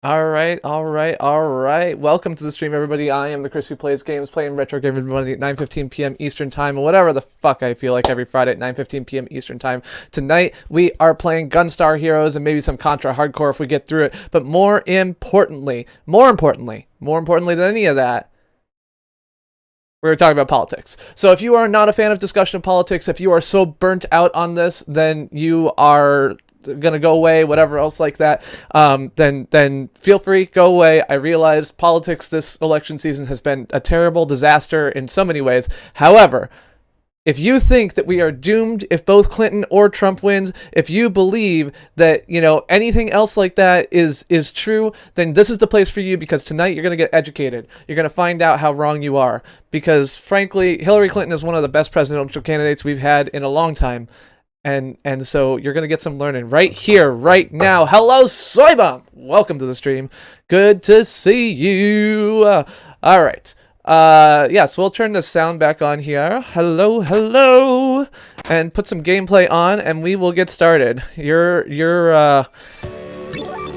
Alright. Welcome to the stream, everybody. I am the Chris who plays games, playing retro game every Monday at 9:15 p.m. Eastern Time, or whatever the fuck I feel like every Friday at 9:15 p.m. Eastern Time. Tonight, we are playing Gunstar Heroes and maybe some Contra Hardcore if we get through it. But more importantly than any of that, we're talking about politics. So if you are not a fan of discussion of politics, if you are so burnt out on this, then you are gonna go away, whatever else like that, then feel free, go away. I realize politics this election season has been a terrible disaster in so many ways. However, if you think that we are doomed if both Clinton or Trump wins, if you believe that, you know, anything else like that is true, then this is the place for you, because tonight you're going to get educated. You're going to find out how wrong you are, because frankly, Hillary Clinton is one of the best presidential candidates we've had in a long time. And so you're going to get some learning right here, right now. Hello, Soybomb! Welcome to the stream. Good to see you. All right. Yes, we'll turn the sound back on here. Hello. And put some gameplay on, and we will get started. You're a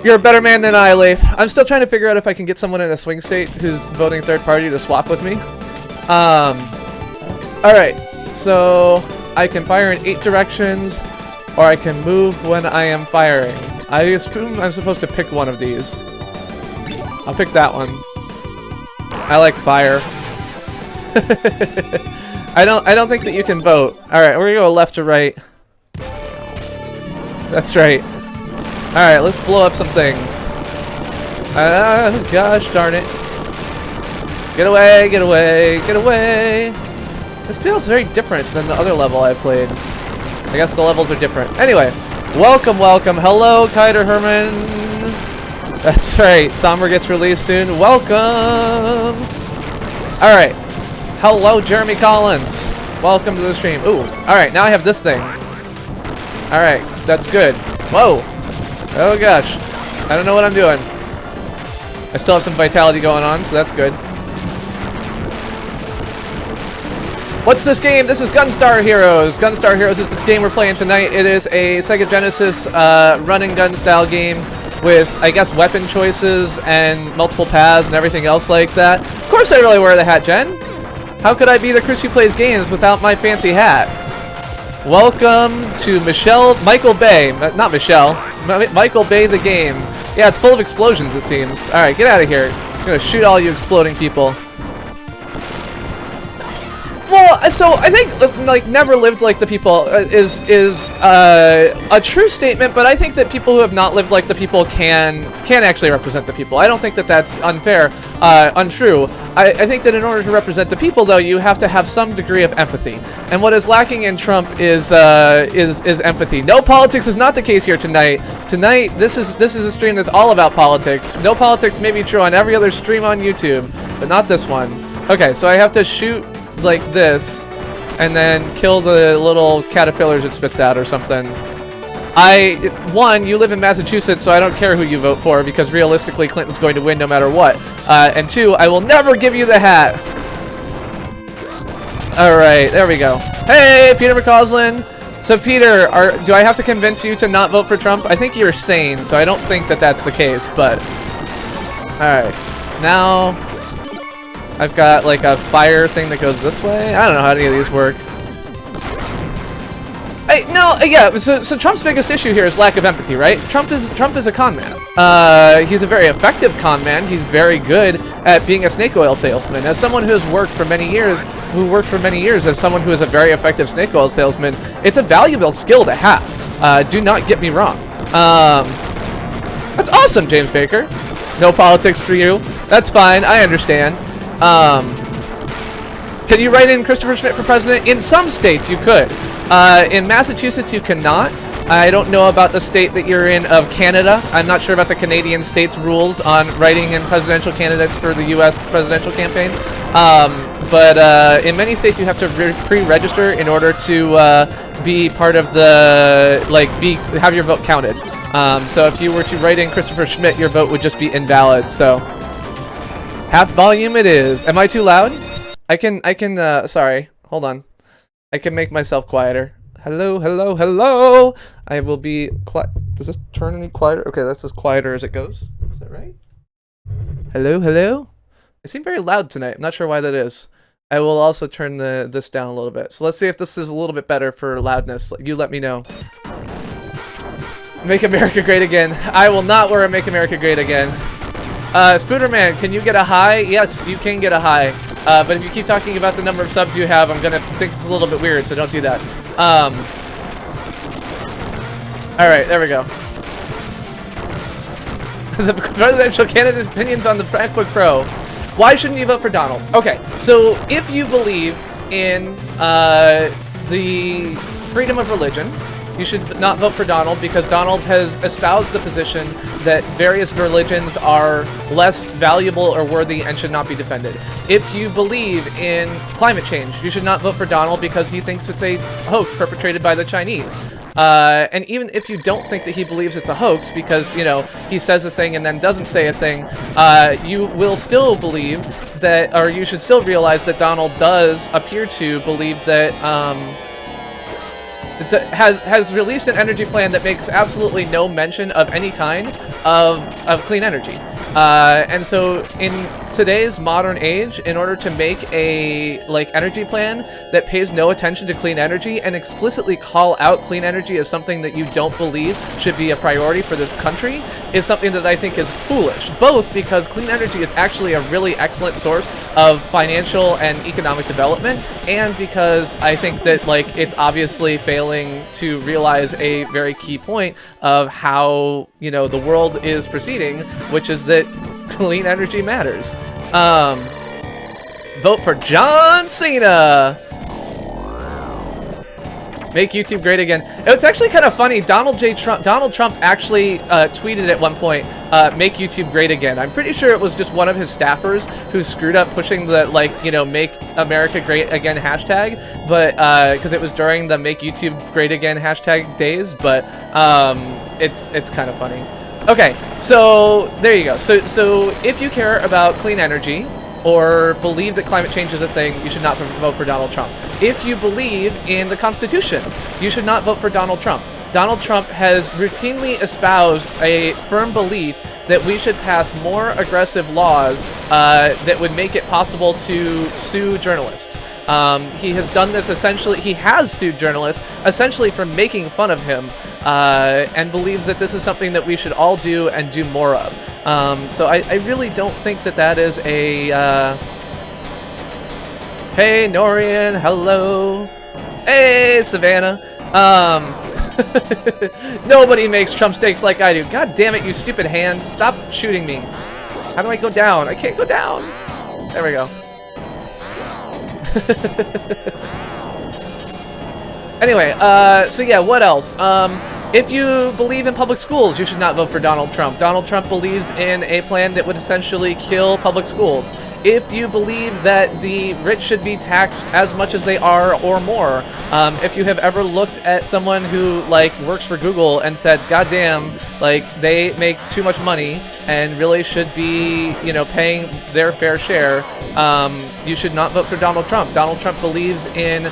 better man than I, Leif. I'm still trying to figure out if I can get someone in a swing state who's voting third party to swap with me. All right. So I can fire in 8 directions, or I can move when I am firing. I assume I'm supposed to pick one of these. I'll pick that one. I like fire. I don't think that you can vote. All right, we're gonna go left to right. That's right. All right, let's blow up some things. Gosh darn it! Get away! This feels very different than the other level I played. I guess the levels are different. Anyway, welcome. Hello, Kiter Herman. That's right. Somber gets released soon. Welcome. All right. Hello, Jeremy Collins. Welcome to the stream. Ooh. All right. Now I have this thing. All right. That's good. Whoa. Oh gosh. I don't know what I'm doing. I still have some vitality going on, so that's good. What's this game? This is Gunstar Heroes. Gunstar Heroes is the game we're playing tonight. It is a Sega Genesis run-and-gun style game with, I guess, weapon choices and multiple paths and everything else like that. Of course I really wear the hat, Jen. How could I be the Chris who plays games without my fancy hat? Welcome to Michael Bay. Not Michelle. Michael Bay the game. Yeah, it's full of explosions, it seems. Alright, get out of here. I'm gonna shoot all you exploding people. Well, so I think like never lived like the people is a true statement, but I think that people who have not lived like the people can actually represent the people. I don't think that that's unfair, untrue. I think that in order to represent the people, though, you have to have some degree of empathy. And what is lacking in Trump is empathy. No politics is not the case here tonight. Tonight, this is a stream that's all about politics. No politics may be true on every other stream on YouTube, but not this one. Okay, so I have to shoot like this, and then kill the little caterpillars it spits out or something. One, you live in Massachusetts, so I don't care who you vote for, because realistically Clinton's going to win no matter what. And 2, I will never give you the hat. Alright, there we go. Hey, Peter McCausland! So Peter, do I have to convince you to not vote for Trump? I think you're sane, so I don't think that that's the case, but... Alright, now... I've got like a fire thing that goes this way. I don't know how any of these work. So Trump's biggest issue here is lack of empathy, right? Trump is a con man. He's a very effective con man. He's very good at being a snake oil salesman. As someone who has worked for many years, as someone who is a very effective snake oil salesman, it's a valuable skill to have. Do not get me wrong. That's awesome, James Baker. No politics for you. That's fine. I understand. Can you write in Christopher Schmidt for president? In some states you could. In Massachusetts you cannot. I don't know about the state that you're in of Canada. I'm not sure about the Canadian state's rules on writing in presidential candidates for the U.S. presidential campaign. But in many states you have to pre-register in order to be part of the, have your vote counted. So if you were to write in Christopher Schmidt, your vote would just be invalid. So half volume it is. Am I too loud? I can, sorry, hold on. I can make myself quieter. Hello. I will be quiet. Does this turn any quieter? Okay, that's as quieter as it goes. that right? Hello, hello? I seem very loud tonight. I'm not sure why that is. I will also turn this down a little bit. So let's see if this is a little bit better for loudness. You let me know. Make America Great Again. I will not wear a Make America Great Again. Spooderman, can you get a high? Yes, you can get a high. But if you keep talking about the number of subs you have, I'm gonna think it's a little bit weird, so don't do that. Alright, there we go. The presidential candidate's opinions on the MacBook Pro. Why shouldn't you vote for Donald? Okay, so if you believe in the freedom of religion, you should not vote for Donald because Donald has espoused the position that various religions are less valuable or worthy and should not be defended. If you believe in climate change, you should not vote for Donald because he thinks it's a hoax perpetrated by the Chinese. And even if you don't think that he believes it's a hoax because, you know, he says a thing and then doesn't say a thing, you will still believe that, or you should still realize that Donald does appear to believe that, has released an energy plan that makes absolutely no mention of any kind of clean energy. And so in today's modern age, in order to make a energy plan that pays no attention to clean energy and explicitly call out clean energy as something that you don't believe should be a priority for this country is something that I think is foolish. Both because clean energy is actually a really excellent source of financial and economic development, and because I think that it's obviously failing to realize a very key point of how, you know, the world is proceeding, which is that clean energy matters. Vote for John Cena. Make YouTube great again. It's actually kind of funny. Donald Trump actually tweeted at one point, make YouTube great again. I'm pretty sure it was just one of his staffers who screwed up pushing the, make America great again hashtag, but, because it was during the make YouTube great again hashtag days, but, it's kind of funny. Okay, so there you go. So if you care about clean energy, or believe that climate change is a thing, you should not vote for Donald Trump. If you believe in the Constitution, you should not vote for Donald Trump. Donald Trump has routinely espoused a firm belief that we should pass more aggressive laws that would make it possible to sue journalists. He has done this essentially, he has sued journalists essentially for making fun of him, and believes that this is something that we should all do and do more of. So I really don't think that that is a, hey Norian, hello. Hey Savannah. Nobody makes Trump steaks like I do. God damn it, you stupid hands. Stop shooting me. How do I go down? I can't go down. There we go. Anyway, so yeah, what else? If you believe in public schools, you should not vote for Donald Trump. Donald Trump believes in a plan that would essentially kill public schools. If you believe that the rich should be taxed as much as they are or more, if you have ever looked at someone who works for Google and said, goddamn, they make too much money and really should be, you know, paying their fair share, you should not vote for Donald Trump. Donald Trump believes in,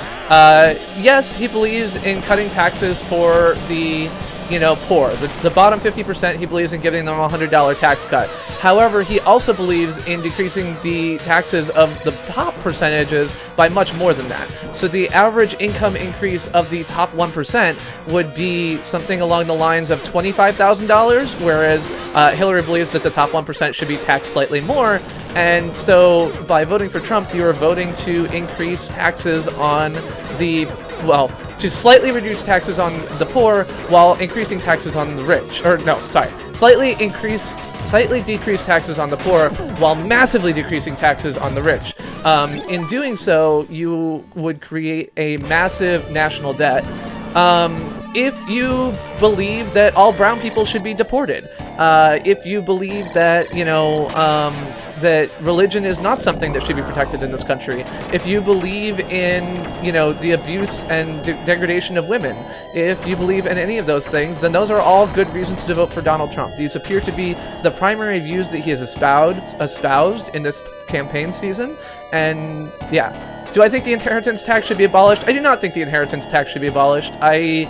yes, he believes in cutting taxes for the, you know, poor. The bottom 50%, he believes in giving them a $100 tax cut. However, he also believes in decreasing the taxes of the top percentages by much more than that. So the average income increase of the top 1% would be something along the lines of $25,000, whereas Hillary believes that the top 1% should be taxed slightly more. And so by voting for Trump, you are voting to increase taxes on the, well, to slightly reduce taxes on the poor while increasing taxes on the rich. Or no, sorry, slightly decrease taxes on the poor while massively decreasing taxes on the rich. In doing so, you would create a massive national debt. If you believe that all brown people should be deported, if you believe that, you know, that religion is not something that should be protected in this country, if you believe in, you know, the abuse and degradation of women, if you believe in any of those things, then those are all good reasons to vote for Donald Trump. These appear to be the primary views that he has espoused in this campaign season, and yeah. Do I think the inheritance tax should be abolished? I do not think the inheritance tax should be abolished. I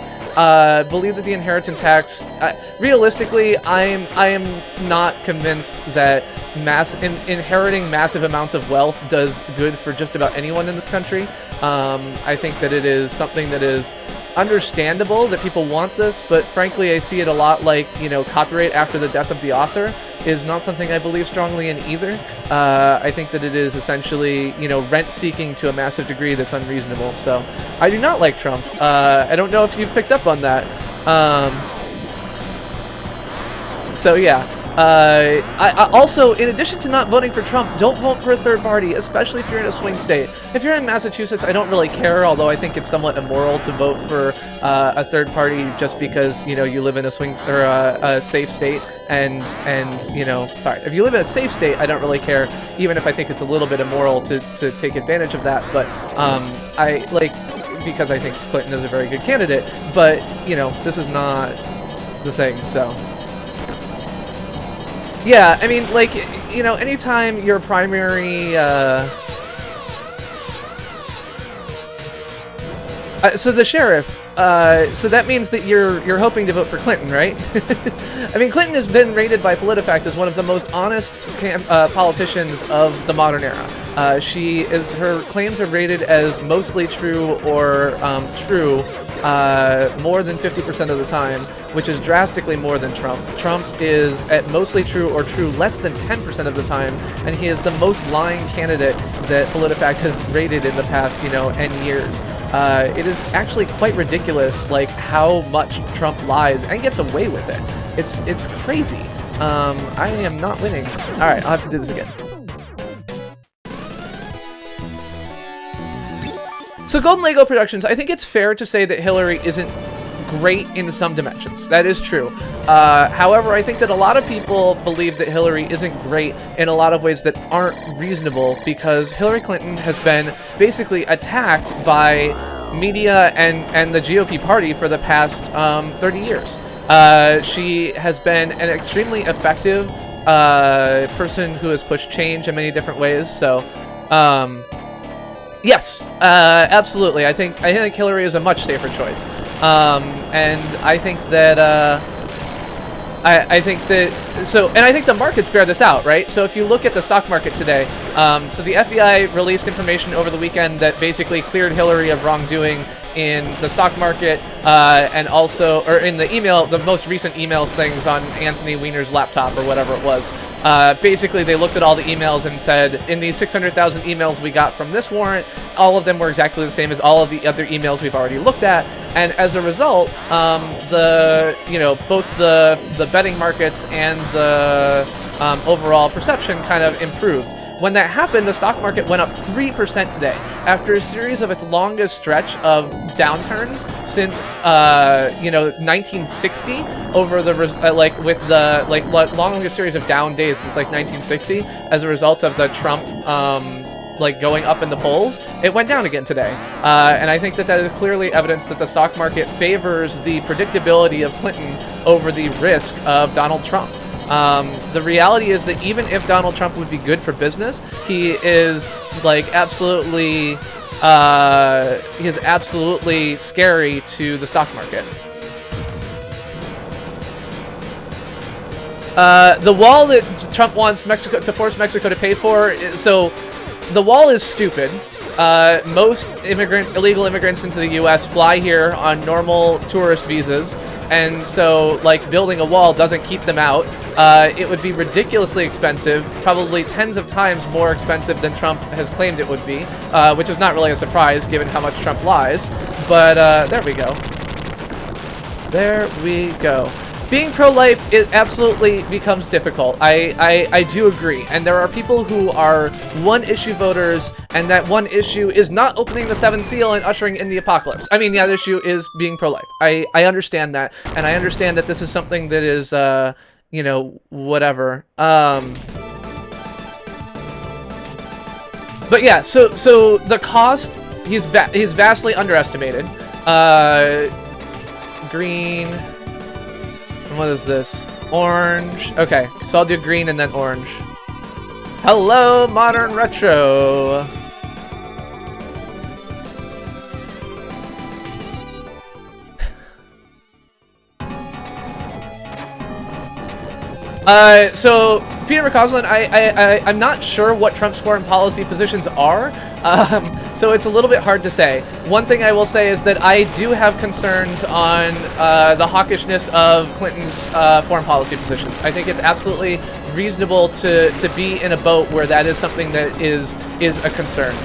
believe that the inheritance tax, realistically, I am not convinced that inheriting massive amounts of wealth does good for just about anyone in this country. I think that it is something that is understandable that people want this, but frankly, I see it a lot like, you know, copyright after the death of the author is not something I believe strongly in either. I think that it is essentially, you know, rent-seeking to a massive degree that's unreasonable. So I do not like Trump. I don't know if you've picked up on that. So yeah. I also, in addition to not voting for Trump, don't vote for a third party, especially if you're in a swing state. If you're in Massachusetts, I don't really care, although I think it's somewhat immoral to vote for a third party just because, you know, you live in a swing or a safe state. And you know, sorry, if you live in a safe state, I don't really care, even if I think it's a little bit immoral to take advantage of that. But I like, because I think Clinton is a very good candidate. But you know, this is not the thing, so. Yeah, I mean, like, you know, anytime your primary, so the sheriff, so that means that you're hoping to vote for Clinton, right? I mean, Clinton has been rated by PolitiFact as one of the most honest politicians of the modern era. Her claims are rated as mostly true or true more than 50% of the time, which is drastically more than Trump. Trump is at mostly true or true less than 10% of the time, and he is the most lying candidate that PolitiFact has rated in the past, you know, N years. It is actually quite ridiculous, like, how much Trump lies and gets away with it. It's crazy. I am not winning. Alright, I'll have to do this again. So Golden Lego Productions, I think it's fair to say that Hillary isn't great in some dimensions. That is true. However, I think that a lot of people believe that Hillary isn't great in a lot of ways that aren't reasonable, because Hillary Clinton has been basically attacked by media and the GOP party for the past 30 years. She has been an extremely effective person who has pushed change in many different ways. So, yes, absolutely. I think Hillary is a much safer choice. And I think that, I think the markets bear this out, right? So if you look at the stock market today, so the FBI released information over the weekend that basically cleared Hillary of wrongdoing in the stock market, and also, or in the email, the most recent emails things on Anthony Weiner's laptop or whatever it was. Basically, they looked at all the emails and said, in these 600,000 emails we got from this warrant, all of them were exactly the same as all of the other emails we've already looked at. And as a result, both the betting markets and the overall perception kind of improved. When that happened, the stock market went up 3% today, after a series of its longest stretch of downturns since, 1960. Over the longest series of down days since 1960, as a result of the Trump going up in the polls, it went down again today. And I think that is clearly evidence that the stock market favors the predictability of Clinton over the risk of Donald Trump. The reality is that even if Donald Trump would be good for business, he is absolutely scary to the stock market. The wall that Trump wants Mexico to force Mexico to pay for, so the wall is stupid. Most illegal immigrants into the U.S. fly here on normal tourist visas, and so building a wall doesn't keep them out. It would be ridiculously expensive, probably tens of times more expensive than Trump has claimed it would be, which is not really a surprise given how much Trump lies. But there we go. There we go. Being pro-life, it absolutely becomes difficult. I do agree. And there are people who are one-issue voters, and that one issue is not opening the seventh seal and ushering in the apocalypse. I mean, the other issue is being pro-life. I understand that, and I understand that this is something that is, whatever. But yeah, so the cost, he's vastly underestimated. Green... What is this? Orange. Okay, so I'll do green and then orange. Hello, Modern Retro! So Peter McCausland, I'm not sure what Trump's foreign policy positions are, so it's a little bit hard to say. One thing I will say is that I do have concerns on the hawkishness of Clinton's foreign policy positions. I think it's absolutely reasonable to be in a boat where that is something that is a concern.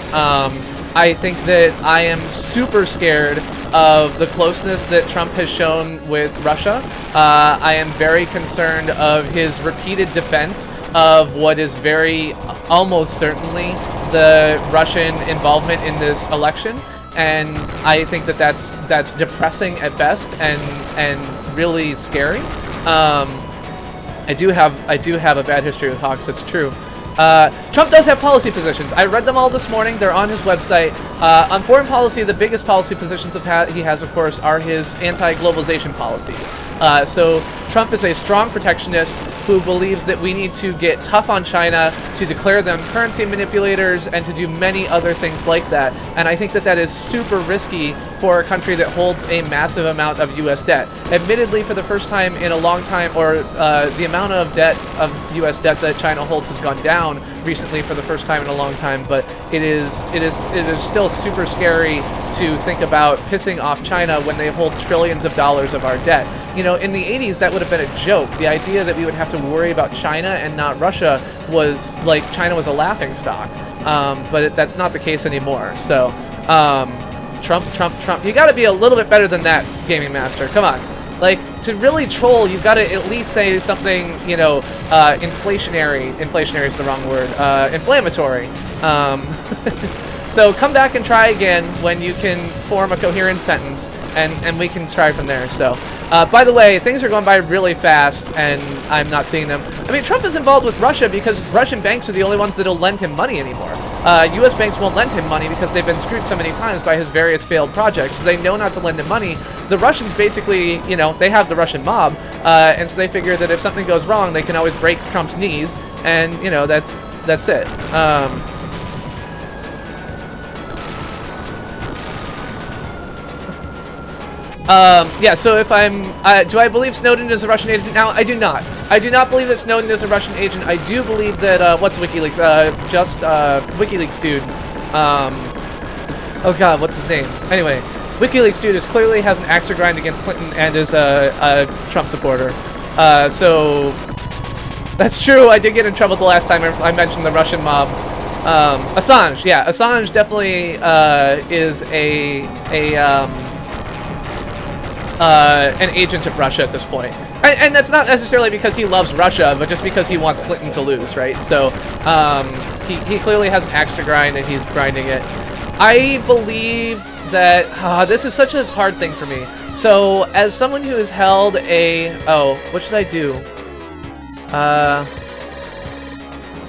I think that I am super scared of the closeness that Trump has shown with Russia. I am very concerned of his repeated defense of what is very, almost certainly, the Russian involvement in this election. And I think that that's depressing at best and really scary. I do have a bad history with hawks, it's true. Trump does have policy positions. I read them all this morning. They're on his website. On foreign policy, the biggest policy positions he has, of course, are his anti-globalization policies. So Trump is a strong protectionist who believes that we need to get tough on China, to declare them currency manipulators, and to do many other things like that. And I think that that is super risky for a country that holds a massive amount of U.S. debt. Admittedly, for the first time in a long time, or the amount of debt, of U.S. debt that China holds has gone down recently for the first time in a long time, but it is still super scary to think about pissing off China when they hold trillions of dollars of our debt. You know, in the 80s, that would have been a joke. The idea that we would have to worry about China and not Russia was like China was a laughingstock. But that's not the case anymore. So, Trump. You got to be a little bit better than that, Gaming Master. Come on. Like, to really troll, you've got to at least say something, you know, inflationary. Inflationary is the wrong word. Inflammatory. So come back and try again when you can form a coherent sentence, and we can try from there. So, by the way, things are going by really fast, and I'm not seeing them. I mean, Trump is involved with Russia because Russian banks are the only ones that'll lend him money anymore. U.S. banks won't lend him money because they've been screwed so many times by his various failed projects, so they know not to lend him money. The Russians basically, you know, they have the Russian mob, and so they figure that if something goes wrong, they can always break Trump's knees, and, you know, that's it. Yeah, so if I'm, do I believe Snowden is a Russian agent now? I do not. I do not believe that Snowden is a Russian agent. I do believe that, what's WikiLeaks? WikiLeaks dude. Oh god, what's his name? Anyway, WikiLeaks dude clearly has an axe to grind against Clinton and is a Trump supporter. So, that's true. I did get in trouble the last time I mentioned the Russian mob. Assange, yeah, Assange definitely, is an agent of Russia at this point. And that's not necessarily because he loves Russia, but just because he wants Clinton to lose, right? So, he clearly has an axe to grind, and he's grinding it. I believe that, this is such a hard thing for me. So, as someone who has held a, what should I do? I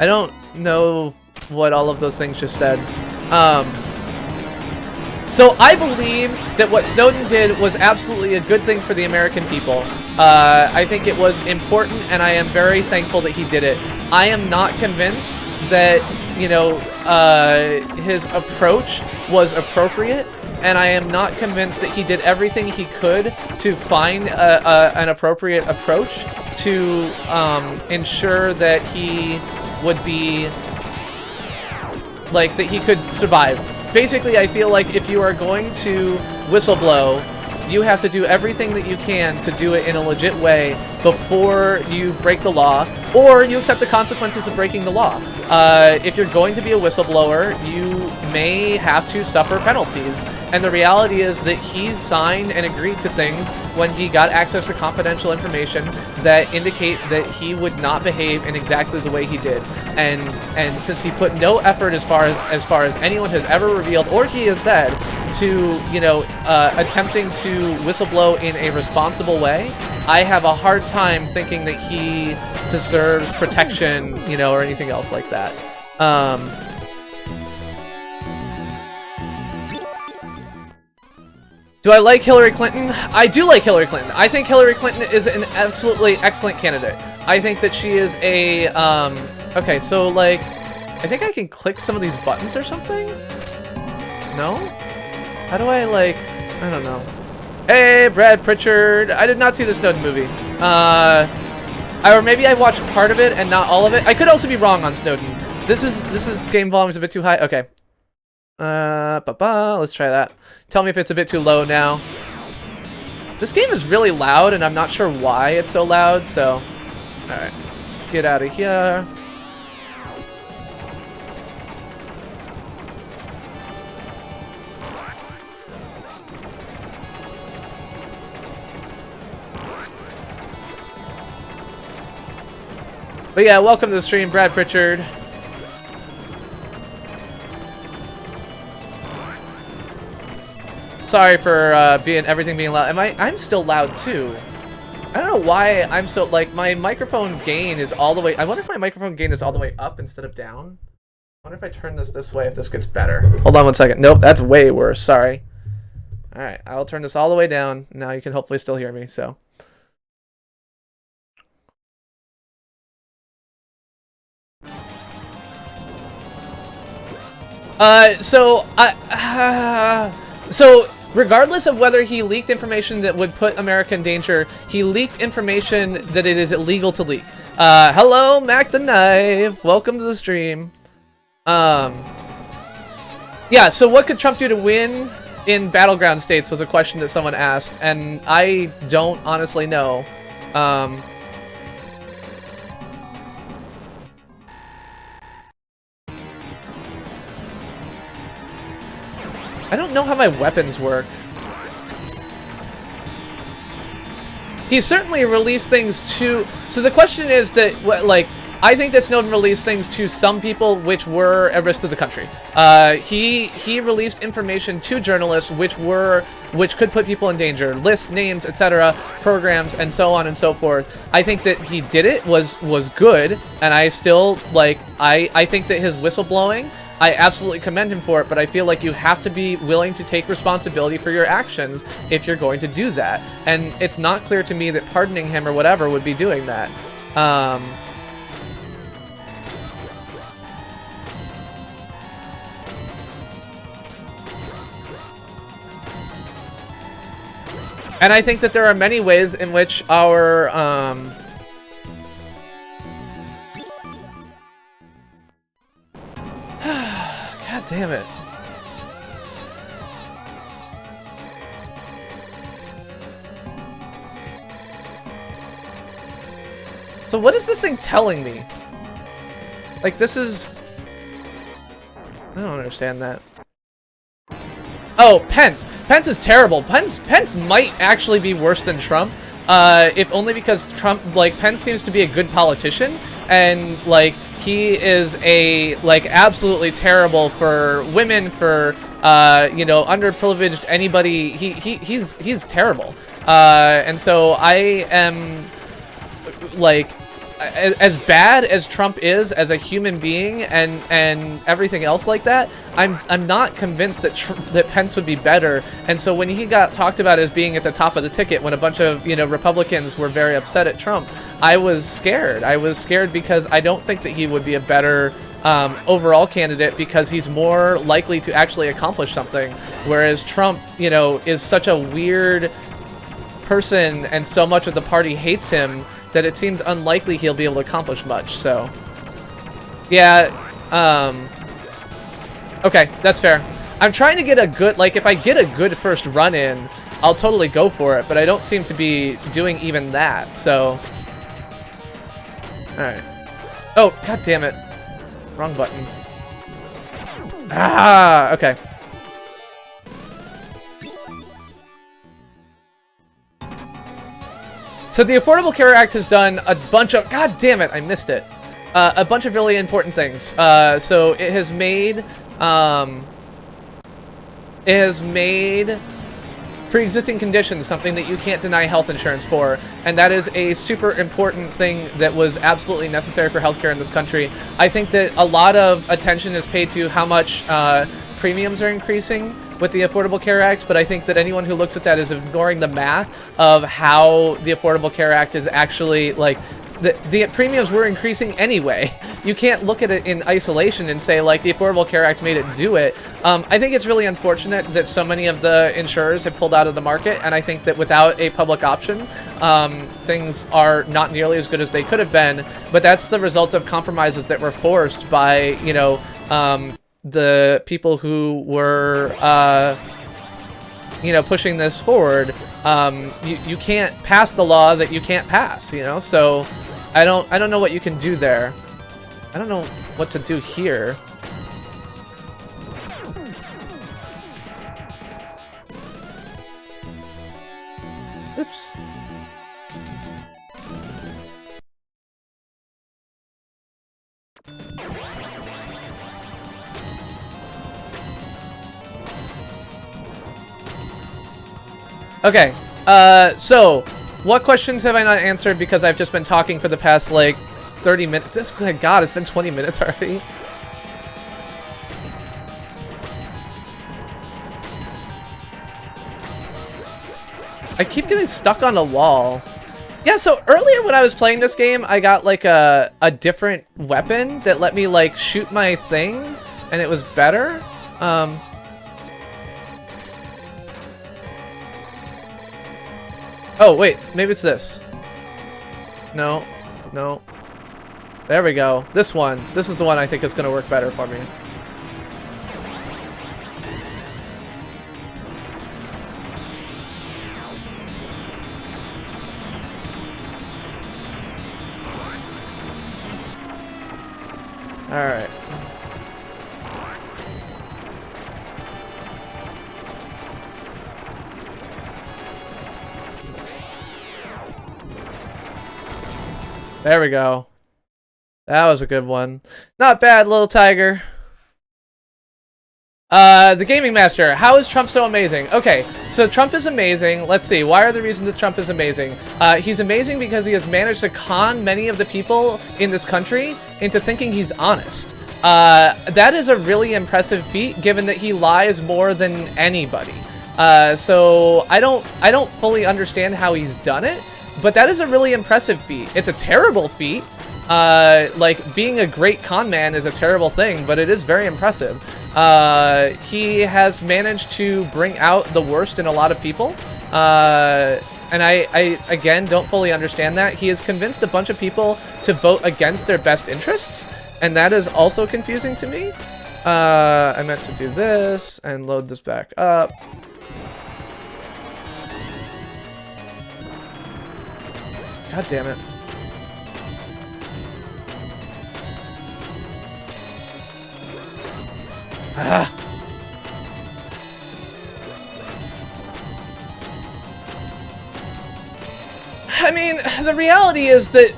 don't know what all of those things just said. So I believe that what Snowden did was absolutely a good thing for the American people. I think it was important, and I am very thankful that he did it. I am not convinced that, you know, his approach was appropriate, and I am not convinced that he did everything he could to find an appropriate approach to ensure that he would be, like, that he could survive. Basically, I feel like if you are going to whistleblow, you have to do everything that you can to do it in a legit way before you break the law, or you accept the consequences of breaking the law. If you're going to be a whistleblower, you may have to suffer penalties. And the reality is that he signed and agreed to things when he got access to confidential information that indicate that he would not behave in exactly the way he did. And since he put no effort as far as anyone has ever revealed or he has said to, you know, attempting to whistleblow in a responsible way, I have a hard time thinking that he deserves protection, you know, or anything else like that. Do I like Hillary Clinton? I do like Hillary Clinton. I think Hillary Clinton is an absolutely excellent candidate. I think that she is a, okay, so, like, I think I can click some of these buttons or something? No? How do I, like, I don't know. Hey, Brad Pritchard! I did not see the Snowden movie. Or maybe I watched part of it and not all of it. I could also be wrong on Snowden. This is game volume's a bit too high. Okay. Let's try that. Tell me if it's a bit too low now. This game is really loud, and I'm not sure why it's so loud, so... Alright, let's get out of here. But yeah, welcome to the stream, Brad Pritchard. Sorry for everything being loud. I'm still loud too. I don't know why I'm so, like, my microphone gain is all the way. I wonder if my microphone gain is all the way up instead of down. I wonder if I turn this way if this gets better. Hold on one second. Nope, that's way worse. Sorry. All right, I'll turn this all the way down. Now you can hopefully still hear me. So. So regardless of whether he leaked information that would put America in danger, he leaked information that it is illegal to leak. Hello, Mac the Knife. Welcome to the stream. Yeah, so what could Trump do to win in battleground states was a question that someone asked, and I don't honestly know. I don't know how my weapons work. He certainly released things to... So the question is that, like, I think that Snowden released things to some people which were a risk to the country. He released information to journalists which could put people in danger. Lists, names, etc., programs, and so on and so forth. I think that he did it was good, and I still, like, I think that his whistleblowing... I absolutely commend him for it, but I feel like you have to be willing to take responsibility for your actions if you're going to do that. And it's not clear to me that pardoning him or whatever would be doing that. And I think that there are many ways in which our... God damn it. So what is this thing telling me? Like, this is... I don't understand that. Oh, Pence. Pence is terrible. Pence might actually be worse than Trump. If only because Trump, like, Pence seems to be a good politician, and, like, he is like, absolutely terrible for women, for, you know, underprivileged anybody. He's terrible. And so I am, like, as bad as Trump is as a human being and everything else like that, I'm not convinced that Pence would be better. And so when he got talked about as being at the top of the ticket, when a bunch of, you know, Republicans were very upset at Trump, I was scared. I was scared because I don't think that he would be a better overall candidate, because he's more likely to actually accomplish something, whereas Trump, you know, is such a weird person and so much of the party hates him that it seems unlikely he'll be able to accomplish much. So yeah, okay, that's fair. I'm trying to get a good, like, if I get a good first run in, I'll totally go for it, but I don't seem to be doing even that. So alright. Oh, god damn it. Wrong button. Ah, okay. So the Affordable Care Act has done a bunch of... God damn it, I missed it. A bunch of really important things. So it has made... pre-existing conditions something that you can't deny health insurance for. And that is a super important thing that was absolutely necessary for healthcare in this country. I think that a lot of attention is paid to how much premiums are increasing with the Affordable Care Act, but I think that anyone who looks at that is ignoring the math of how the Affordable Care Act is actually, like, the premiums were increasing anyway. You can't look at it in isolation and say, like, the Affordable Care Act made it do it. I think it's really unfortunate that so many of the insurers have pulled out of the market, and I think that without a public option, things are not nearly as good as they could have been, but that's the result of compromises that were forced by, you know, the people who were, you know, pushing this forward. You can't pass the law that you can't pass, you know, so I don't know what you can do there. I don't know what to do here. Oops. Okay, so what questions have I not answered because I've just been talking for the past, like, 30 minutes? God, it's been 20 minutes already. I keep getting stuck on a wall. Yeah, so earlier when I was playing this game, I got, like, a different weapon that let me, like, shoot my thing, and it was better. Oh, wait, maybe it's this. No, no. There we go. This one. This is the one I think is going to work better for me. Alright. There we go. That was a good one. Not bad, little tiger. The Gaming Master. How is Trump so amazing? Okay, so Trump is amazing. Let's see. Why are the reasons that Trump is amazing? He's amazing because he has managed to con many of the people in this country into thinking he's honest. That is a really impressive feat, given that he lies more than anybody. So I don't fully understand how he's done it, but that is a really impressive feat. It's a terrible feat. Like, being a great con man is a terrible thing, but it is very impressive. He has managed to bring out the worst in a lot of people. And I again, don't fully understand that. He has convinced a bunch of people to vote against their best interests, and that is also confusing to me. I meant to do this and load this back up. God damn it. Ah. I mean, the reality is that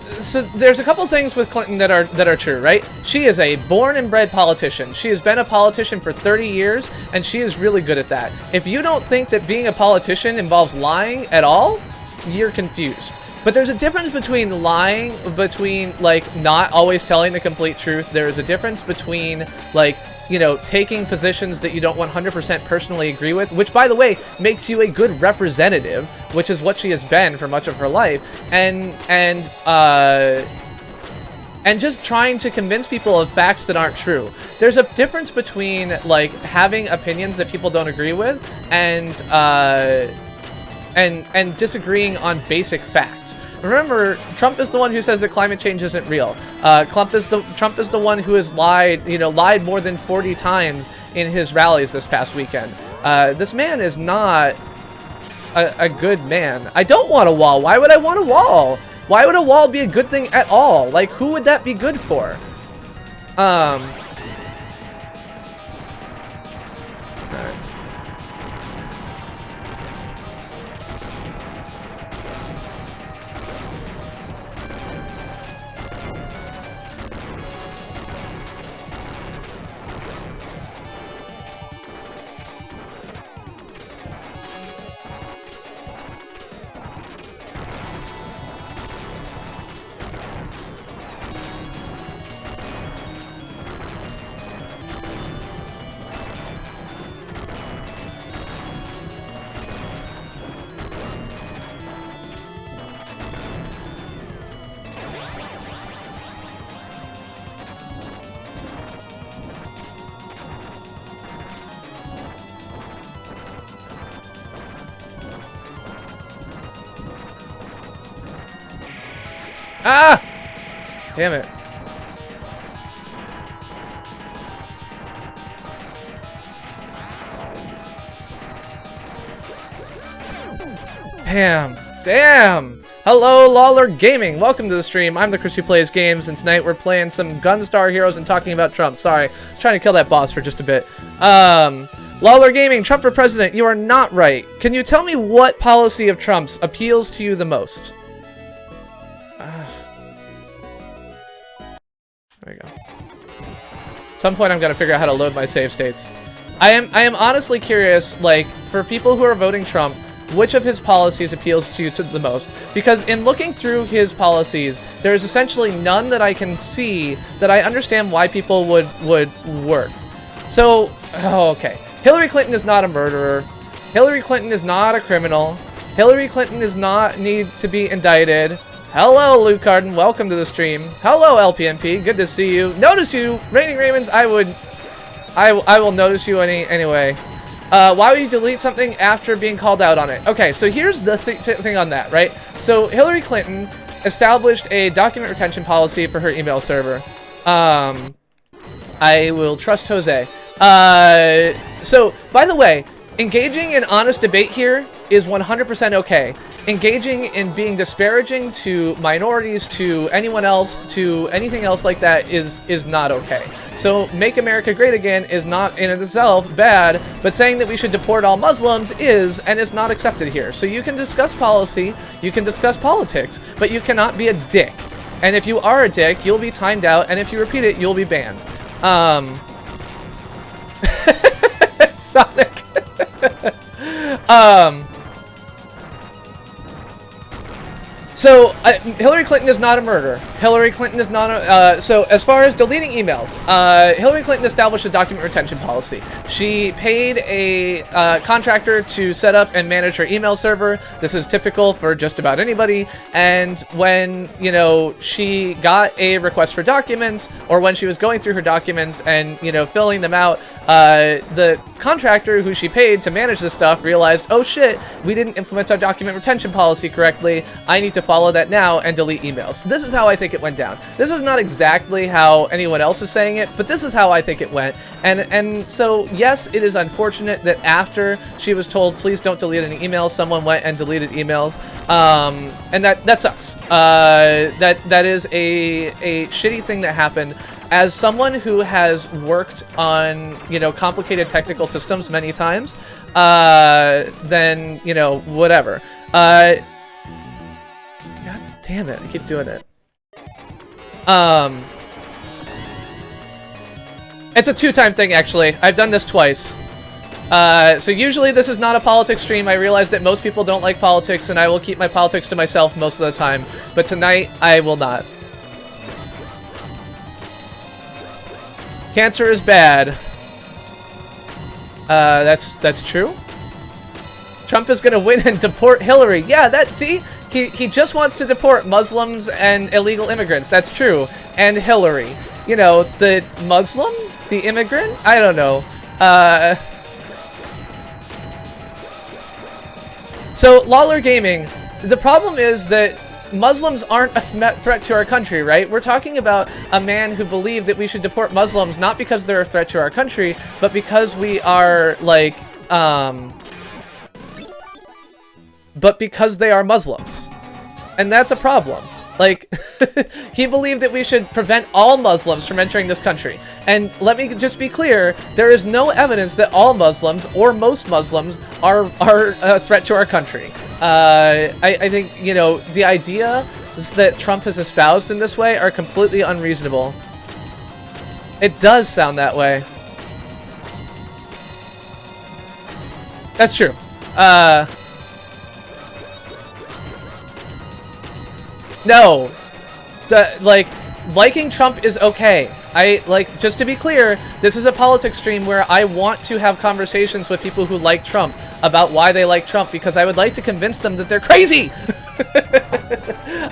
there's a couple things with Clinton that are true, right? She is a born and bred politician. She has been a politician for 30 years, and she is really good at that. If you don't think that being a politician involves lying at all, you're confused. But there's a difference between lying, between, like, not always telling the complete truth. There is a difference between, like, you know, taking positions that you don't 100% personally agree with, which, by the way, makes you a good representative, which is what she has been for much of her life, and just trying to convince people of facts that aren't true. There's a difference between, like, having opinions that people don't agree with and disagreeing on basic facts. Remember, Trump is the one who says that climate change isn't real. Trump is the one who has lied more than 40 times in his rallies this past weekend. This man is not a good man. I don't want a wall. Why would I want a wall? Why would a wall be a good thing at all? Like, who would that be good for? Alright. Ah! Damn it. Damn! Hello, Lawler Gaming. Welcome to the stream. I'm the Chris who plays games, and tonight we're playing some Gunstar Heroes and talking about Trump. Sorry, I was trying to kill that boss for just a bit. Lawler Gaming, Trump for president. You are not right. Can you tell me what policy of Trump's appeals to you the most? There we go. At some point, I'm gonna figure out how to load my save states. I am honestly curious, like, for people who are voting Trump, which of his policies appeals to you the most? Because in looking through his policies, there is essentially none that I can see that I understand why people would work. So, okay. Hillary Clinton is not a murderer. Hillary Clinton is not a criminal. Hillary Clinton does not need to be indicted. Hello, Luke Carden. Welcome to the stream. Hello, LPNP. Good to see you. Notice you, Reigning Raymonds. I will notice you anyway. Why would you delete something after being called out on it? Okay, so here's the thing on that, right? So Hillary Clinton established a document retention policy for her email server. I will trust Jose. So, by the way, engaging in honest debate here is 100% okay. Engaging in being disparaging to minorities, to anyone else, to anything else like that is not okay. So, Make America Great Again is not in itself bad, but saying that we should deport all Muslims is, and is not accepted here. So you can discuss policy, you can discuss politics, but you cannot be a dick. And if you are a dick, you'll be timed out, and if you repeat it, you'll be banned. Sonic. So, Hillary Clinton is not a murderer. Hillary Clinton is not a... so, as far as deleting emails, Hillary Clinton established a document retention policy. She paid a contractor to set up and manage her email server. This is typical for just about anybody. And when, you know, she got a request for documents, or when she was going through her documents and, you know, filling them out, the contractor who she paid to manage this stuff realized, oh shit, we didn't implement our document retention policy correctly. I need to follow that now and delete emails. This is how I think it went down. This is not exactly how anyone else is saying it, but this is how I think it went. And so, yes, it is unfortunate that after she was told, please don't delete any emails, someone went and deleted emails. And that sucks. That is a shitty thing that happened. As someone who has worked on, you know, complicated technical systems many times, then, you know, whatever. God damn it, I keep doing it. It's a two-time thing, actually. I've done this twice. So usually this is not a politics stream. I realize that most people don't like politics, and I will keep my politics to myself most of the time. But tonight, I will not. Cancer is bad. That's true. Trump is gonna win and deport Hillary. Yeah, see? He just wants to deport Muslims and illegal immigrants. That's true. And Hillary. You know, the Muslim? The immigrant? I don't know. So, Lawler Gaming, the problem is that Muslims aren't a threat to our country, right? We're talking about a man who believed that we should deport Muslims not because they're a threat to our country, but because we are, like, but because they are Muslims. And that's a problem. Like, he believed that we should prevent all Muslims from entering this country. And let me just be clear, there is no evidence that all Muslims, or most Muslims, are a threat to our country. I think, you know, the ideas that Trump has espoused in this way are completely unreasonable. It does sound that way. That's true. No. Liking Trump is okay. Just to be clear, this is a politics stream where I want to have conversations with people who like Trump about why they like Trump, because I would like to convince them that they're crazy!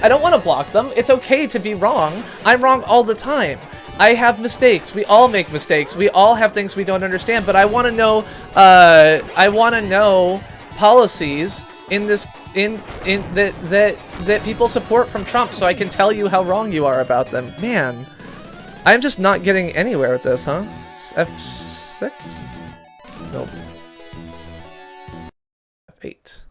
I don't want to block them. It's okay to be wrong. I'm wrong all the time. I have mistakes. We all make mistakes. We all have things we don't understand, but I want to know policies in this that people support from Trump, so I can tell you how wrong you are about them. Man, I'm just not getting anywhere with this, huh? F6? Nope. F8.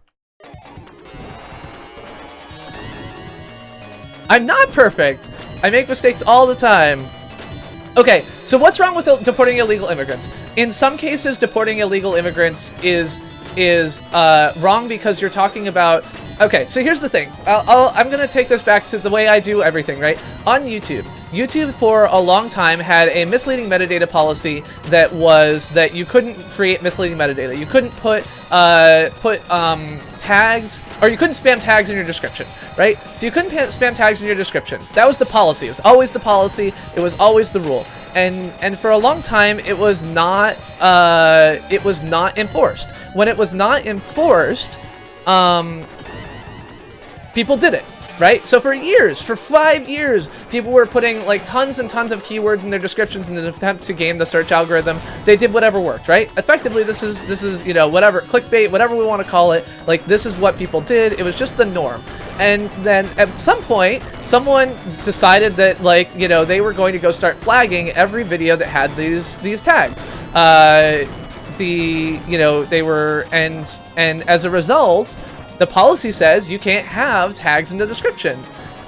I'm not perfect! I make mistakes all the time. Okay, so what's wrong with deporting illegal immigrants? In some cases, deporting illegal immigrants is wrong because you're talking about... Okay, so here's the thing. I'm going to take this back to the way I do everything, right? On YouTube. YouTube for a long time had a misleading metadata policy that was that you couldn't create misleading metadata. You couldn't put tags, or you couldn't spam tags in your description, right? So you couldn't spam tags in your description. That was the policy. It was always the policy. It was always the rule. And for a long time, it was not enforced. When it was not enforced, people did it, right? So for years, for 5 years, people were putting like tons and tons of keywords in their descriptions in an attempt to game the search algorithm. They did whatever worked, right? Effectively, this is you know, whatever, clickbait, whatever we want to call it. Like, this is what people did. It was just the norm. And then at some point, someone decided that, like, you know, they were going to go start flagging every video that had these tags. You know, they were, and as a result, the policy says you can't have tags in the description.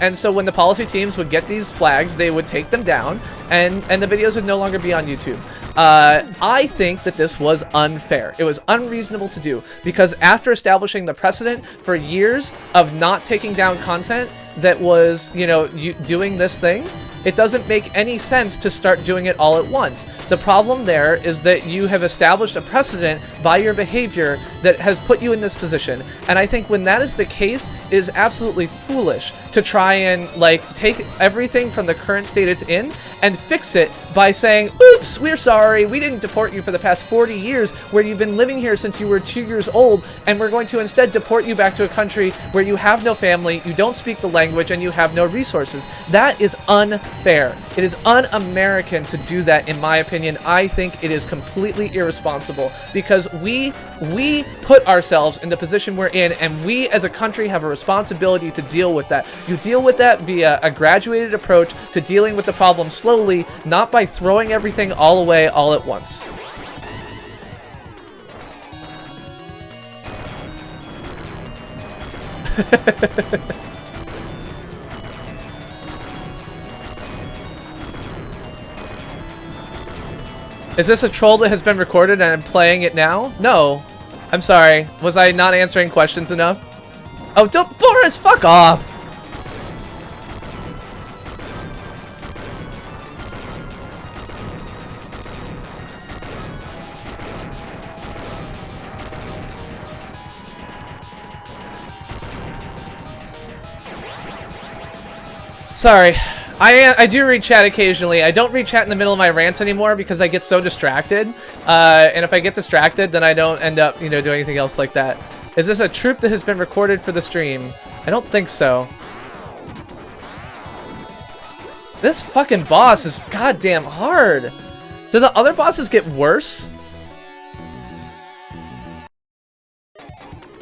And so when the policy teams would get these flags, they would take them down, and the videos would no longer be on YouTube. I think that this was unfair. It was unreasonable to do, because after establishing the precedent for years of not taking down content that was, you know, doing this thing, it doesn't make any sense to start doing it all at once. The problem there is that you have established a precedent by your behavior that has put you in this position. And I think when that is the case, it is absolutely foolish to try and, like, take everything from the current state it's in and fix it by saying, oops, we're sorry, we didn't deport you for the past 40 years where you've been living here since you were 2 years old, and we're going to instead deport you back to a country where you have no family, you don't speak the language, and you have no resources. That is unfair. It is un-American to do that, in my opinion. I think it is completely irresponsible, because we put ourselves in the position we're in, and we as a country have a responsibility to deal with that. You deal with that via a graduated approach to dealing with the problem slowly, not by throwing everything all away all at once. Is this a troll that has been recorded and I'm playing it now? No. I'm sorry. Was I not answering questions enough? Oh, don't, Boris, fuck off! Sorry. I do read chat occasionally. I don't read chat in the middle of my rants anymore because I get so distracted. And if I get distracted, then I don't end up, you know, doing anything else like that. Is this a troop that has been recorded for the stream? I don't think so. This fucking boss is goddamn hard. Do the other bosses get worse?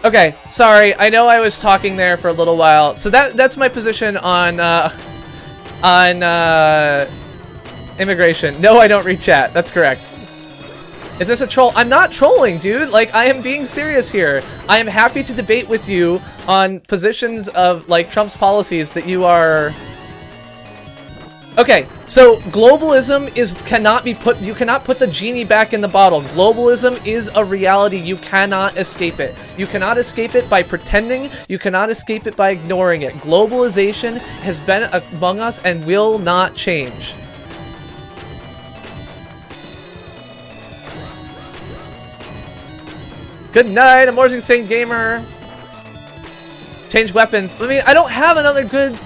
Okay, sorry. I know I was talking there for a little while. So that's my position on immigration. No, I don't read chat. That's correct. Is this a troll? I'm not trolling, dude. Like, I am being serious here. I am happy to debate with you on positions of, like, Trump's policies that you are... Okay, so globalism you cannot put the genie back in the bottle. Globalism is a reality. You cannot escape it. You cannot escape it by pretending. You cannot escape it by ignoring it. Globalization has been among us and will not change. Good night, I'm Morrison Saint Gamer. Change weapons. I mean, I don't have another good...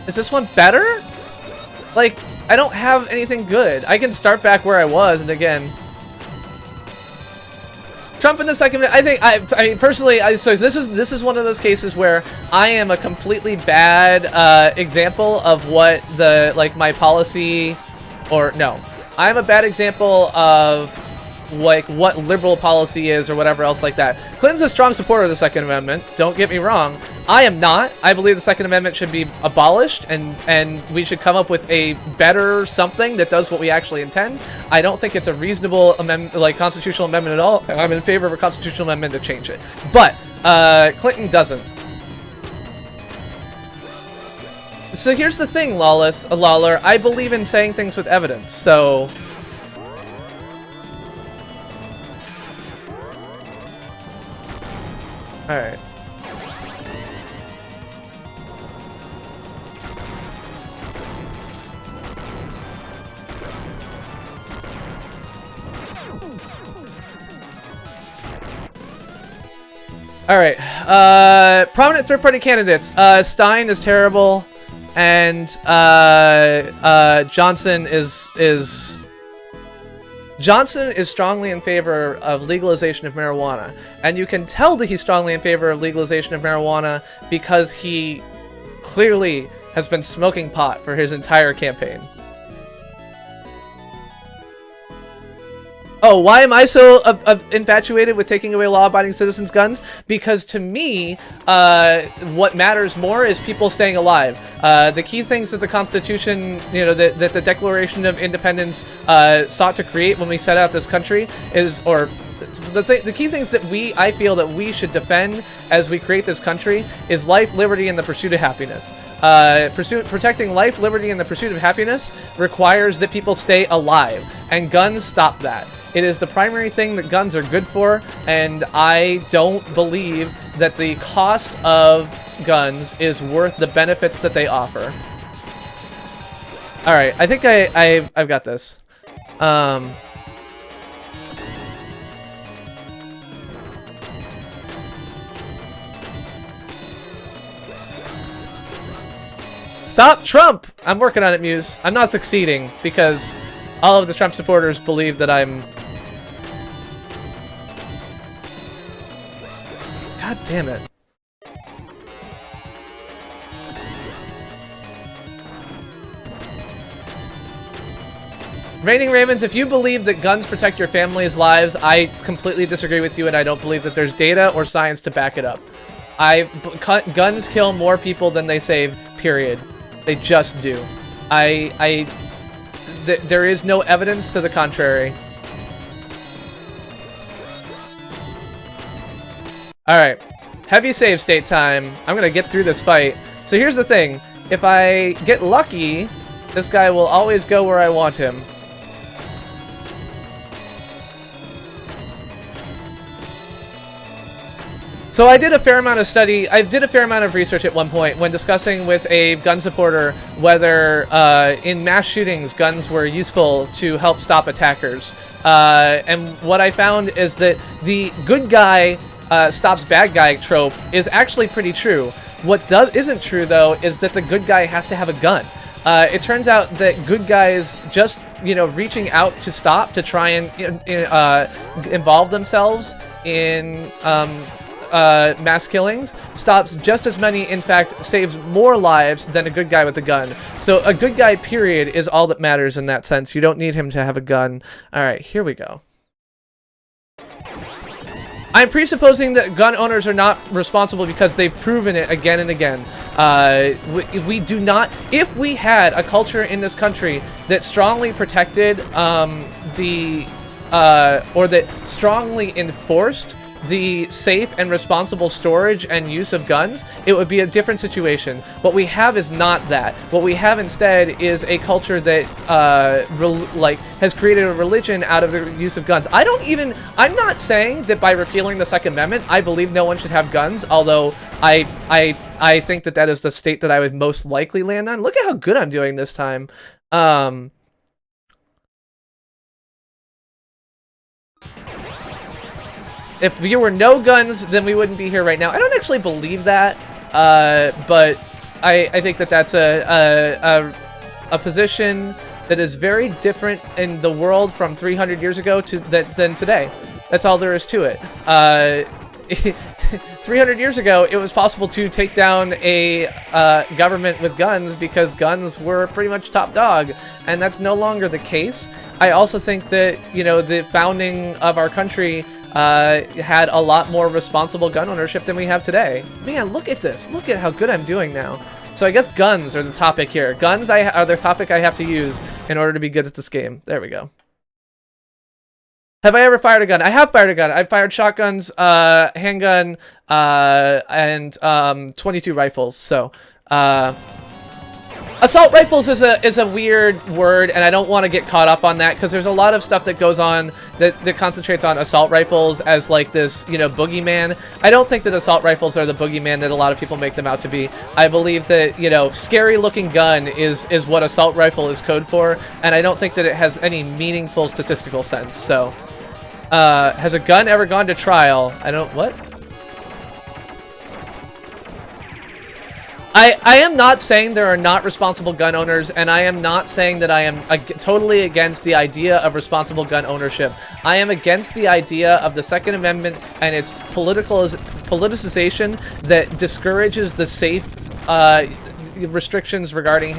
Is this one better? Like, I don't have anything good. I can start back where I was, and again... Trump in the second... I mean, personally, so this is one of those cases where I am a completely bad example of what the, like, my policy... Or, no. I'm a bad example of like what liberal policy is or whatever else like that. Clinton's a strong supporter of the Second Amendment. Don't get me wrong. I am not. I believe the Second Amendment should be abolished, and we should come up with a better something that does what we actually intend. I don't think it's a reasonable amendment, like constitutional amendment at all. I'm in favor of a constitutional amendment to change it, but Clinton doesn't. So here's the thing, Lawler. I believe in saying things with evidence, so... Alright. Alright. Prominent third-party candidates. Stein is terrible. And Johnson is strongly in favor of legalization of marijuana, and you can tell that he's strongly in favor of legalization of marijuana because he clearly has been smoking pot for his entire campaign. Oh, why am I so infatuated with taking away law-abiding citizens' guns? Because to me, what matters more is people staying alive. The key things that the Constitution, you know, that the Declaration of Independence sought to create when we set out this country is, or let's say, the key things that I feel that we should defend as we create this country is life, liberty, and the pursuit of happiness. Protecting life, liberty, and the pursuit of happiness requires that people stay alive, and guns stop that. It is the primary thing that guns are good for, and I don't believe that the cost of guns is worth the benefits that they offer. Alright, I think I've got this. Stop Trump! I'm working on it, Muse. I'm not succeeding, because all of the Trump supporters believe that I'm... God damn it. Raining Ravens, if you believe that guns protect your family's lives, I completely disagree with you, and I don't believe that there's data or science to back it up. Guns kill more people than they save, period. They just do. There is no evidence to the contrary. Alright. Heavy save state time. I'm gonna get through this fight. So here's the thing. If I get lucky, this guy will always go where I want him. So I did a fair amount of research at one point when discussing with a gun supporter whether in mass shootings guns were useful to help stop attackers. And what I found is that the good guy stops bad guy trope is actually pretty true. What isn't true though is that the good guy has to have a gun. It turns out that good guys just, you know, reaching out to stop, to try and involve themselves in mass killings stops just as many, in fact, saves more lives than a good guy with a gun. So a good guy, period, is all that matters in that sense. You don't need him to have a gun. Alright, here we go. I'm presupposing that gun owners are not responsible because they've proven it again and again. We do not... If we had a culture in this country that strongly protected or that strongly enforced the safe and responsible storage and use of guns, it would be a different situation. What we have is not that. What we have instead is a culture that has created a religion out of the use of guns. I'm not saying that by repealing the Second Amendment I believe no one should have guns, although I think that that is the state that I would most likely land on. Look at how good I'm doing this time. If there were no guns, then we wouldn't be here right now. I don't actually believe that, but I think that that's a position that is very different in the world from 300 years ago than today. That's all there is to it. 300 years ago, it was possible to take down a government with guns because guns were pretty much top dog, and that's no longer the case. I also think that, you know, the founding of our country had a lot more responsible gun ownership than we have today. Man, look at this. Look at how good I'm doing now. So I guess guns are the topic here. Guns are the topic I have to use in order to be good at this game. There we go. Have I ever fired a gun? I have fired a gun. I've fired shotguns, handgun, and 22 rifles. So, assault rifles is a weird word, and I don't want to get caught up on that because there's a lot of stuff that goes on that concentrates on assault rifles as like this, you know, boogeyman. I don't think that assault rifles are the boogeyman that a lot of people make them out to be. I believe that, you know, scary looking gun is what assault rifle is code for, and I don't think that it has any meaningful statistical sense. So, has a gun ever gone to trial? I don't, what? I am not saying there are not responsible gun owners, and I am not saying that I am totally against the idea of responsible gun ownership. I am against the idea of the Second Amendment and its politicization that discourages the safe restrictions regarding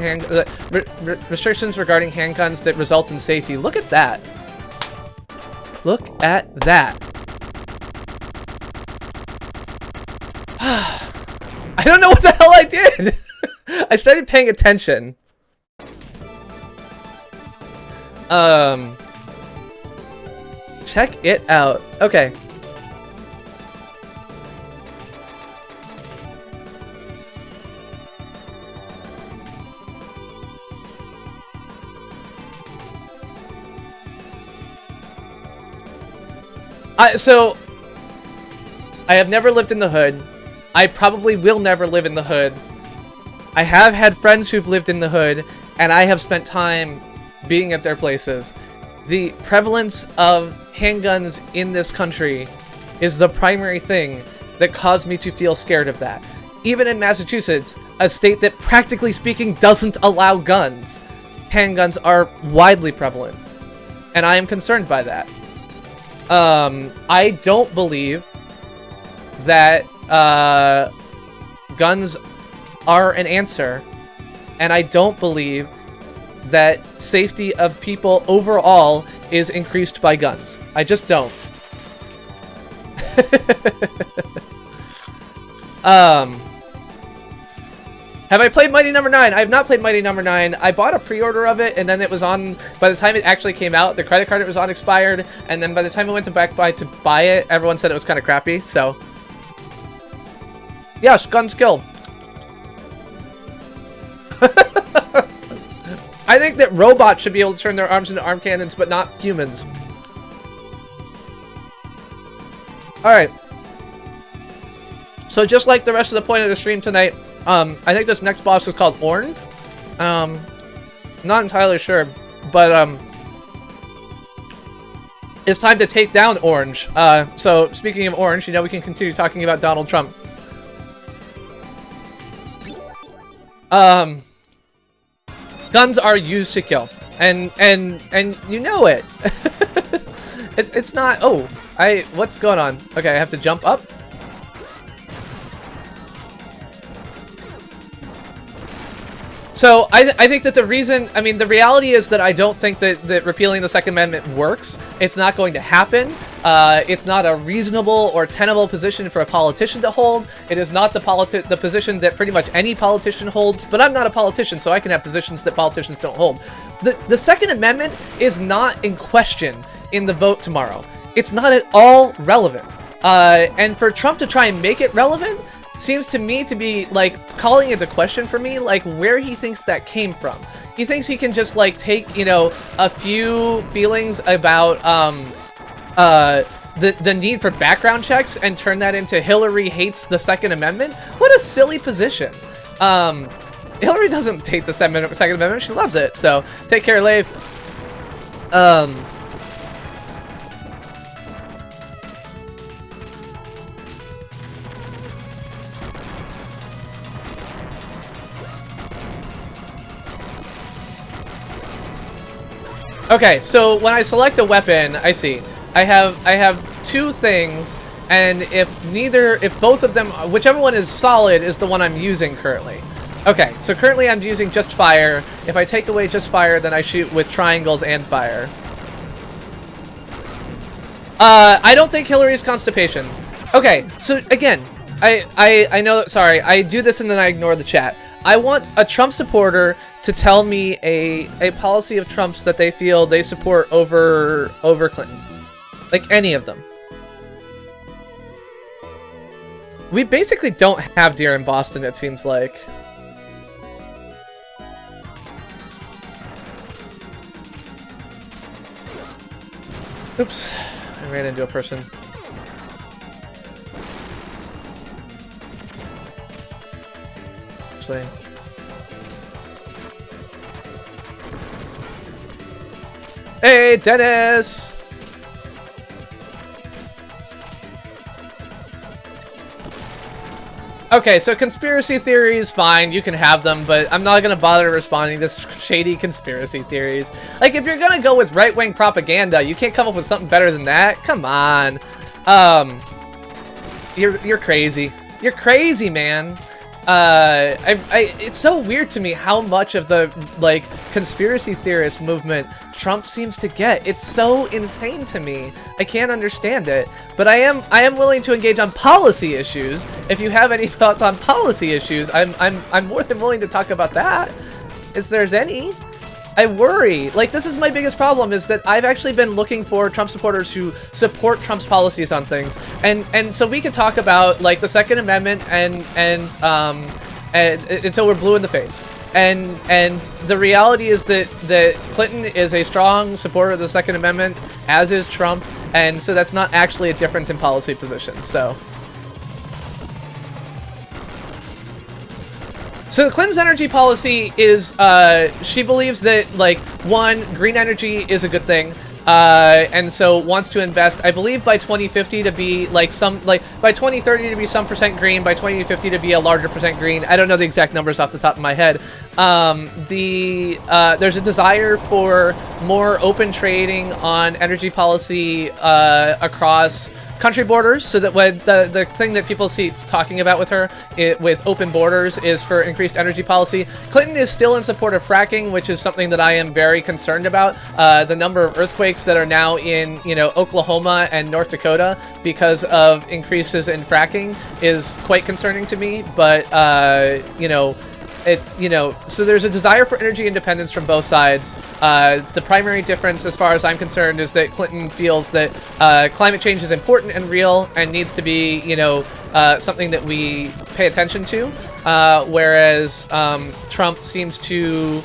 restrictions regarding handguns that result in safety. Look at that. Look at that. I don't know what the hell I did. I started paying attention. Check it out. Okay. So, I have never lived in the hood. I probably will never live in the hood. I have had friends who've lived in the hood, and I have spent time being at their places. The prevalence of handguns in this country is the primary thing that caused me to feel scared of that. Even in Massachusetts, a state that practically speaking doesn't allow guns, handguns are widely prevalent, and I am concerned by that. I don't believe that guns are an answer, and I don't believe that safety of people overall is increased by guns. I just don't. Have I played Mighty Number 9? I have not played Mighty Number 9. I bought a pre-order of it, and then it was on, by the time it actually came out, the credit card it was on expired, and then by the time I went to to buy it, everyone said it was kind of crappy, so. Yes, gun skill. I think that robots should be able to turn their arms into arm cannons, but not humans. Alright. So just like the rest of the point of the stream tonight, I think this next boss is called Orange. Not entirely sure, but it's time to take down Orange. So speaking of Orange, you know, we can continue talking about Donald Trump. Guns are used to kill, and you know it. It's not. Oh, what's going on? Okay, I have to jump up. So I think that the reason, I mean, the reality is that I don't think that repealing the Second Amendment works. It's not going to happen. It's not a reasonable or tenable position for a politician to hold. It is not the position that pretty much any politician holds, but I'm not a politician, so I can have positions that politicians don't hold. The Second Amendment is not in question in the vote tomorrow. It's not at all relevant. And for Trump to try and make it relevant seems to me to be, like, calling into question for me, like, where he thinks that came from. He thinks he can just, like, take, you know, a few feelings about, the need for background checks and turn that into Hillary hates the Second Amendment? What a silly position. Hillary doesn't hate the Second Amendment, she loves it, so take care, Lave. Okay, so when I select a weapon, I see. I have two things And if both of them, whichever one is solid is the one I'm using currently. Okay, so currently I'm using just fire. If I take away just fire, then I shoot with triangles and fire. I don't think Hillary's constipation. Okay, so again, I know, sorry, I do this and then I ignore the chat. I want a Trump supporter to tell me a policy of Trump's that they feel they support over Clinton. Like any of them. We basically don't have deer in Boston, it seems like. Oops, I ran into a person. Actually. Hey, Dennis! Okay, so conspiracy theories, fine, you can have them, but I'm not gonna bother responding to shady conspiracy theories. Like, if you're gonna go with right-wing propaganda, you can't come up with something better than that? Come on. You're crazy. You're crazy, man. It's so weird to me how much of the, like, conspiracy theorist movement Trump seems to get. It's so insane to me. I can't understand it. But I am willing to engage on policy issues. If you have any thoughts on policy issues, I'm more than willing to talk about that. If there's any. I worry. Like, this is my biggest problem, is that I've actually been looking for Trump supporters who support Trump's policies on things. And so we could talk about, like, the Second Amendment and until we're blue in the face. And the reality is that Clinton is a strong supporter of the Second Amendment, as is Trump, and so that's not actually a difference in policy positions. So Clinton's energy policy is, she believes that, like, one, green energy is a good thing, and so wants to invest, I believe, by 2050 to be, like, by 2030 to be some percent green, by 2050 to be a larger percent green. I don't know the exact numbers off the top of my head. There's a desire for more open trading on energy policy, across country borders, so that when the thing that people see talking about with her with open borders is for increased energy policy. Clinton is still in support of fracking, which is something that I am very concerned about. The number of earthquakes that are now in, you know, Oklahoma and North Dakota because of increases in fracking is quite concerning to me. But so there's a desire for energy independence from both sides. The primary difference, as far as I'm concerned, is that Clinton feels that climate change is important and real and needs to be, you know, something that we pay attention to, whereas Trump seems to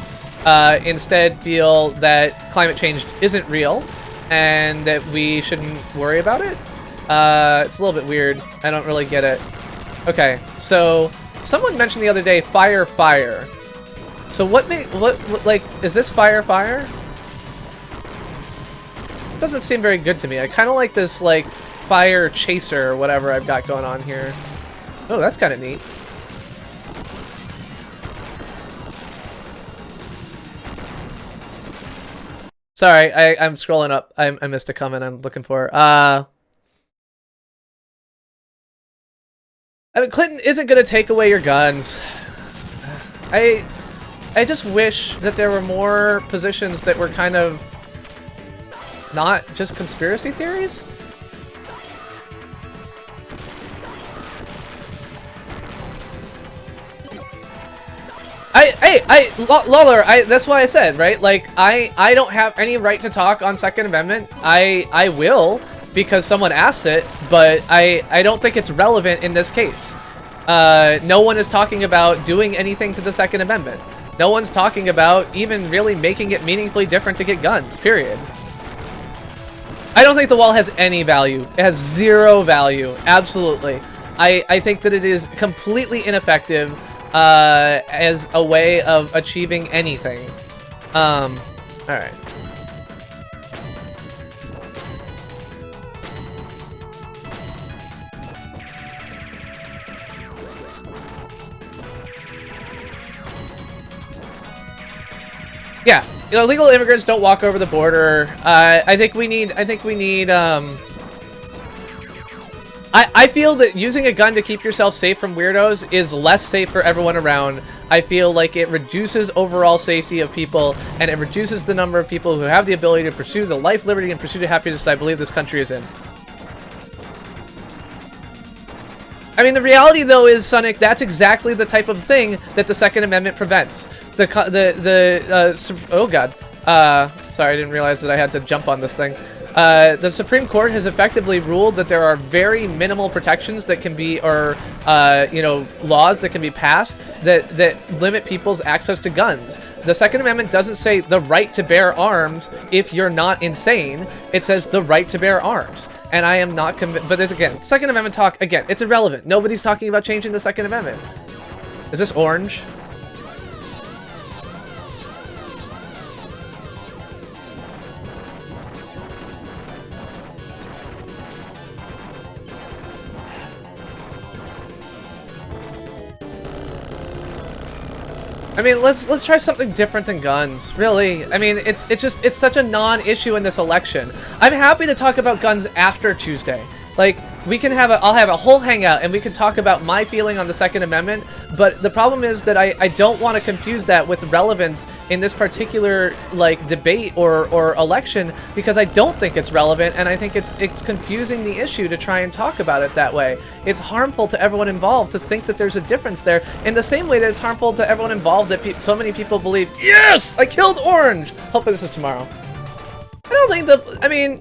instead feel that climate change isn't real and that we shouldn't worry about it. It's a little bit weird. I don't really get it. Okay, so someone mentioned the other day, fire. So what like, is this fire? It doesn't seem very good to me. I kind of like this, like, fire chaser or whatever I've got going on here. Oh, that's kind of neat. Sorry, I'm scrolling up. I missed a comment I'm looking for. I mean, Clinton isn't going to take away your guns. I just wish that there were more positions that were kind of not just conspiracy theories. Lawler, that's why I said, right? Like, I don't have any right to talk on Second Amendment. I will, because someone asked it, but I don't think it's relevant in this case. No one is talking about doing anything to the Second Amendment. No one's talking about even really making it meaningfully different to get guns, period. I don't think the wall has any value. It has zero value, absolutely. I think that it is completely ineffective as a way of achieving anything. Alright. Yeah, illegal immigrants don't walk over the border. I think we need I feel that using a gun to keep yourself safe from weirdos is less safe for everyone around. I feel like it reduces overall safety of people, and it reduces the number of people who have the ability to pursue the life, liberty, and pursuit of happiness that I believe this country is in. I mean, the reality, though, is, Sonic, that's exactly the type of thing that the Second Amendment prevents. Oh, God. Sorry, I didn't realize that I had to jump on this thing. The Supreme Court has effectively ruled that there are very minimal protections that can be, or, you know, laws that can be passed that limit people's access to guns. The Second Amendment doesn't say the right to bear arms if you're not insane. It says the right to bear arms. And I am not convinced, but it's, again, Second Amendment talk, again, it's irrelevant. Nobody's talking about changing the Second Amendment. Is this orange? I mean, let's try something different than guns. Really, I mean, it's such a non-issue in this election. I'm happy to talk about guns after Tuesday. Like, we can have I'll have a whole hangout and we can talk about my feeling on the Second Amendment, but the problem is that I don't want to confuse that with relevance in this particular, like, debate or election, because I don't think it's relevant, and I think it's confusing the issue to try and talk about it that way. It's harmful to everyone involved to think that there's a difference there, in the same way that it's harmful to everyone involved that so many people believe, yes, I killed Orange! Hopefully this is tomorrow. I don't think I mean,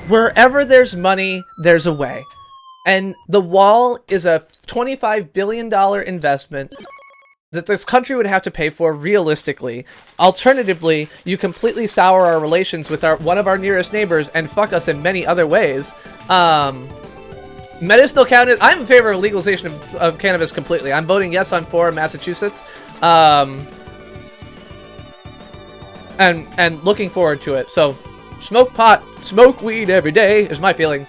wherever there's money, there's a way. And the wall is a $25 billion investment that this country would have to pay for realistically. Alternatively, you completely sour our relations with one of our nearest neighbors and fuck us in many other ways. Medicinal cannabis, I'm in favor of legalization of cannabis completely. I'm voting yes on 4 in Massachusetts. And looking forward to it. So, smoke pot, smoke weed every day is my feeling.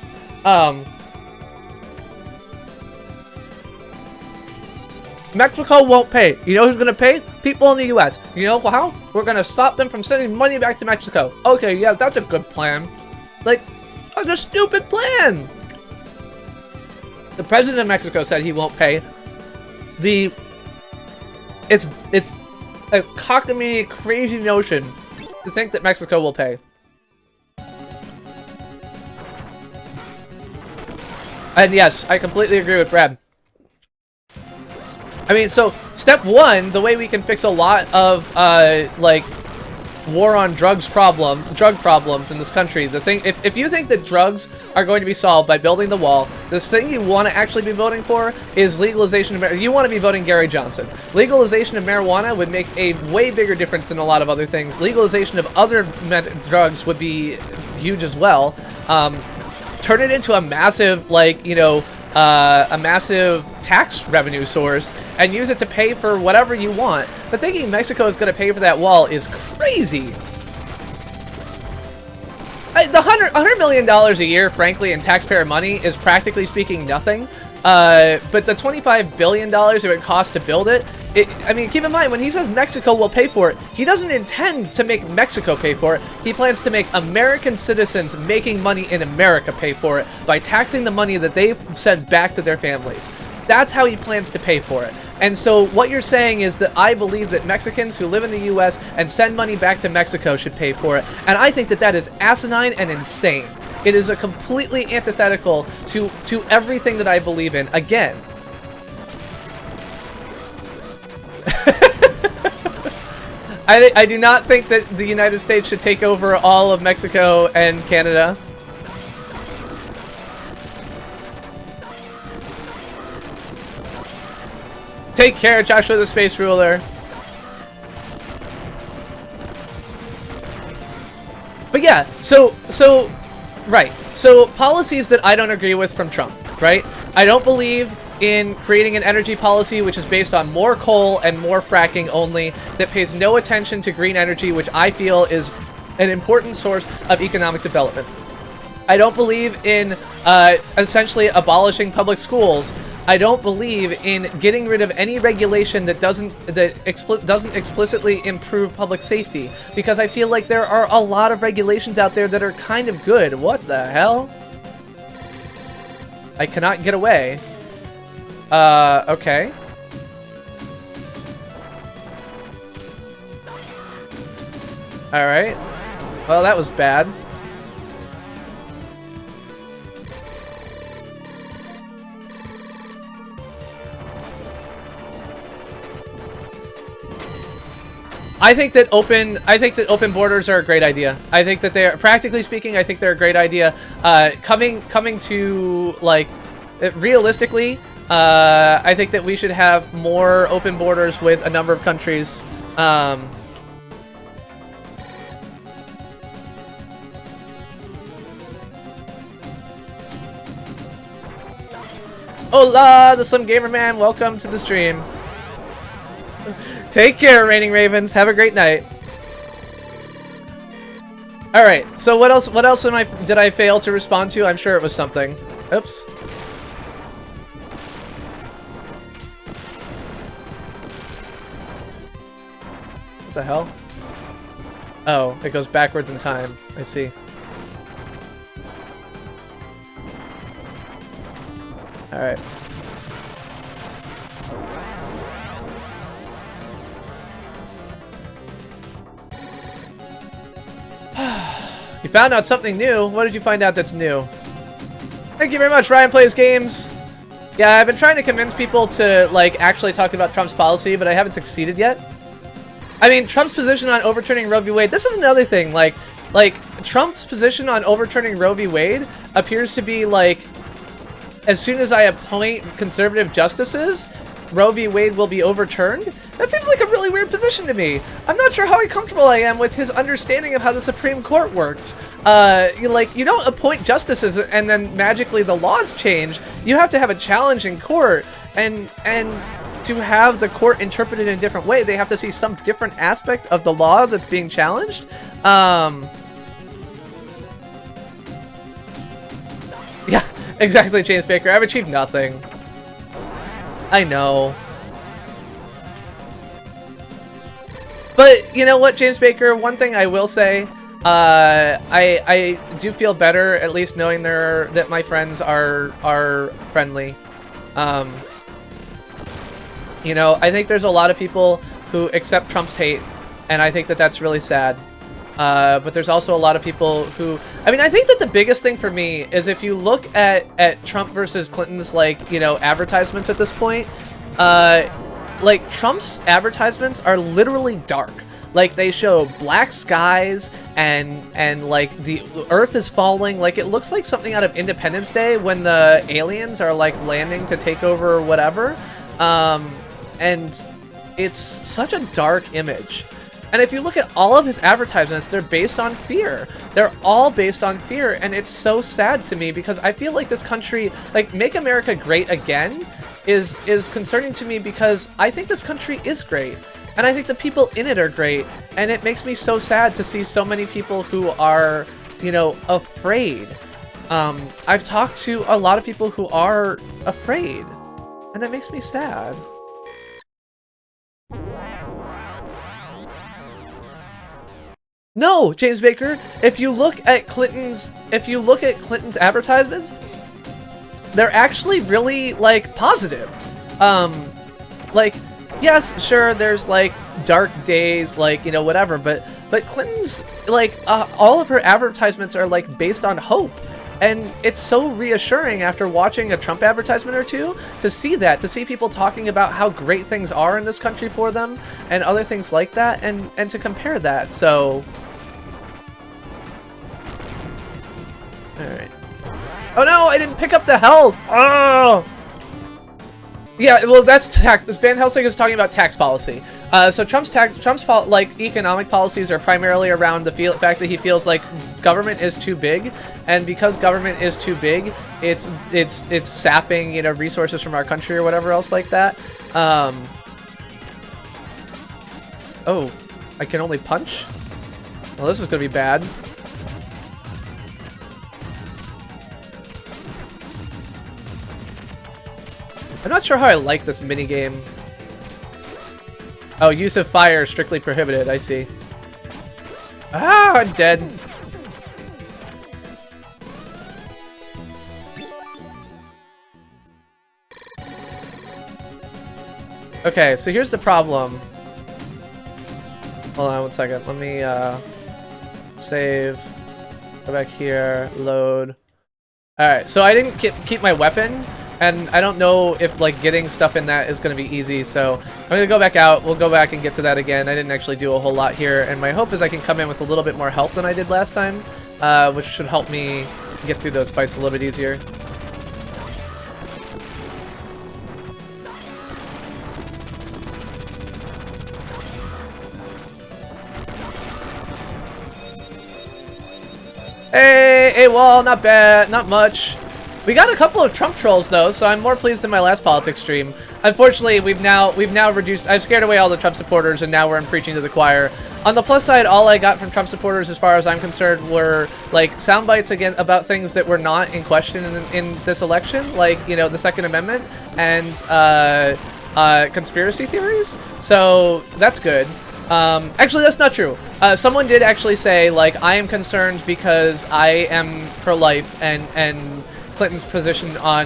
Mexico won't pay. You know who's gonna pay? People in the US. You know how? We're gonna stop them from sending money back to Mexico. Okay, yeah, that's a good plan. Like, that's a stupid plan. The president of Mexico said he won't pay. It's a cockamamie, crazy notion to think that Mexico will pay. And yes, I completely agree with Brad. I mean, so, step 1, the way we can fix a lot of, like, war on drug problems in this country, the thing, if you think that drugs are going to be solved by building the wall, this thing you want to actually be voting for is legalization of you want to be voting Gary Johnson. Legalization of marijuana would make a way bigger difference than a lot of other things. Legalization of other drugs would be huge as well. Turn it into a massive, like, you know, a massive tax revenue source and use it to pay for whatever you want. But thinking Mexico is going to pay for that wall is crazy. The $100 million a year, frankly, in taxpayer money is practically speaking nothing. But the $25 billion it would cost to build it, I mean, keep in mind, when he says Mexico will pay for it, he doesn't intend to make Mexico pay for it. He plans to make American citizens making money in America pay for it by taxing the money that they send back to their families. That's how he plans to pay for it. And so what you're saying is that I believe that Mexicans who live in the US and send money back to Mexico should pay for it. And I think that that is asinine and insane. It is a completely antithetical to everything that I believe in. Again, I do not think that the United States should take over all of Mexico and Canada. Take care, Joshua the Space Ruler. But yeah, right. So policies that I don't agree with from Trump, right? I don't believe in creating an energy policy which is based on more coal and more fracking only, that pays no attention to green energy, which I feel is an important source of economic development. I don't believe in essentially abolishing public schools I don't believe in getting rid of any regulation that doesn't explicitly improve public safety, because I feel like there are a lot of regulations out there that are kind of good. What the hell? I cannot get away. Okay. Alright. Well, that was bad. I think that open borders are a great idea. I think that they are, practically speaking, I think they're a great idea. Coming to, like, realistically, I think that we should have more open borders with a number of countries. Hola, the Slim Gamer Man. Welcome to the stream. Take care, Reigning Ravens. Have a great night. All right. So what else? What else did I fail to respond to? I'm sure it was something. Oops. What the hell? Oh, it goes backwards in time. I see. All right. You found out something new. What did you find out that's new? Thank you very much, Ryan Plays Games. Yeah, I've been trying to convince people to, like, actually talk about Trump's policy, but I haven't succeeded yet. I mean, Trump's position on overturning Roe v. Wade, this is another thing. Like Trump's position on overturning Roe v. Wade appears to be, like, as soon as I appoint conservative justices, Roe v. Wade will be overturned. That seems like a really weird position to me. I'm not sure how comfortable I am with his understanding of how the Supreme Court works. You don't appoint justices and then magically the laws change. You have to have a challenge in court, and to have the court interpreted in a different way, they have to see some different aspect of the law that's being challenged. Yeah, exactly, James Baker. I've achieved nothing. I know. But you know what, James Baker, one thing I will say, I do feel better at least knowing that my friends are friendly. You know, I think there's a lot of people who accept Trump's hate, and I think that that's really sad. But there's also a lot of people who, I mean, I think that the biggest thing for me is if you look at Trump versus Clinton's, like, you know, advertisements at this point, like, Trump's advertisements are literally dark. Like, they show black skies and like the earth is falling. Like, it looks like something out of Independence Day when the aliens are like landing to take over or whatever. And it's such a dark image. And if you look at all of his advertisements, they're based on fear. They're all based on fear, and it's so sad to me because I feel like this country, like, Make America Great Again is concerning to me because I think this country is great. And I think the people in it are great. And it makes me so sad to see so many people who are, you know, afraid. I've talked to a lot of people who are afraid. And that makes me sad. No, James Baker, if you look at Clinton's advertisements, they're actually really, like, positive. Like, yes, sure, there's, like, dark days, like, you know, whatever, but Clinton's, like, all of her advertisements are, like, based on hope. And it's so reassuring after watching a Trump advertisement or two to see that, to see people talking about how great things are in this country for them and other things like that, and to compare that, so... Alright. Oh no, I didn't pick up the health! Oh! Yeah, well, that's tax. Van Helsing is talking about tax policy. So Trump's like economic policies are primarily around the fact that he feels like government is too big, and because government is too big, it's sapping, you know, resources from our country or whatever else like that. Oh, I can only punch? Well, this is gonna be bad. I'm not sure how I like this minigame. Oh, use of fire strictly prohibited, I see. Ah, I'm dead. Okay, so here's the problem. Hold on 1 second. Let me save. Go back here. Load. Alright, so I didn't keep my weapon, and I don't know if like getting stuff in that is going to be easy, so I'm going to go back out. We'll go back and get to that again. I didn't actually do a whole lot here, and my hope is I can come in with a little bit more health than I did last time, which should help me get through those fights a little bit easier. Hey, wall, not bad, not much. We got a couple of Trump trolls though, so I'm more pleased than my last politics stream. Unfortunately, we've now reduced. I've scared away all the Trump supporters, and now we're preaching to the choir. On the plus side, all I got from Trump supporters, as far as I'm concerned, were like sound bites again about things that were not in question in this election, like the Second Amendment and conspiracy theories. So that's good. Actually, that's not true. Someone did actually say, like, I am concerned because I am pro-life, and Clinton's position on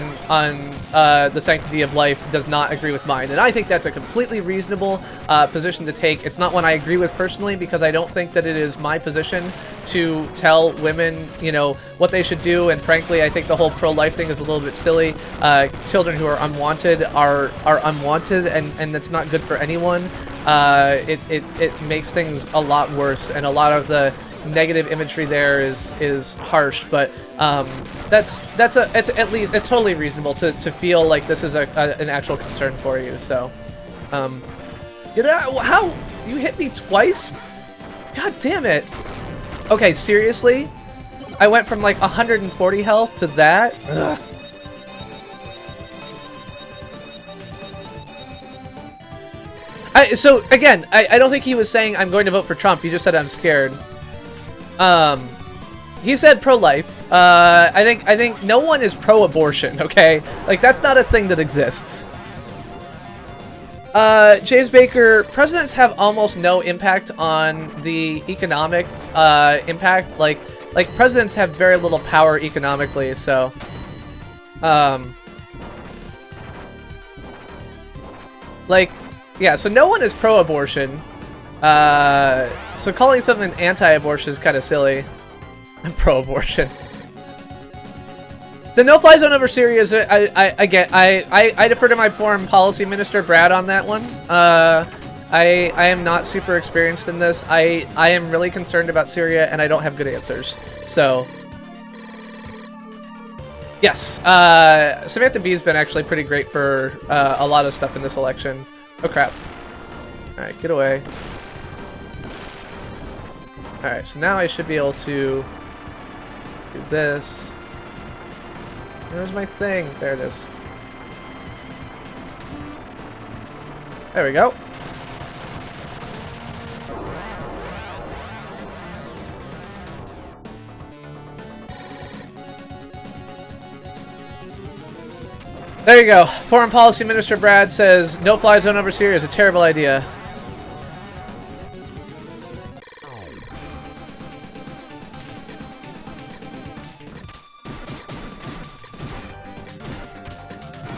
the sanctity of life does not agree with mine. And I think that's a completely reasonable position to take. It's not one I agree with personally, because I don't think that it is my position to tell women, what they should do. And frankly, I think the whole pro-life thing is a little bit silly. Children who are unwanted are unwanted, and that's not good for anyone. It makes things a lot worse, and a lot of the negative imagery there is harsh, but it's totally reasonable to feel like this is an actual concern for you. So how you hit me twice? God damn it. Okay, seriously, I went from like 140 health to that. Ugh. So again, I don't think he was saying I'm going to vote for Trump. He just said I'm scared. He said pro-life. I think no one is pro-abortion. Okay, like that's not a thing that exists. James Baker, presidents have almost no impact on the economic impact. Like presidents have very little power economically. So, yeah, so no one is pro-abortion. So calling something anti-abortion is kind of silly. I'm pro-abortion. The no-fly zone over Syria is, I defer to my foreign policy minister, Brad, on that one. I am not super experienced in this. I am really concerned about Syria, and I don't have good answers. So, yes, Samantha Bee's been actually pretty great for a lot of stuff in this election. Oh crap. Alright, get away. Alright, so now I should be able to do this. Where's my thing? There it is. There we go. There you go. Foreign Policy Minister Brad says no-fly zone over Syria is a terrible idea.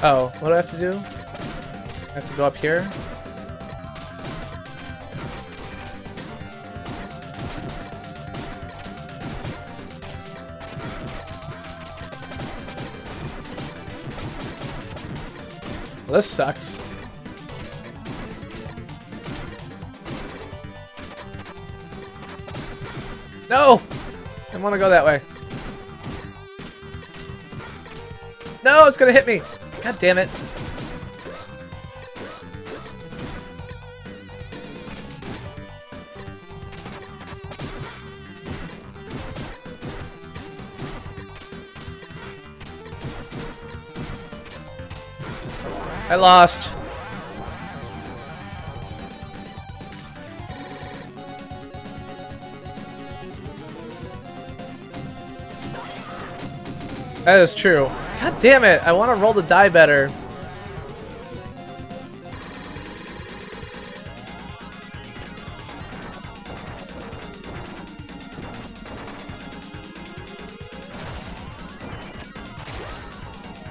Oh, what do I have to do? I have to go up here? Well, this sucks. No! I want to go that way. No, it's gonna hit me! God damn it. I lost. That is true. God damn it, I want to roll the die better.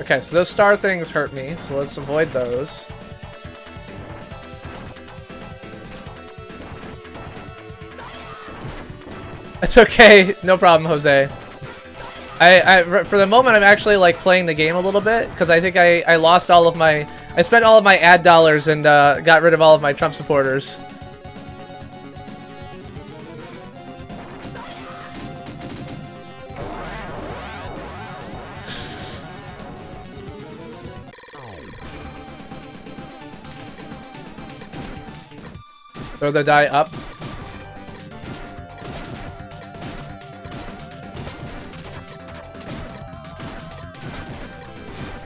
Okay, so those star things hurt me, so let's avoid those. It's okay, no problem, Jose. For the moment, I'm actually like playing the game a little bit because I think I lost all of my, I spent all of my ad dollars and got rid of all of my Trump supporters. Throw the die up.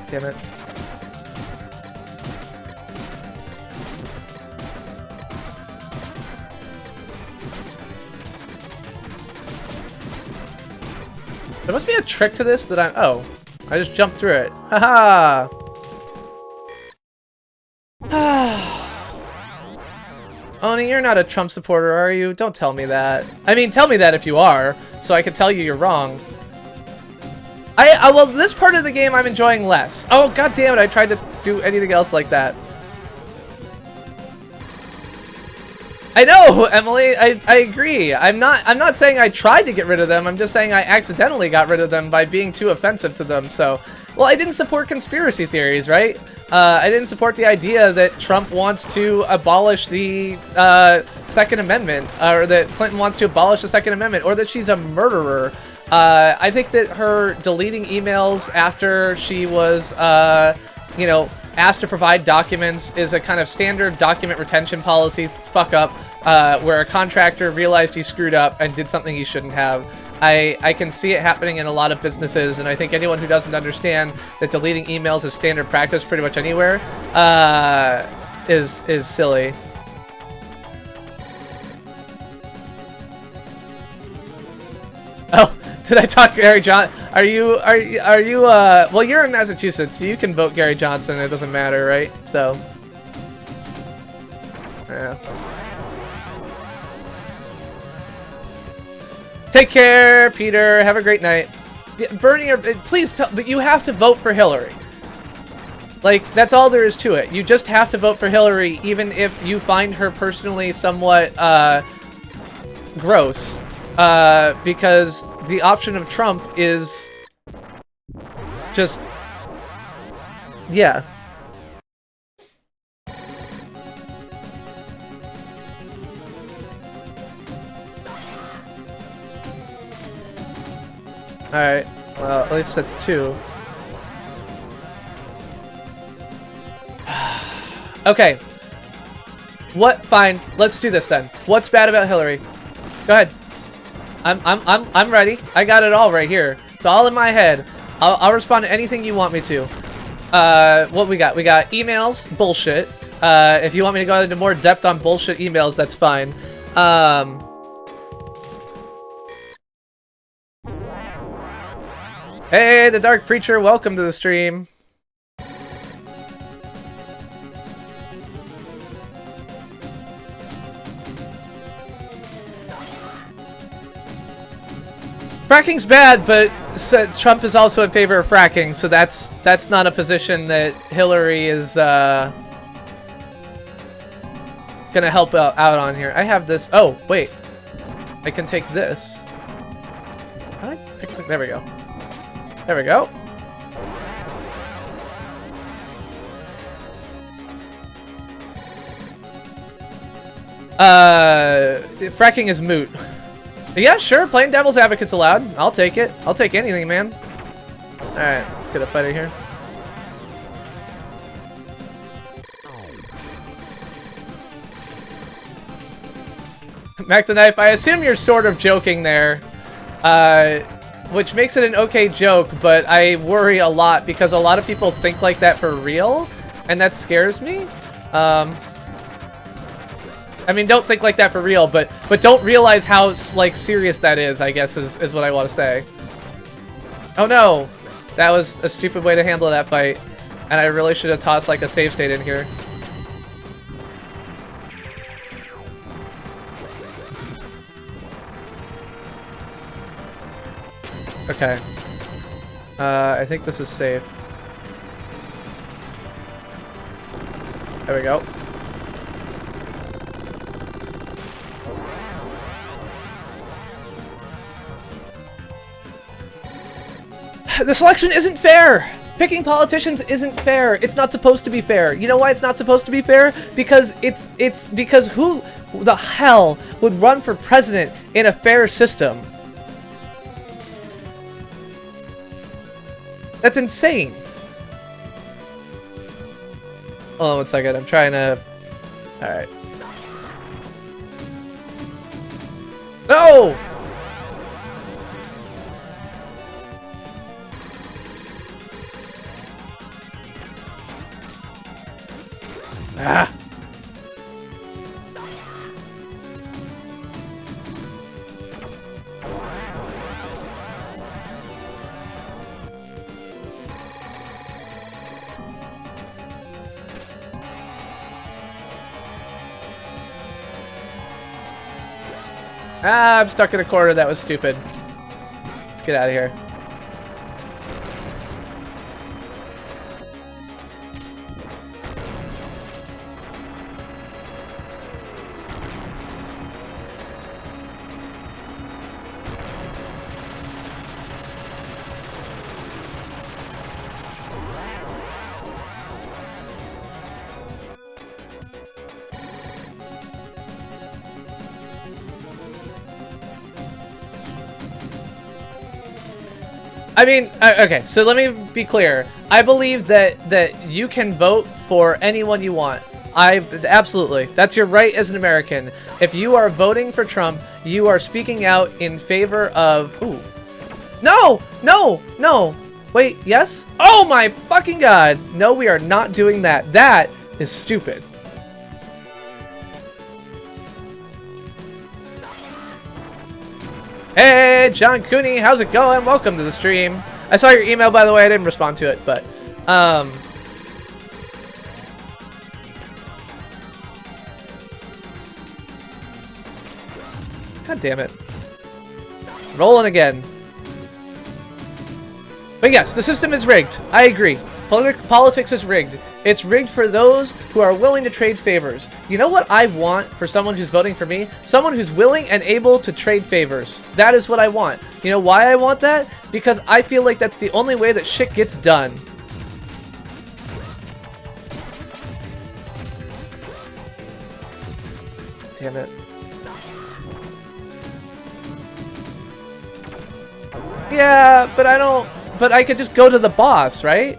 Damn it. There must be a trick to this that I'm... Oh. I just jumped through it. Haha! Oni, you're not a Trump supporter, are you? Don't tell me that. I mean, tell me that if you are, so I can tell you you're wrong. Well, this part of the game I'm enjoying less. Oh, god damn it, I tried to do anything else like that. I know, Emily, I agree. I'm not saying I tried to get rid of them, I'm just saying I accidentally got rid of them by being too offensive to them, so... Well, I didn't support conspiracy theories, right? I didn't support the idea that Trump wants to abolish the Second Amendment, or that Clinton wants to abolish the Second Amendment, or that she's a murderer. I think that her deleting emails after she was, you know, asked to provide documents is a kind of standard document retention policy fuck up, where a contractor realized he screwed up and did something he shouldn't have. I can see it happening in a lot of businesses, and I think anyone who doesn't understand that deleting emails is standard practice pretty much anywhere is silly. Oh, did I talk Gary Johnson? Are you well, you're in Massachusetts, so you can vote Gary Johnson, it doesn't matter, right? So yeah. Take care, Peter. Have a great night. Bernie, please tell, but you have to vote for Hillary. Like, that's all there is to it. You just have to vote for Hillary, even if you find her personally somewhat gross. Because the option of Trump is just, yeah. Alright, well, at least that's 2. Okay. What? Fine. Let's do this then. What's bad about Hillary? Go ahead. I'm ready. I got it all right here. It's all in my head. I'll respond to anything you want me to. What we got? We got emails. Bullshit. If you want me to go into more depth on bullshit emails, that's fine. Hey, the Dark Preacher, welcome to the stream. Fracking's bad, but Trump is also in favor of fracking, so that's not a position that Hillary is gonna help out on here. I have this. Oh, wait. I can take this. How do I pick the, there we go. There we go. Fracking is moot. Yeah, sure, playing devil's advocate's allowed. I'll take it. I'll take anything, man. Alright, let's get a fighter here. Mac the Knife, I assume you're sort of joking there. Which makes it an okay joke, but I worry a lot because a lot of people think like that for real, and that scares me. I mean, don't think like that for real, but don't realize how, like, serious that is, I guess, is what I want to say. Oh no! That was a stupid way to handle that fight, and I really should have tossed, like, a save state in here. Okay. I think this is safe. There we go. The selection isn't fair! Picking politicians isn't fair. It's not supposed to be fair. You know why it's not supposed to be fair? Because it's because who the hell would run for president in a fair system? That's insane. Hold on one second. I'm trying to... Alright. No! Ah! Ah, I'm stuck in a corner. That was stupid. Let's get out of here. I mean, okay, so let me be clear. I believe that you can vote for anyone you want. Absolutely. That's your right as an American. If you are voting for Trump, you are speaking out in favor of... Ooh. No! No! No! Wait, yes? Oh my fucking god! No, we are not doing that. That is stupid. Hey, John Cooney, how's it going? Welcome to the stream. I saw your email, by the way. I didn't respond to it, but... God damn it. Rolling again. But yes, the system is rigged. I agree. Politics is rigged. It's rigged for those who are willing to trade favors. You know what I want for someone who's voting for me? Someone who's willing and able to trade favors. That is what I want. You know why I want that? Because I feel like that's the only way that shit gets done. Damn it. Yeah, but I don't... But I could just go to the boss, right?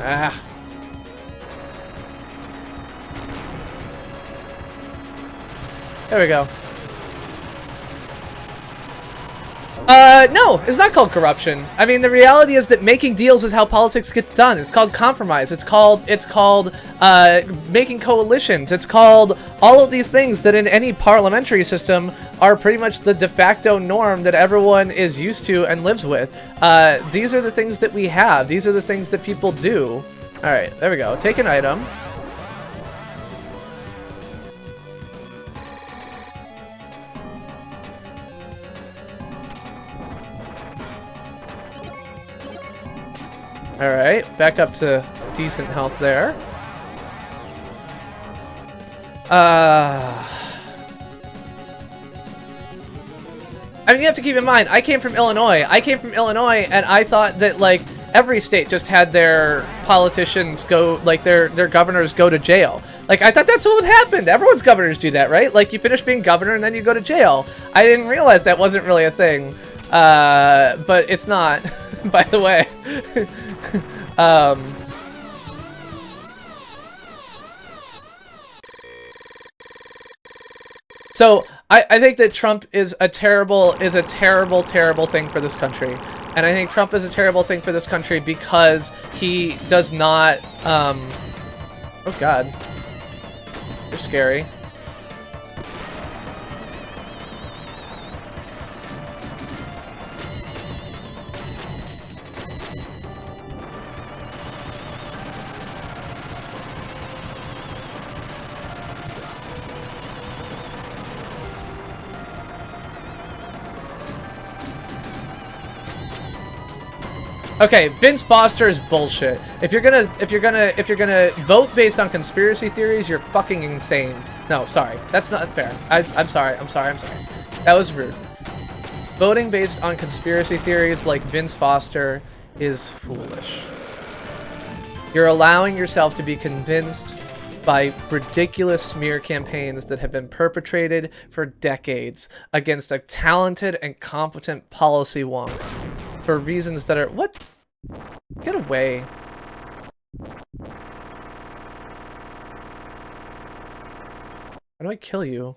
Ah. There we go. No, it's not called corruption. I mean, the reality is that making deals is how politics gets done. It's called compromise. It's called making coalitions. It's called all of these things that in any parliamentary system are pretty much the de facto norm that everyone is used to and lives with. These are the things that we have. These are the things that people do. All right, there we go. Take an item. Alright, back up to decent health there. I mean, you have to keep in mind, I came from Illinois. And I thought that, like, every state just had their politicians go, like, their governors go to jail. Like, I thought that's what happened. Everyone's governors do that, right? Like, you finish being governor and then you go to jail. I didn't realize that wasn't really a thing. But it's not, by the way. So I think that Trump is a terrible thing for this country, and I think Trump is a terrible thing for this country because he does not. Oh God, you're scary. Okay, Vince Foster is bullshit. If you're gonna vote based on conspiracy theories, you're fucking insane. No, sorry, that's not fair. I'm sorry. That was rude. Voting based on conspiracy theories like Vince Foster is foolish. You're allowing yourself to be convinced by ridiculous smear campaigns that have been perpetrated for decades against a talented and competent policy wonk for reasons that are... What? Get away. How do I kill you?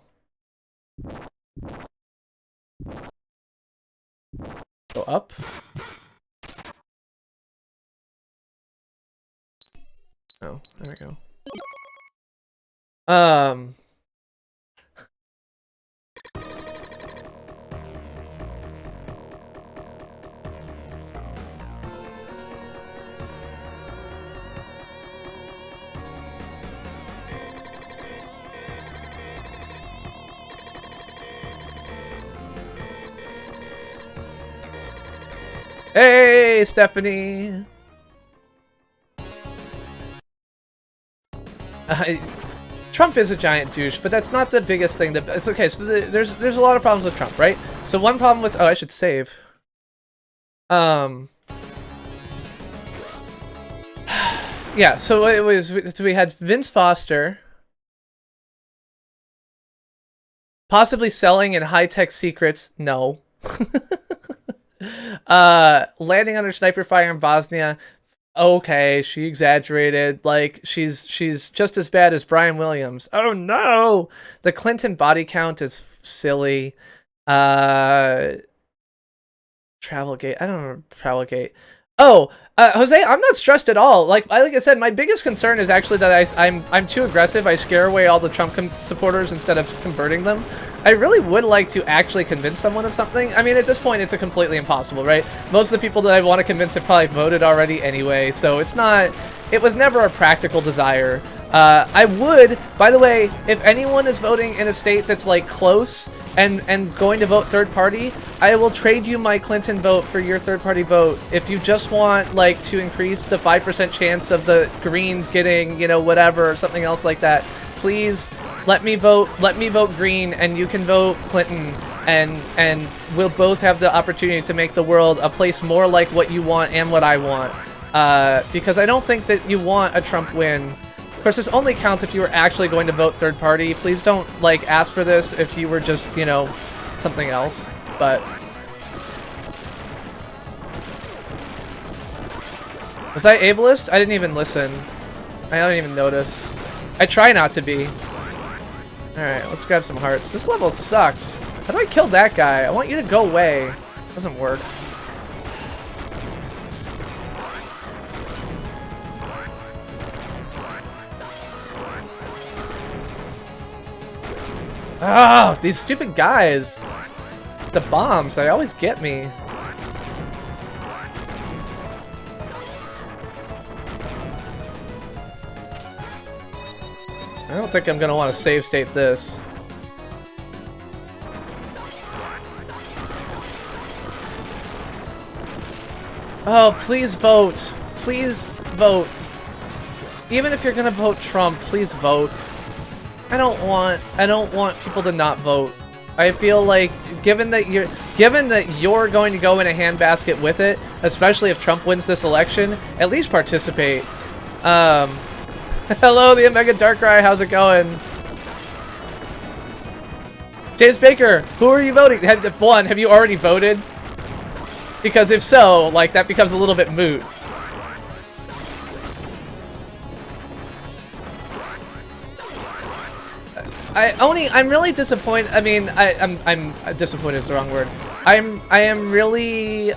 Go up? Oh, there we go. Hey, Stephanie! Trump is a giant douche, but that's not the biggest thing. It's okay. So there's a lot of problems with Trump, right? So one problem with I should save. Yeah. So it was. So we had Vince Foster possibly selling in high-tech secrets. No. Landing under sniper fire in Bosnia. Okay, she exaggerated. Like, she's just as bad as Brian Williams. Oh no! The Clinton body count is silly. Travelgate. I don't know Travelgate. Oh, Jose, I'm not stressed at all. Like I said, my biggest concern is actually that I'm too aggressive. I scare away all the Trump supporters instead of converting them. I really would like to actually convince someone of something. I mean, at this point, it's completely impossible, right? Most of the people that I want to convince have probably voted already anyway, so it's not... It was never a practical desire. I would, by the way, if anyone is voting in a state that's, like, close and going to vote third party, I will trade you my Clinton vote for your third party vote. If you just want, like, to increase the 5% chance of the Greens getting, you know, whatever, or something else like that, please... Let me vote green and you can vote Clinton and we'll both have the opportunity to make the world a place more like what you want and what I want. Because I don't think that you want a Trump win. Of course, this only counts if you were actually going to vote third party. Please don't, like, ask for this if you were just, you know, something else. But... Was I ableist? I didn't even listen. I don't even notice. I try not to be. Alright, let's grab some hearts. This level sucks. How do I kill that guy? I want you to go away. Doesn't work. Oh, these stupid guys. The bombs, they always get me. I don't think I'm gonna want to save state this. Oh, please vote. Please vote. Even if you're gonna vote Trump, please vote. I don't want people to not vote. I feel like given that you're going to go in a handbasket with it, especially if Trump wins this election, at least participate. Hello, the Omega Darkrai. How's it going? James Baker, who are you voting? One, have you already voted? Because if so, like, that becomes a little bit moot. I'm really disappointed. I mean, I'm disappointed is the wrong word. I am really,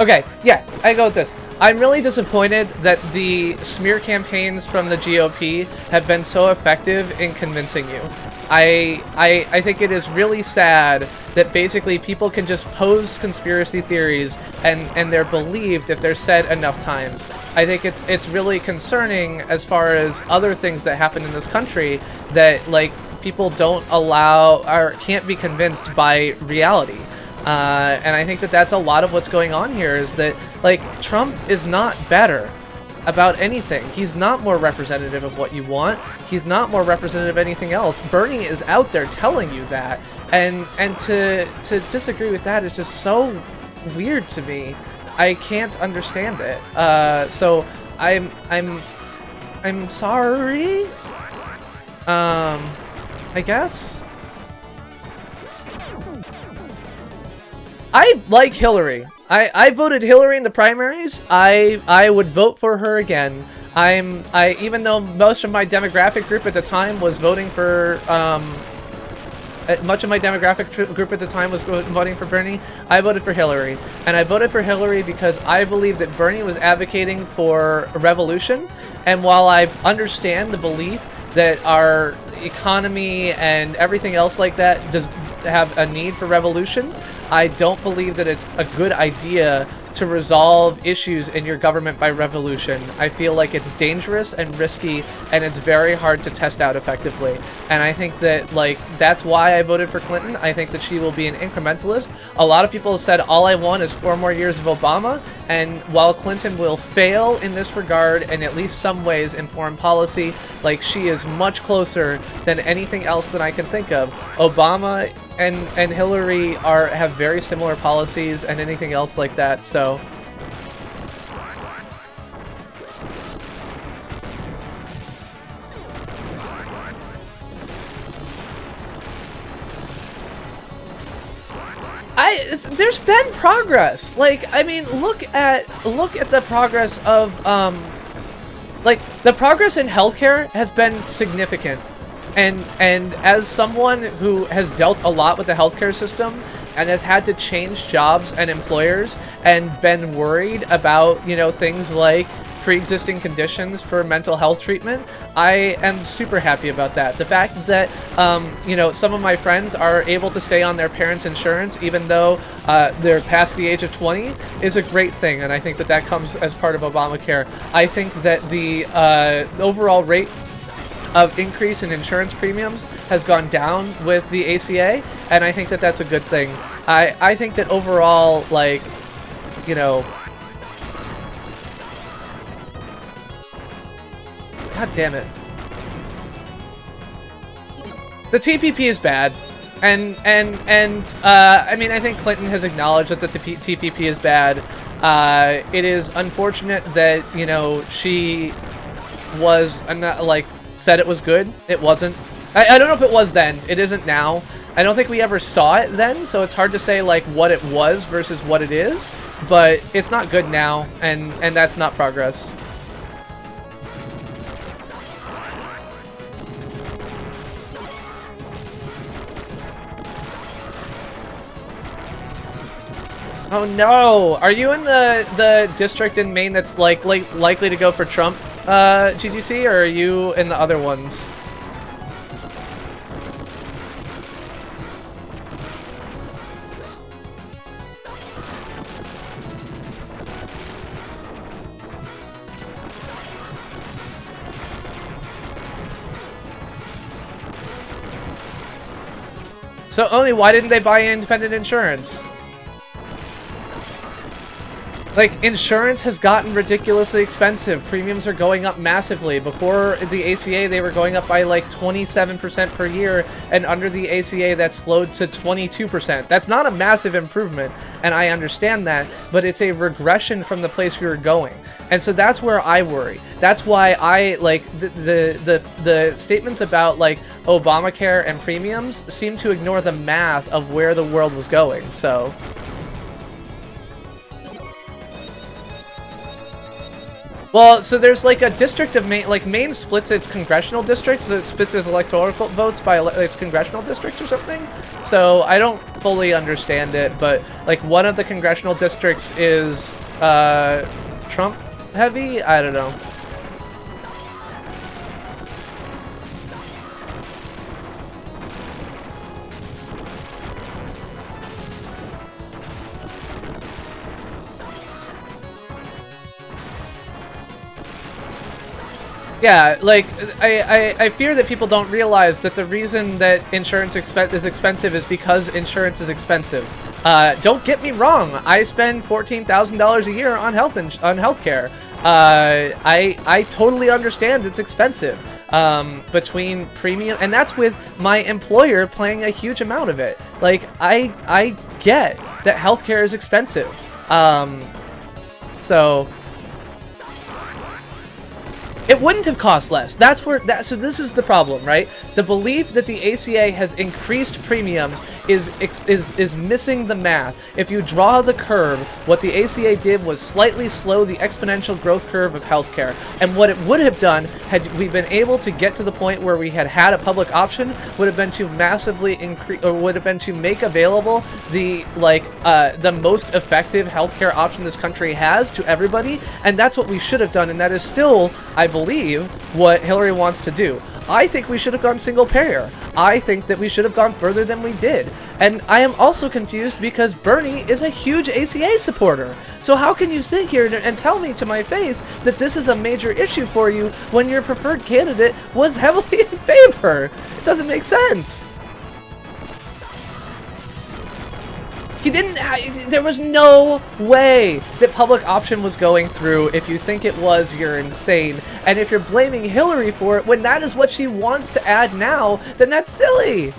okay, yeah, I go with this. I'm really disappointed that the smear campaigns from the GOP have been so effective in convincing you. I think it is really sad that basically people can just pose conspiracy theories and they're believed if they're said enough times. I think it's really concerning as far as other things that happen in this country that, like, people don't allow or can't be convinced by reality. And I think that that's a lot of what's going on here, is that, like, Trump is not better about anything. He's not more representative of what you want. He's not more representative of anything else. Bernie is out there telling you that. And to disagree with that is just so weird to me. I can't understand it. So I'm sorry. I guess. I like Hillary. I voted Hillary in the primaries. I would vote for her again. Even though most of my demographic group at the time was voting for much of my demographic group at the time was voting for Bernie, I voted for Hillary. And I voted for Hillary because I believe that Bernie was advocating for a revolution. And while I understand the belief that our economy and everything else like that does have a need for revolution, I don't believe that it's a good idea to resolve issues in your government by revolution. I feel like it's dangerous and risky, and it's very hard to test out effectively. And I think that, like, that's why I voted for Clinton. I think that she will be an incrementalist. A lot of people have said all I want is 4 more years of Obama, and while Clinton will fail in this regard, in at least some ways in foreign policy, like, she is much closer than anything else that I can think of. Obama and Hillary have very similar policies and anything else like that, so there's been progress. Like, I mean, look at the progress of like, the progress in healthcare has been significant. And as someone who has dealt a lot with the healthcare system and has had to change jobs and employers and been worried about, you know, things like pre-existing conditions for mental health treatment, I am super happy about that. The fact that, you know, some of my friends are able to stay on their parents' insurance even though they're past the age of 20 is a great thing, and I think that that comes as part of Obamacare. I think that the overall rate of increase in insurance premiums has gone down with the ACA, and I think that that's a good thing. I think that overall, like, you know, God damn it. The TPP is bad, and I mean, I think Clinton has acknowledged that the TPP is bad. It is unfortunate that, you know, she was like said it was good. It wasn't. I don't know if it was then. It isn't now. I don't think we ever saw it then, so it's hard to say like what it was versus what it is. But it's not good now, and that's not progress. Oh no! Are you in the district in Maine that's likely to go for Trump, GGC, or are you in the other ones? So, only why didn't they buy independent insurance? Like, insurance has gotten ridiculously expensive. Premiums are going up massively. Before the ACA, they were going up by like 27% per year, and under the ACA, that slowed to 22%. That's not a massive improvement, and I understand that, but it's a regression from the place we were going. And so that's where I worry. That's why I, like, the statements about, like, Obamacare and premiums seem to ignore the math of where the world was going, so... Well, so there's like a district of Maine, like Maine splits its congressional districts, so it splits its electoral votes by its congressional districts or something. So I don't fully understand it, but like one of the congressional districts is Trump heavy? I don't know. Yeah, like, I fear that people don't realize that the reason that insurance is expensive is because insurance is expensive. Don't get me wrong. I spend $14,000 a year on healthcare. I totally understand it's expensive. Between premium, and that's with my employer paying a huge amount of it. Like, I get that healthcare is expensive. So it wouldn't have cost less. So this is the problem, right? The belief that the ACA has increased premiums is missing the math. If you draw the curve, what the ACA did was slightly slow the exponential growth curve of healthcare. And what it would have done had we been able to get to the point where we had a public option would have been to massively increase, or would have been to make available the most effective healthcare option this country has to everybody. And that's what we should have done. And that is still, I believe, what Hillary wants to do. I think we should have gone single payer. I think that we should have gone further than we did. And I am also confused because Bernie is a huge ACA supporter. So how can you sit here and tell me to my face that this is a major issue for you when your preferred candidate was heavily in favor? It doesn't make sense. He didn't. There was no way that public option was going through. If you think it was, you're insane. And if you're blaming Hillary for it when that is what she wants to add now, then that's silly.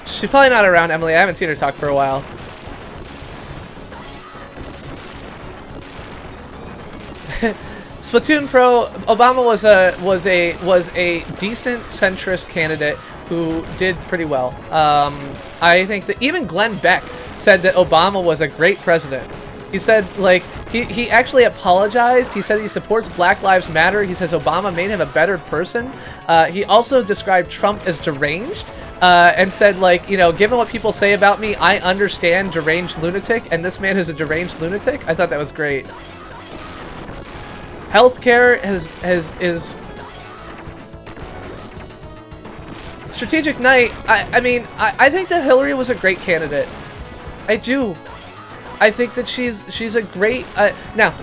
She's probably not around, Emily. I haven't seen her talk for a while. Splatoon Pro. Obama was a decent centrist candidate who did pretty well. I think that even Glenn Beck said that Obama was a great president. He said, like, he actually apologized. He said he supports Black Lives Matter. He says Obama made him a better person. He also described Trump as deranged and said, like, you know, given what people say about me, I understand deranged lunatic, and this man is a deranged lunatic. I thought that was great. Healthcare is Strategic Knight. I mean, I think that Hillary was a great candidate. I do. I think that she's a great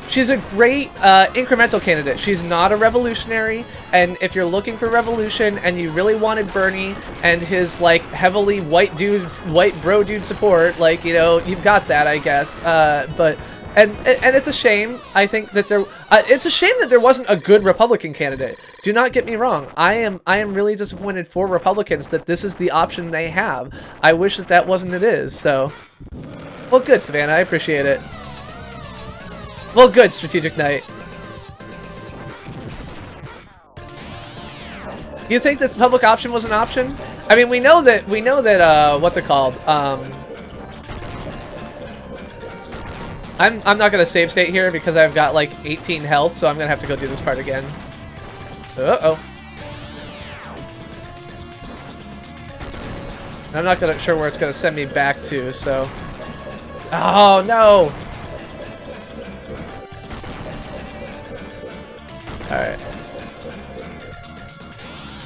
she's a great incremental candidate. She's not a revolutionary, and if you're looking for revolution and you really wanted Bernie and his like heavily white bro dude support, like, you know, you've got that, I guess. But it's a shame. I think that it's a shame that there wasn't a good Republican candidate. Do not get me wrong. I am really disappointed for Republicans that this is the option they have. I wish that wasn't it is. So, well, good, Savannah. I appreciate it. Well, good, Strategic Knight. You think that public option was an option? I mean, we know that what's it called? I'm not gonna save state here because I've got like 18 health, so I'm gonna have to go do this part again. Uh-oh. I'm not sure where it's gonna send me back to, so. Oh no! Alright.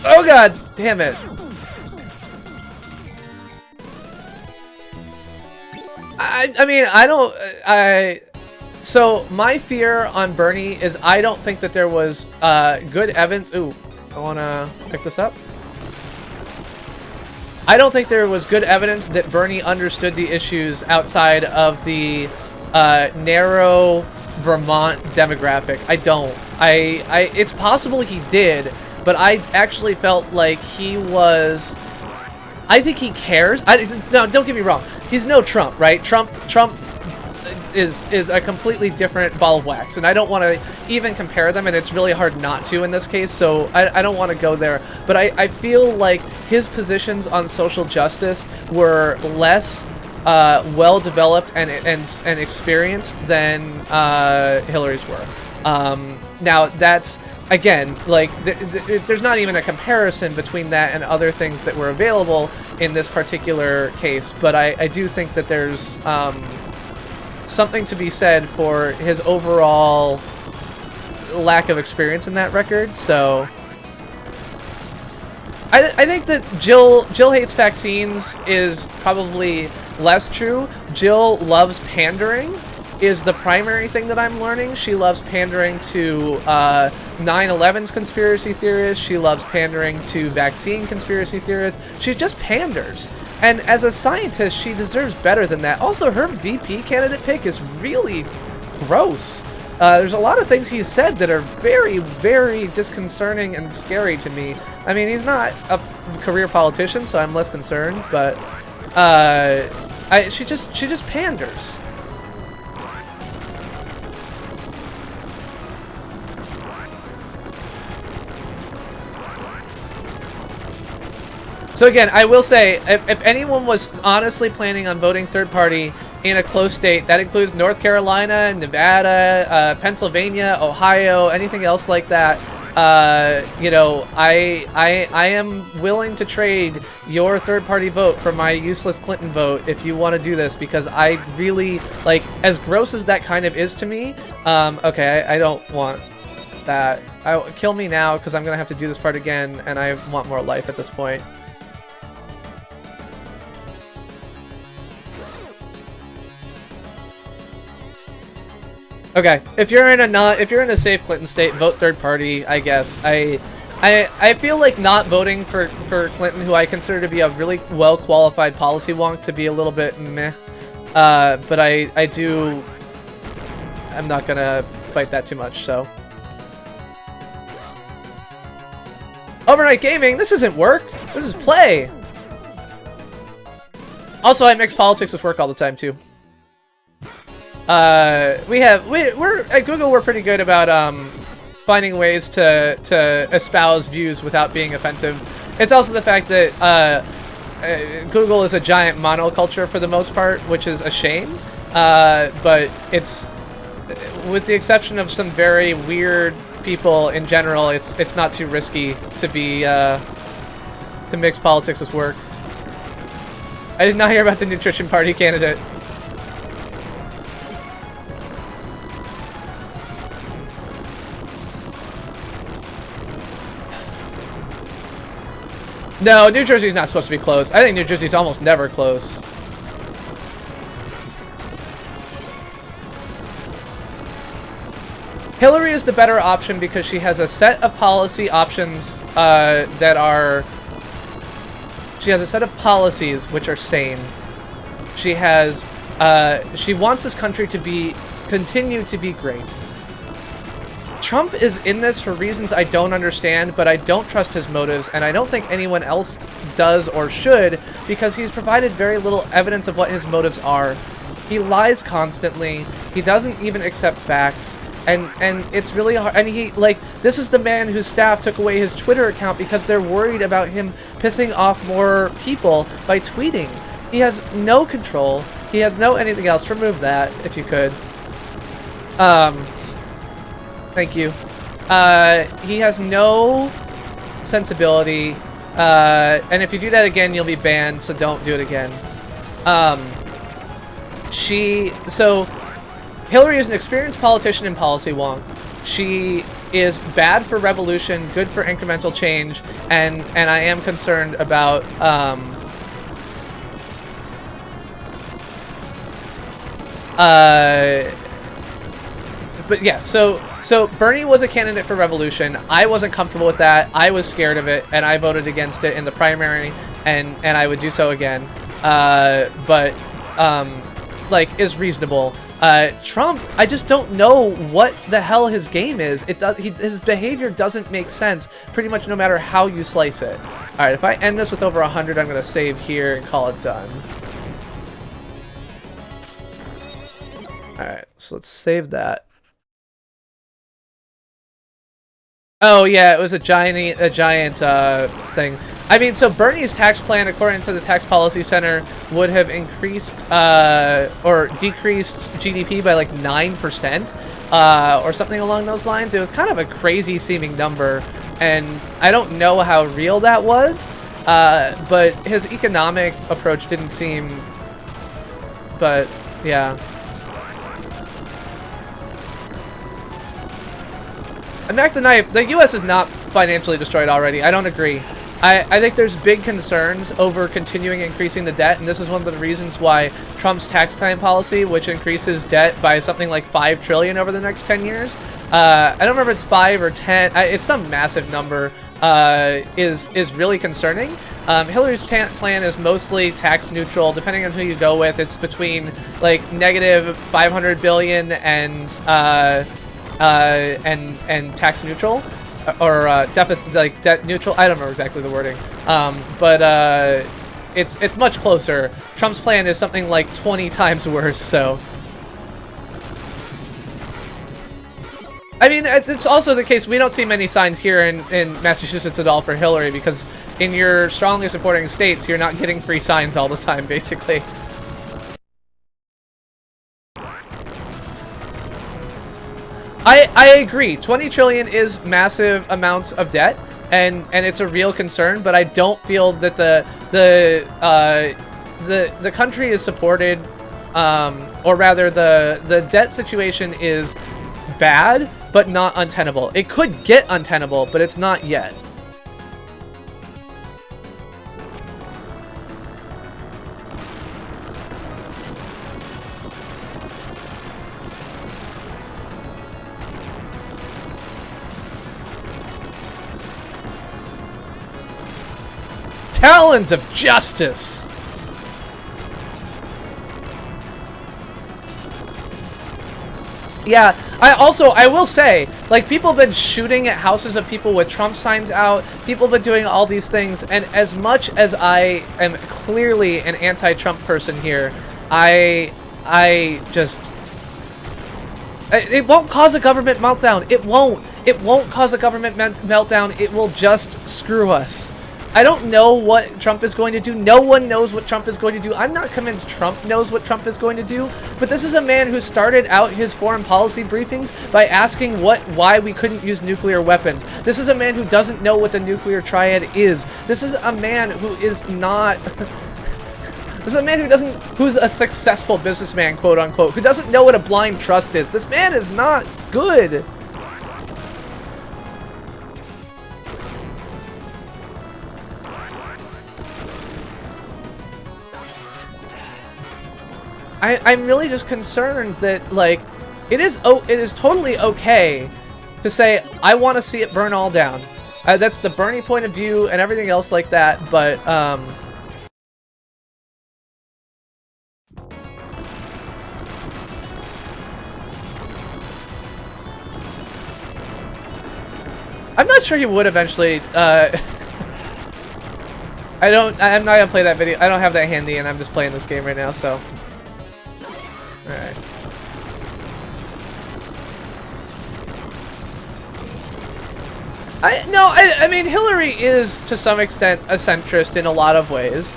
Oh god! Damn it! I mean, so my fear on Bernie is I don't think that there was good evidence. Ooh, I want to pick this up. I don't think there was good evidence that Bernie understood the issues outside of the narrow Vermont demographic. I don't. It's possible he did, but I actually felt like he was. I think he cares. No, don't get me wrong. He's no Trump, right? Trump is a completely different ball of wax, and I don't want to even compare them, and it's really hard not to in this case, so I don't want to go there. But I feel like his positions on social justice were less well-developed and experienced than Hillary's were. Now, that's... Again, like, there's not even a comparison between that and other things that were available in this particular case, but I do think that there's something to be said for his overall lack of experience in that record, so... I think that Jill hates vaccines is probably less true. Jill loves pandering is the primary thing that I'm learning. She loves pandering to 9/11's conspiracy theorists. She loves pandering to vaccine conspiracy theorists. She just panders. And as a scientist, she deserves better than that. Also, her VP candidate pick is really gross. There's a lot of things he's said that are very, very disconcerting and scary to me. I mean, he's not a career politician, so I'm less concerned, but she just panders. So again, I will say, if anyone was honestly planning on voting third party in a close state, that includes North Carolina, Nevada, Pennsylvania, Ohio, anything else like that, you know, I am willing to trade your third party vote for my useless Clinton vote if you want to do this, because I really, like, as gross as that kind of is to me, okay, I don't want that. Kill me now, because I'm going to have to do this part again, and I want more life at this point. Okay, if you're in a safe Clinton state, vote third party, I guess. I feel like not voting for Clinton, who I consider to be a really well qualified policy wonk, to be a little bit meh. But I'm not gonna fight that too much, so. Overnight gaming, this isn't work. This is play. Also, I mix politics with work all the time too. We're at Google, we're pretty good about finding ways to espouse views without being offensive. It's also the fact that Google is a giant monoculture for the most part, which is a shame. But it's, with the exception of some very weird people in general, it's not too risky to be to mix politics with work. I did not hear about the nutrition party candidate. No, New Jersey's not supposed to be close. I think New Jersey's almost never close. Hillary is the better option because she has a set of policy options She has a set of policies which are sane. She has, she wants this country to continue to be great. Trump is in this for reasons I don't understand, but I don't trust his motives, and I don't think anyone else does or should, because he's provided very little evidence of what his motives are. He lies constantly. He doesn't even accept facts, and it's really hard. And this is the man whose staff took away his Twitter account because they're worried about him pissing off more people by tweeting. He has no control. He has no anything else. Remove that, if you could. Thank you. He has no sensibility, and if you do that again, you'll be banned, so don't do it again. So, Hillary is an experienced politician and policy wonk. She is bad for revolution, good for incremental change, and I am concerned about, but yeah, so Bernie was a candidate for revolution. I wasn't comfortable with that. I was scared of it, and I voted against it in the primary, and I would do so again. But is reasonable. Trump, I just don't know what the hell his game is. His behavior doesn't make sense pretty much no matter how you slice it. All right, if I end this with over 100, I'm going to save here and call it done. All right, so let's save that. Oh yeah, it was a giant thing. I mean, so Bernie's tax plan, according to the Tax Policy Center, would have increased or decreased GDP by like 9%, or something along those lines. It was kind of a crazy seeming number, and I don't know how real that was, but his economic approach didn't seem. But yeah. And Mac the Knife, the U.S. is not financially destroyed already. I don't agree. I think there's big concerns over continuing increasing the debt, and this is one of the reasons why Trump's tax plan policy, which increases debt by something like $5 trillion over the next 10 years, I don't remember if it's 5 or 10, it's some massive number, is really concerning. Hillary's plan is mostly tax neutral. Depending on who you go with, it's between like negative 500 billion and tax neutral, or deficit, like debt neutral. I don't remember exactly the wording, but it's much closer. Trump's plan is something like 20 times worse. So. I mean, it's also the case, we don't see many signs here in Massachusetts at all for Hillary, because in your strongly supporting states, you're not getting free signs all the time, basically. I agree. 20 trillion is massive amounts of debt, and it's a real concern, but I don't feel that the country is supported, or rather the debt situation is bad, but not untenable. It could get untenable, but it's not yet. Talons of Justice! Yeah, I will say, like, people have been shooting at houses of people with Trump signs out. People have been doing all these things, and as much as I am clearly an anti-Trump person here, it won't cause a government meltdown. It won't. It won't cause a government meltdown. It will just screw us. I don't know what Trump is going to do. No one knows what Trump is going to do. I'm not convinced Trump knows what Trump is going to do, but this is a man who started out his foreign policy briefings by asking why we couldn't use nuclear weapons. This is a man who doesn't know what the nuclear triad is. This is a man who is not... This is a man who's a successful businessman, quote unquote, who doesn't know what a blind trust is. This man is not good. I'm really just concerned that, like, it is totally okay to say, I want to see it burn all down. That's the Bernie point of view and everything else like that, but, I'm not sure he would eventually, I'm not gonna play that video. I don't have that handy, and I'm just playing this game right now, so. Alright. I mean, Hillary is, to some extent, a centrist in a lot of ways.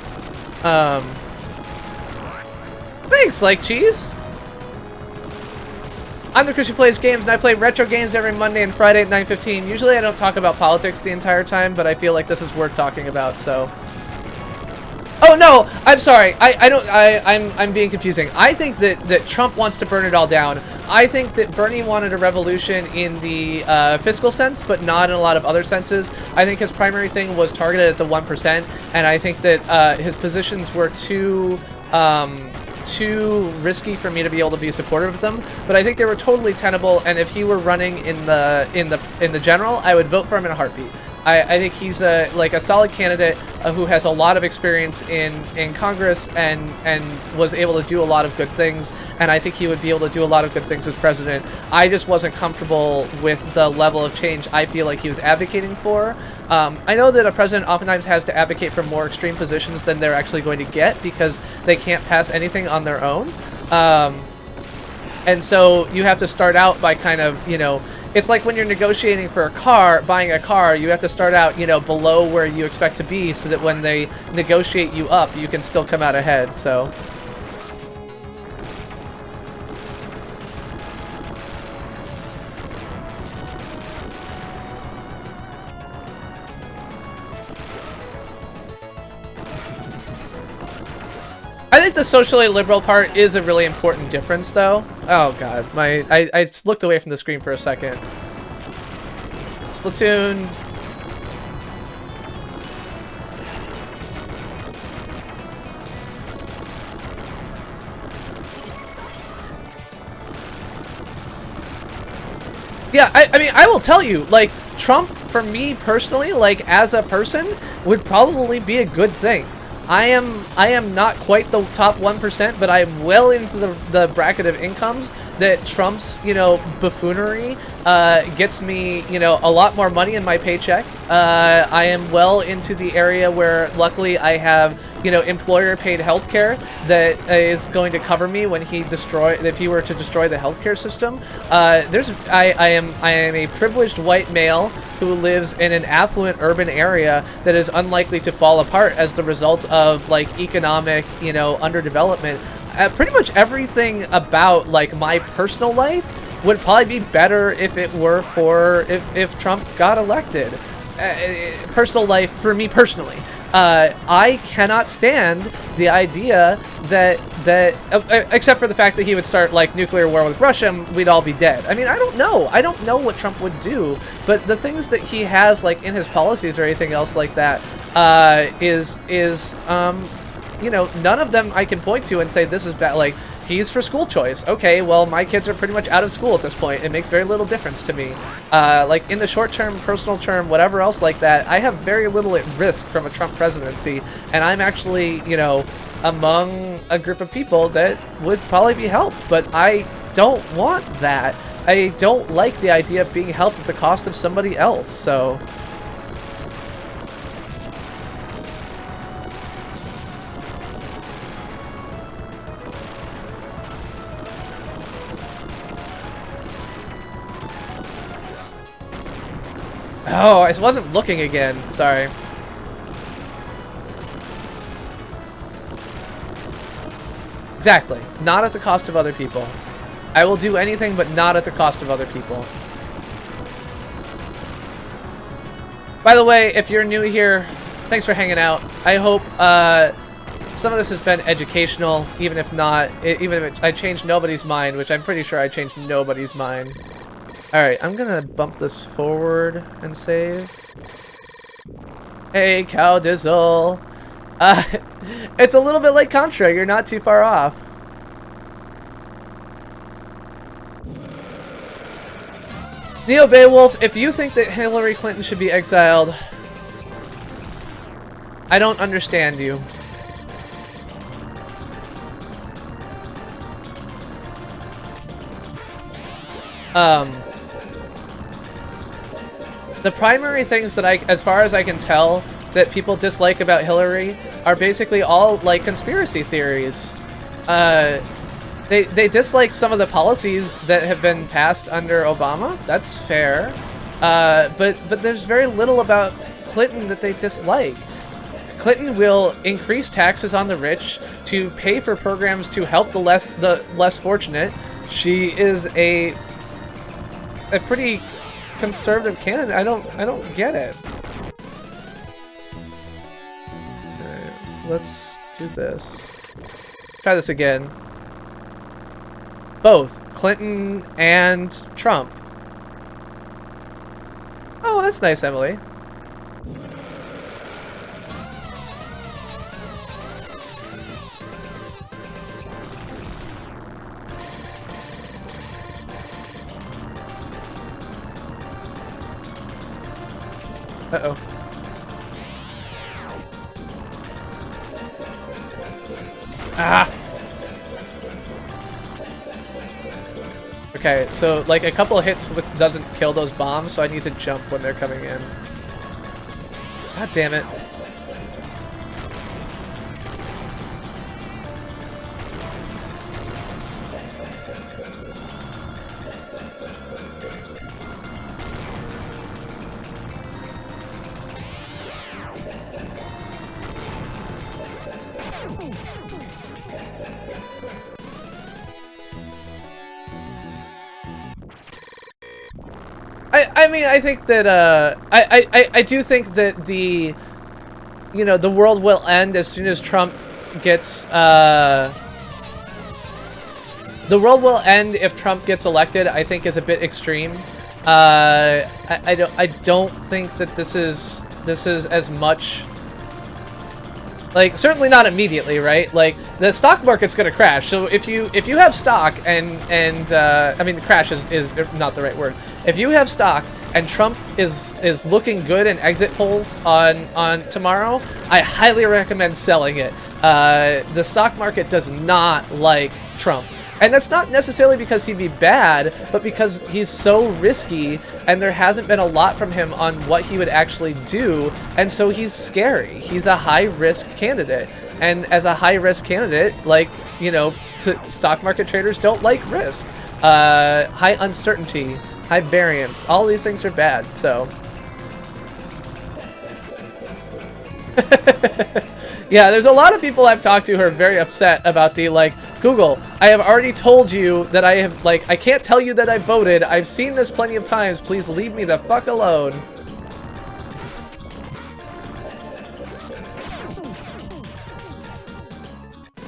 Thanks, Like Cheese! I'm the Chris who plays games, and I play retro games every Monday and Friday at 9:15. Usually I don't talk about politics the entire time, but I feel like this is worth talking about, so... Oh no, I'm sorry. I'm being confusing. I think that Trump wants to burn it all down. I think that Bernie wanted a revolution in the fiscal sense, but not in a lot of other senses. I think his primary thing was targeted at the 1%, and I think that his positions were too risky for me to be able to be supportive of them. But I think they were totally tenable, and if he were running in the general, I would vote for him in a heartbeat. I think he's a solid candidate who has a lot of experience in Congress and was able to do a lot of good things, and I think he would be able to do a lot of good things as president. I just wasn't comfortable with the level of change I feel like he was advocating for. I know that a president oftentimes has to advocate for more extreme positions than they're actually going to get because they can't pass anything on their own. And so you have to start out by kind of, you know, it's like when you're negotiating for a car, buying a car, you have to start out, you know, below where you expect to be so that when they negotiate you up, you can still come out ahead, so. I think the socially liberal part is a really important difference, though. Oh god, I looked away from the screen for a second. Splatoon. Yeah, I mean, I will tell you, like, Trump for me personally, like as a person, would probably be a good thing. I am not quite the top 1%, but I'm well into the bracket of incomes that Trump's, you know, buffoonery gets me, you know, a lot more money in my paycheck. I am well into the area where luckily I have, you know, employer paid healthcare that is going to cover me when if he were to destroy the healthcare system. I am a privileged white male who lives in an affluent urban area that is unlikely to fall apart as the result of like economic, you know, underdevelopment. Pretty much everything about like my personal life would probably be better if it were for if Trump got elected. Personal life for me personally. I cannot stand the idea that except for the fact that he would start like nuclear war with Russia and we'd all be dead. I mean, I don't know what Trump would do, but the things that he has like in his policies or anything else like that is you know, none of them I can point to and say this is bad. Like, he's for school choice. Okay, well, my kids are pretty much out of school at this point. It makes very little difference to me. Like, in the short term, personal term, whatever else like that, I have very little at risk from a Trump presidency, and I'm actually, you know, among a group of people that would probably be helped, but I don't want that. I don't like the idea of being helped at the cost of somebody else, so... Oh, I wasn't looking again. Sorry. Exactly. Not at the cost of other people. I will do anything, but not at the cost of other people. By the way, if you're new here, thanks for hanging out. I hope some of this has been educational, even if not, even if I changed nobody's mind, which I'm pretty sure I changed nobody's mind. Alright, I'm gonna bump this forward and save. Hey, Cow Dizzle. It's a little bit like Contra, you're not too far off. Neo Beowulf, if you think that Hillary Clinton should be exiled, I don't understand you. The primary things that as far as I can tell, that people dislike about Hillary are basically all, like, conspiracy theories. They dislike some of the policies that have been passed under Obama. That's fair. But there's very little about Clinton that they dislike. Clinton will increase taxes on the rich to pay for programs to help the less fortunate. She is a pretty conservative candidate. I don't get it. Alright, so let's do this. Try this again. Both Clinton and Trump. Oh, that's nice, Emily. Uh-oh. Ah! Okay, so like a couple of hits doesn't kill those bombs, so I need to jump when they're coming in. God damn it. I mean, I think that, I do think that the world will end as soon as Trump gets, the world will end if Trump gets elected, I think is a bit extreme. I don't think that this is as much, like, certainly not immediately, right? Like, the stock market's gonna crash, so if you have stock and I mean, crash is not the right word. If you have stock and Trump is looking good in exit polls on tomorrow, I highly recommend selling it. The stock market does not like Trump. And that's not necessarily because he'd be bad, but because he's so risky and there hasn't been a lot from him on what he would actually do, and so he's scary. He's a high-risk candidate. And as a high-risk candidate, like, you know, stock market traders don't like risk. High uncertainty, high variance, all these things are bad, so. Yeah, there's a lot of people I've talked to who are very upset about the, like, Google, I have already told you that I have, like, I can't tell you that I voted. I've seen this plenty of times. Please leave me the fuck alone.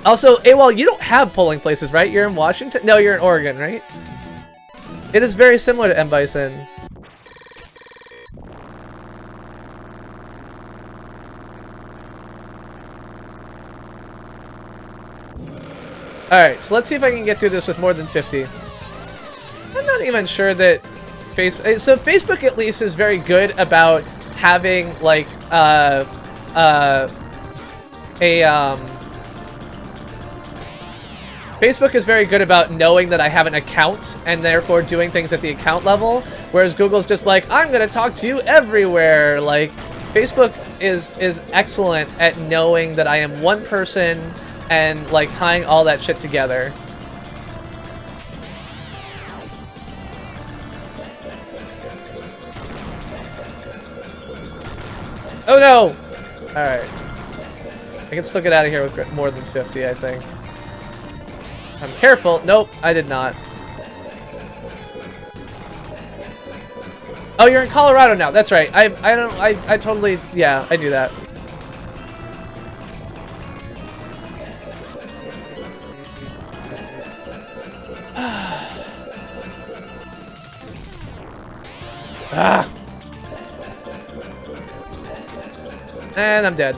Also, AWOL, you don't have polling places, right? You're in Washington? No, you're in Oregon, right? It is very similar to M. Bison. Alright, so let's see if I can get through this with more than 50. I'm not even sure that Facebook... So Facebook at least is very good about having, like, Facebook is very good about knowing that I have an account and therefore doing things at the account level, whereas Google's just like, I'm gonna talk to you everywhere. Like, Facebook is excellent at knowing that I am one person and, like, tying all that shit together. Oh no! Alright. I can still get out of here with more than 50, I think. I'm careful. Nope, I did not. Oh, you're in Colorado now. That's right. I totally, yeah, I do that. Ah. And I'm dead.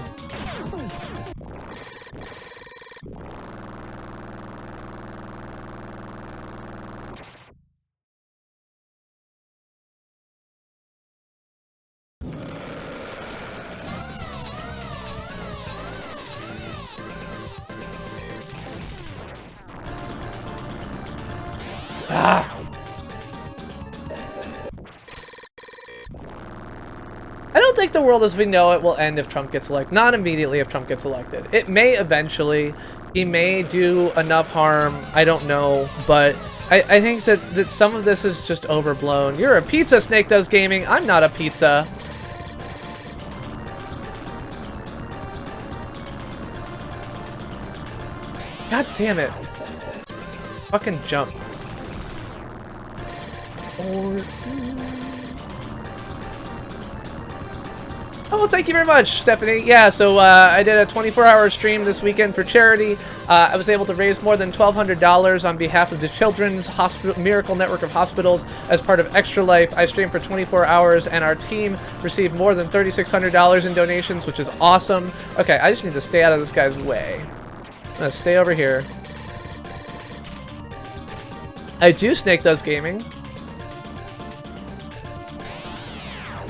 Ah. I don't think the world as we know it will end if Trump gets elected. Not immediately if Trump gets elected. It may eventually. He may do enough harm. I don't know. But I think that some of this is just overblown. You're a pizza, Snake Does Gaming. I'm not a pizza. God damn it. Fucking jump. Oh, well, thank you very much, Stephanie. Yeah, so I did a 24-hour stream this weekend for charity. I was able to raise more than $1,200 on behalf of the Children's Miracle Network of Hospitals as part of Extra Life. I streamed for 24 hours, and our team received more than $3,600 in donations, which is awesome. Okay, I just need to stay out of this guy's way. I'm gonna stay over here. I do Snake Does Gaming.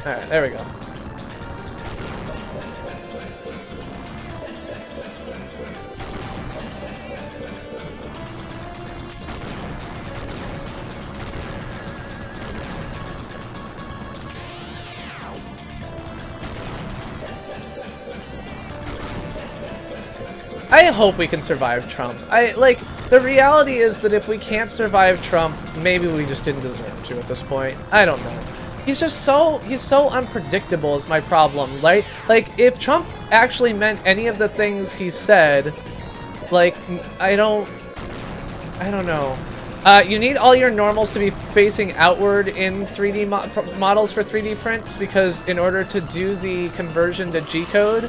Alright, there we go. I hope we can survive Trump. The reality is that if we can't survive Trump, maybe we just didn't deserve to at this point. I don't know. He's so unpredictable is my problem, right? Like, if Trump actually meant any of the things he said, like, I don't know. You need all your normals to be facing outward in 3D models for 3D prints, because in order to do the conversion to G-code,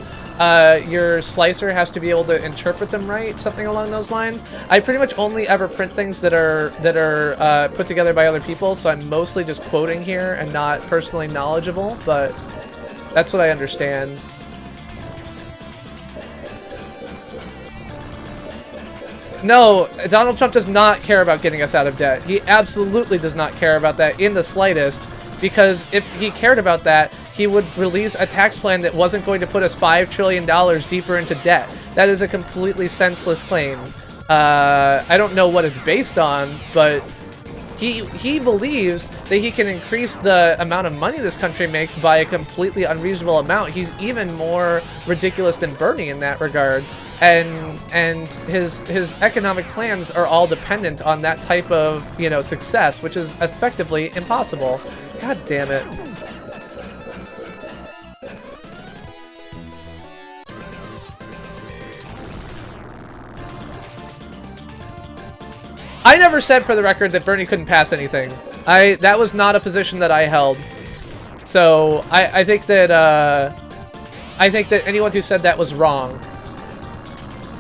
your slicer has to be able to interpret them right, something along those lines. I pretty much only ever print things that are put together by other people, so I'm mostly just quoting here and not personally knowledgeable, but that's what I understand. No, Donald Trump does not care about getting us out of debt. He absolutely does not care about that in the slightest. because if he cared about that, he would release a tax plan that wasn't going to put us $5 trillion deeper into debt. That is a completely senseless claim. I don't know what it's based on, but he believes that he can increase the amount of money this country makes by a completely unreasonable amount. He's even more ridiculous than Bernie in that regard. And his economic plans are all dependent on that type of, you know, success, which is effectively impossible. God damn it. I never said, for the record, that Bernie couldn't pass anything. That was not a position that I held. So I think that anyone who said that was wrong.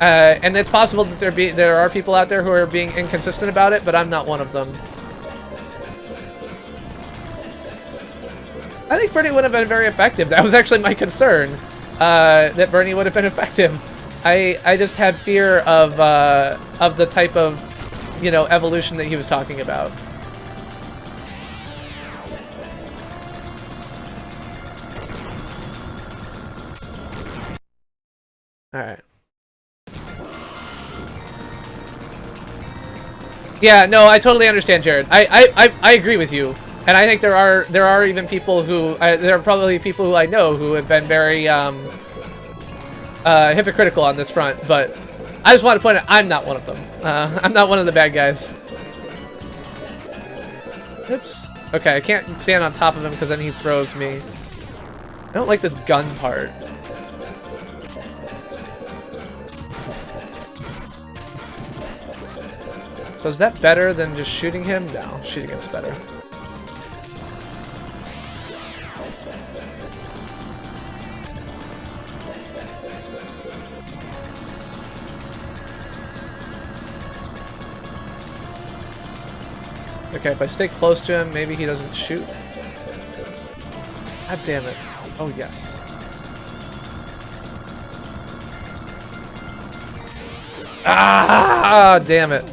And it's possible that there are people out there who are being inconsistent about it, but I'm not one of them. I think Bernie would have been very effective. That was actually my concern, that Bernie would have been effective. I just had fear of the type of, you know, evolution that he was talking about. All right. Yeah, no, I totally understand, Jared. I agree with you, and I think there are even people who there are probably people who I know who have been very hypocritical on this front, but I just want to point out I'm not one of them. I'm not one of the bad guys. Oops. Okay, I can't stand on top of him because then he throws me. I don't like this gun part. So is that better than just shooting him? No, shooting him's better. Okay, if I stay close to him, maybe he doesn't shoot. God damn it. Oh, yes. Ah, damn it.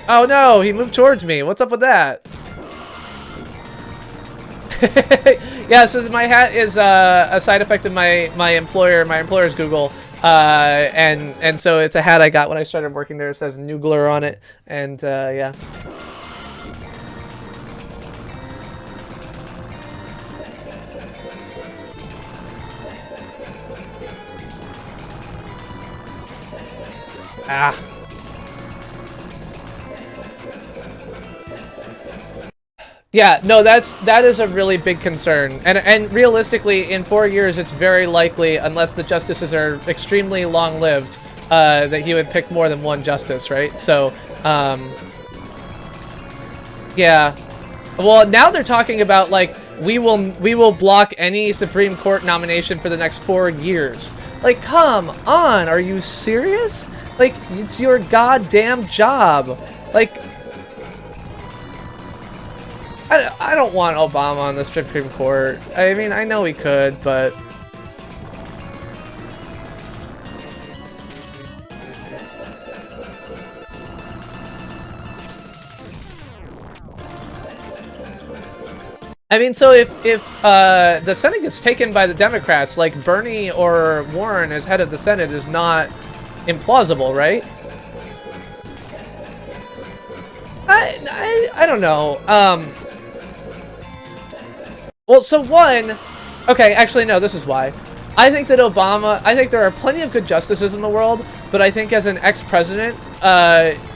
Oh no, he moved towards me. What's up with that? Yeah, so my hat is a side effect of my employer. My employer's Google, and so it's a hat I got when I started working there. It says Noogler on it, and yeah. Ah. Yeah, no, that is a really big concern, and realistically, in 4 years, it's very likely, unless the justices are extremely long-lived, that he would pick more than one justice, right? So, yeah. Well, now they're talking about like we will block any Supreme Court nomination for the next 4 years. Like, come on, are you serious? Like, it's your goddamn job. Like. I don't want Obama on the Supreme Court. I mean, I know he could, but... I mean, so if the Senate gets taken by the Democrats, like Bernie or Warren as head of the Senate is not implausible, right? I don't know. Well, so one... Okay, actually, no, this is why. I think that I think there are plenty of good justices in the world, but I think as an ex-president,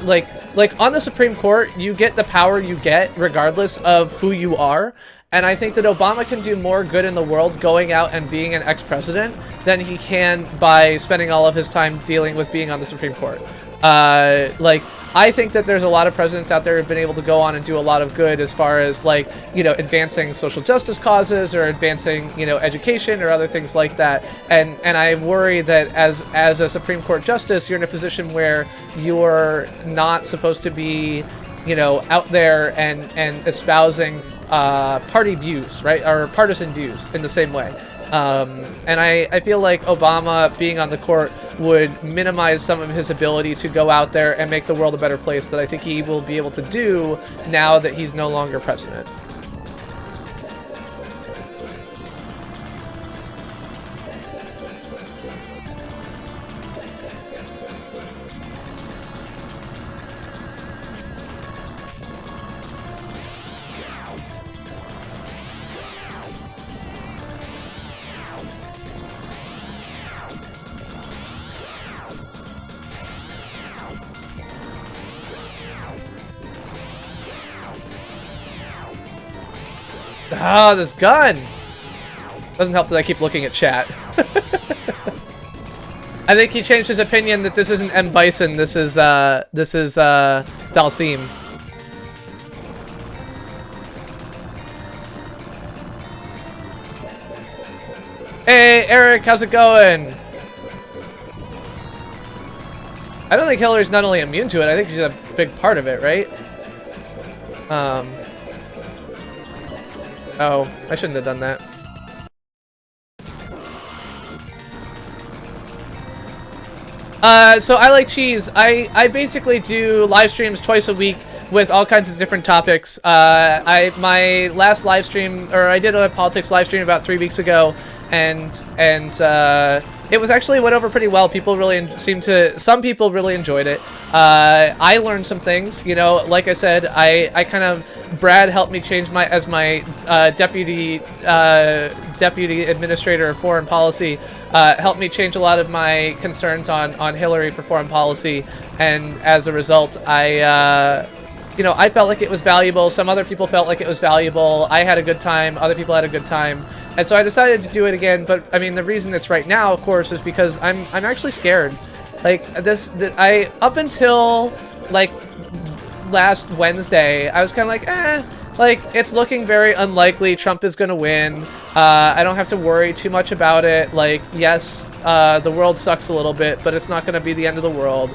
like on the Supreme Court, you get the power you get regardless of who you are. And I think that Obama can do more good in the world going out and being an ex-president than he can by spending all of his time dealing with being on the Supreme Court. Like, I think that there's a lot of presidents out there who've been able to go on and do a lot of good as far as, like, you know, advancing social justice causes or advancing, you know, education or other things like that. And I worry that as a Supreme Court justice, you're in a position where you're not supposed to be, you know, out there and espousing party views, right, or partisan views in the same way. And I feel like Obama being on the court would minimize some of his ability to go out there and make the world a better place that I think he will be able to do now that he's no longer president. Ah, this gun! Doesn't help that I keep looking at chat. I think he changed his opinion that this isn't M. Bison, this is Dalsim. Hey, Eric, how's it going? I don't think Hillary's not only immune to it, I think she's a big part of it, right? Oh, I shouldn't have done that. So I like cheese. I basically do live streams twice a week with all kinds of different topics. My last live stream, or I did a politics live stream about 3 weeks ago, and it was actually went over pretty well. People really some people really enjoyed it. I learned some things, you know, like I said, I kind of, Brad helped me change my deputy administrator of foreign policy, helped me change a lot of my concerns on Hillary for foreign policy, and as a result, you know, I felt like it was valuable. Some other people felt like it was valuable. I had a good time. Other people had a good time. And so I decided to do it again. But I mean, the reason it's right now, of course, is because I'm actually scared. Like up until like last Wednesday, I was kind of like, like it's looking very unlikely Trump is going to win. I don't have to worry too much about it. Like, yes, the world sucks a little bit, but it's not going to be the end of the world.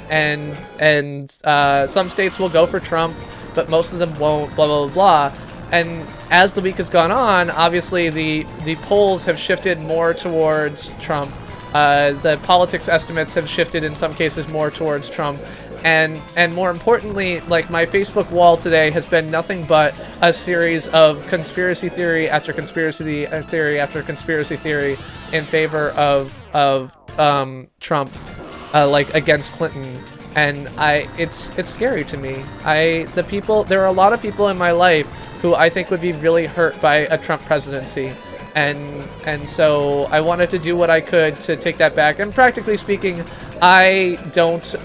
And some states will go for Trump, but most of them won't, blah, blah, blah, blah. And as the week has gone on, obviously the polls have shifted more towards Trump. The politics estimates have shifted in some cases more towards Trump. And more importantly, like, my Facebook wall today has been nothing but a series of conspiracy theory after conspiracy theory after conspiracy theory in favor of Trump, like against Clinton. And it's scary to me. There are a lot of people in my life who I think would be really hurt by a Trump presidency. And so I wanted to do what I could to take that back. And practically speaking, I don't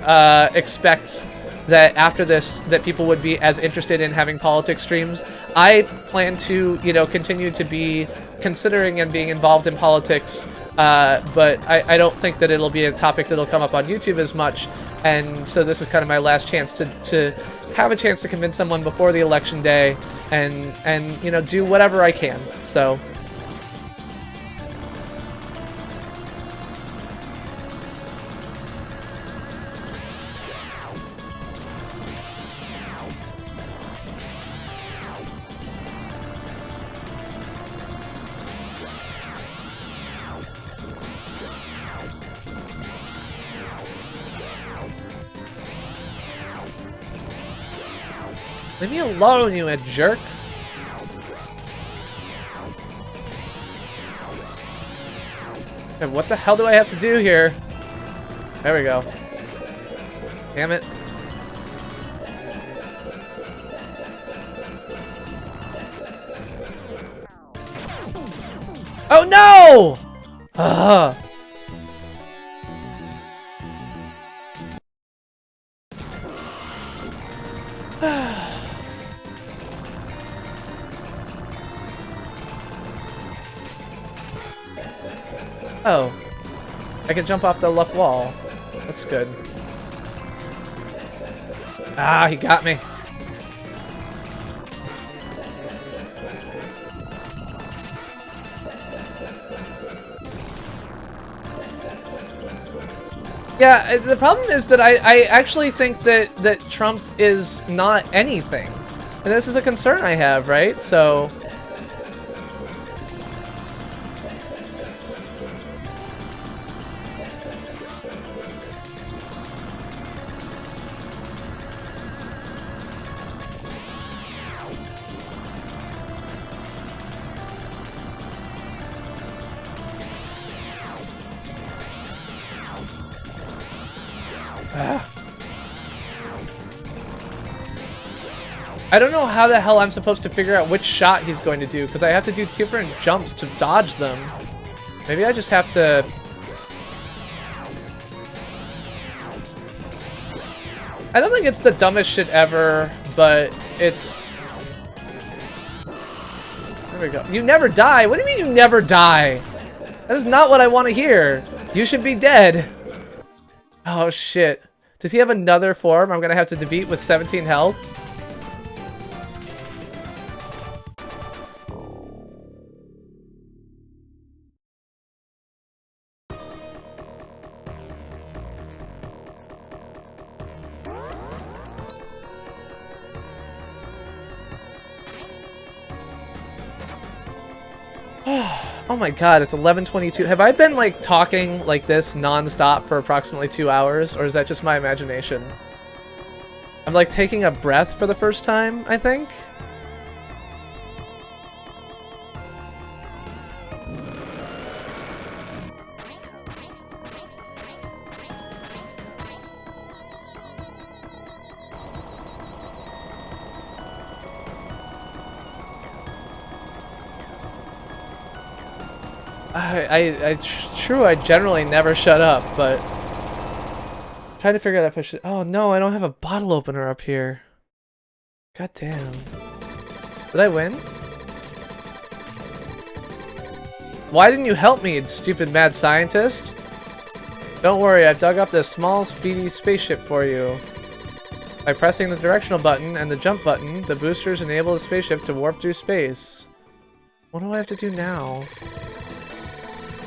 expect that after this that people would be as interested in having politics streams. I plan to, you know, continue to be considering and being involved in politics, but I don't think that it'll be a topic that'll come up on YouTube as much. And so this is kind of my last chance to have a chance to convince someone before the election day and you know, do whatever I can. So leave me alone, you jerk. And what the hell do I have to do here? There we go. Damn it. Oh no! Ugh. Oh, I can jump off the left wall. That's good. Ah, he got me. Yeah, the problem is that I actually think that Trump is not anything. And this is a concern I have, right? So I don't know how the hell I'm supposed to figure out which shot he's going to do, because I have to do different jumps to dodge them. Maybe I just have to... I don't think it's the dumbest shit ever, but it's... There we go. You never die? What do you mean you never die? That is not what I want to hear. You should be dead. Oh, shit. Does he have another form I'm going to have to defeat with 17 health? Oh my god, it's 11:22. Have I been like talking like this non-stop for approximately 2 hours, or is that just my imagination? I'm like taking a breath for the first time, I think. True, I generally never shut up, but I'm trying to figure out if I should. Oh no, I don't have a bottle opener up here. God damn. Did I win? Why didn't you help me, stupid mad scientist? Don't worry, I've dug up this small, speedy spaceship for you. By pressing the directional button and the jump button, the boosters enable the spaceship to warp through space. What do I have to do now?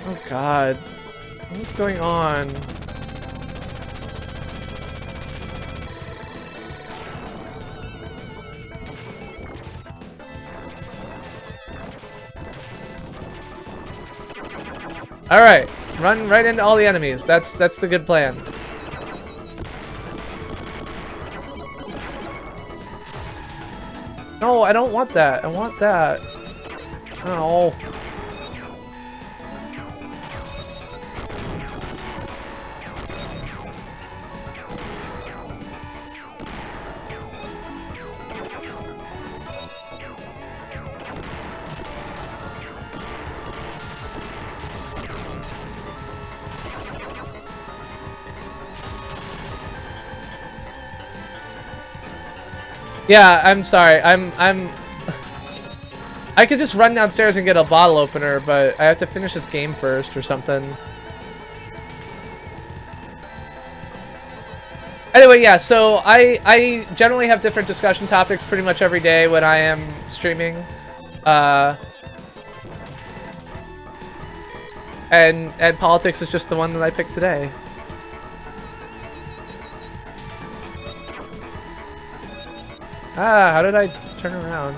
Oh god. What is going on? Alright. Run right into all the enemies. That's the good plan. No, I don't want that. I want that. Oh. Yeah, I'm sorry. I could just run downstairs and get a bottle opener, but I have to finish this game first or something. Anyway, yeah, so I generally have different discussion topics pretty much every day when I am streaming. And politics is just the one that I picked today. Ah, how did I turn around?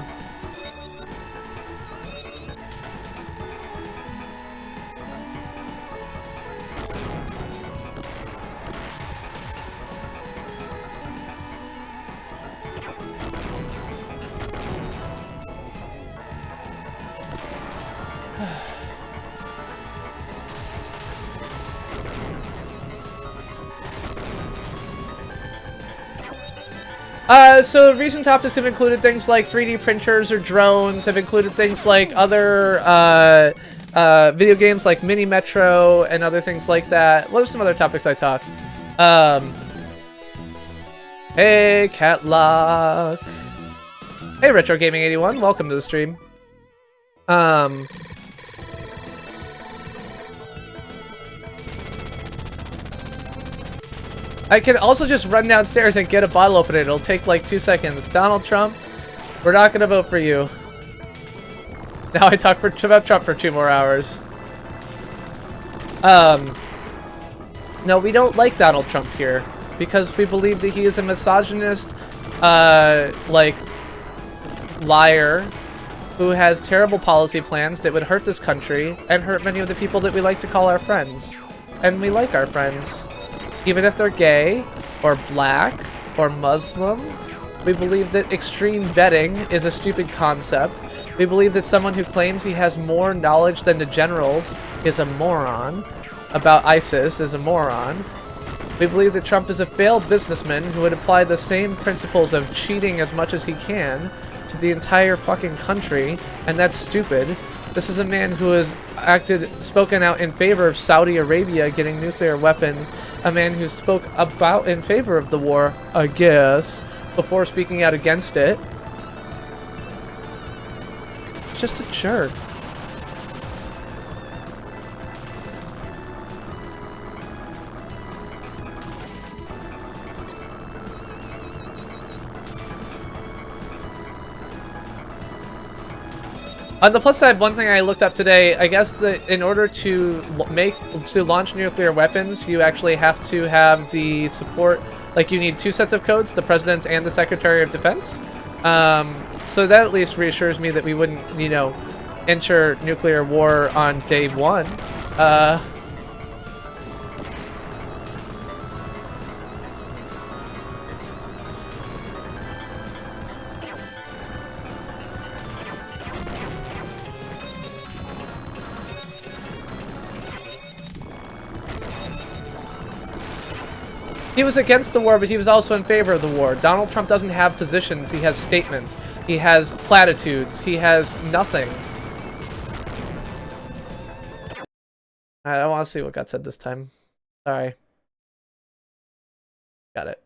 So recent topics have included things like 3D printers or drones, have included things like other video games like Mini Metro and other things like that. What are some other topics I talked? Hey, Catlock. Hey, Retro Gaming 81, welcome to the stream. I can also just run downstairs and get a bottle opener. It'll take like 2 seconds. Donald Trump, we're not gonna vote for you. Now I talk about Trump for 2 more hours. No, we don't like Donald Trump here because we believe that he is a misogynist, like, liar who has terrible policy plans that would hurt this country and hurt many of the people that we like to call our friends. And we like our friends. Even if they're gay, or black, or Muslim, we believe that extreme vetting is a stupid concept. We believe that someone who claims he has more knowledge than the generals is a moron. About ISIS is a moron. We believe that Trump is a failed businessman who would apply the same principles of cheating as much as he can to the entire fucking country, and that's stupid. This is a man who has spoken out in favor of Saudi Arabia getting nuclear weapons, a man who spoke in favor of the war, I guess, before speaking out against it. He's just a jerk. On the plus side, one thing I looked up today, I guess that in order to launch nuclear weapons, you actually have to have the support, like you need 2 sets of codes, the President's and the Secretary of Defense. So that at least reassures me that we wouldn't, you know, enter nuclear war on day 1. He was against the war, but he was also in favor of the war. Donald Trump doesn't have positions. He has statements. He has platitudes. He has nothing. I don't want to see what got said this time. Sorry. Got it.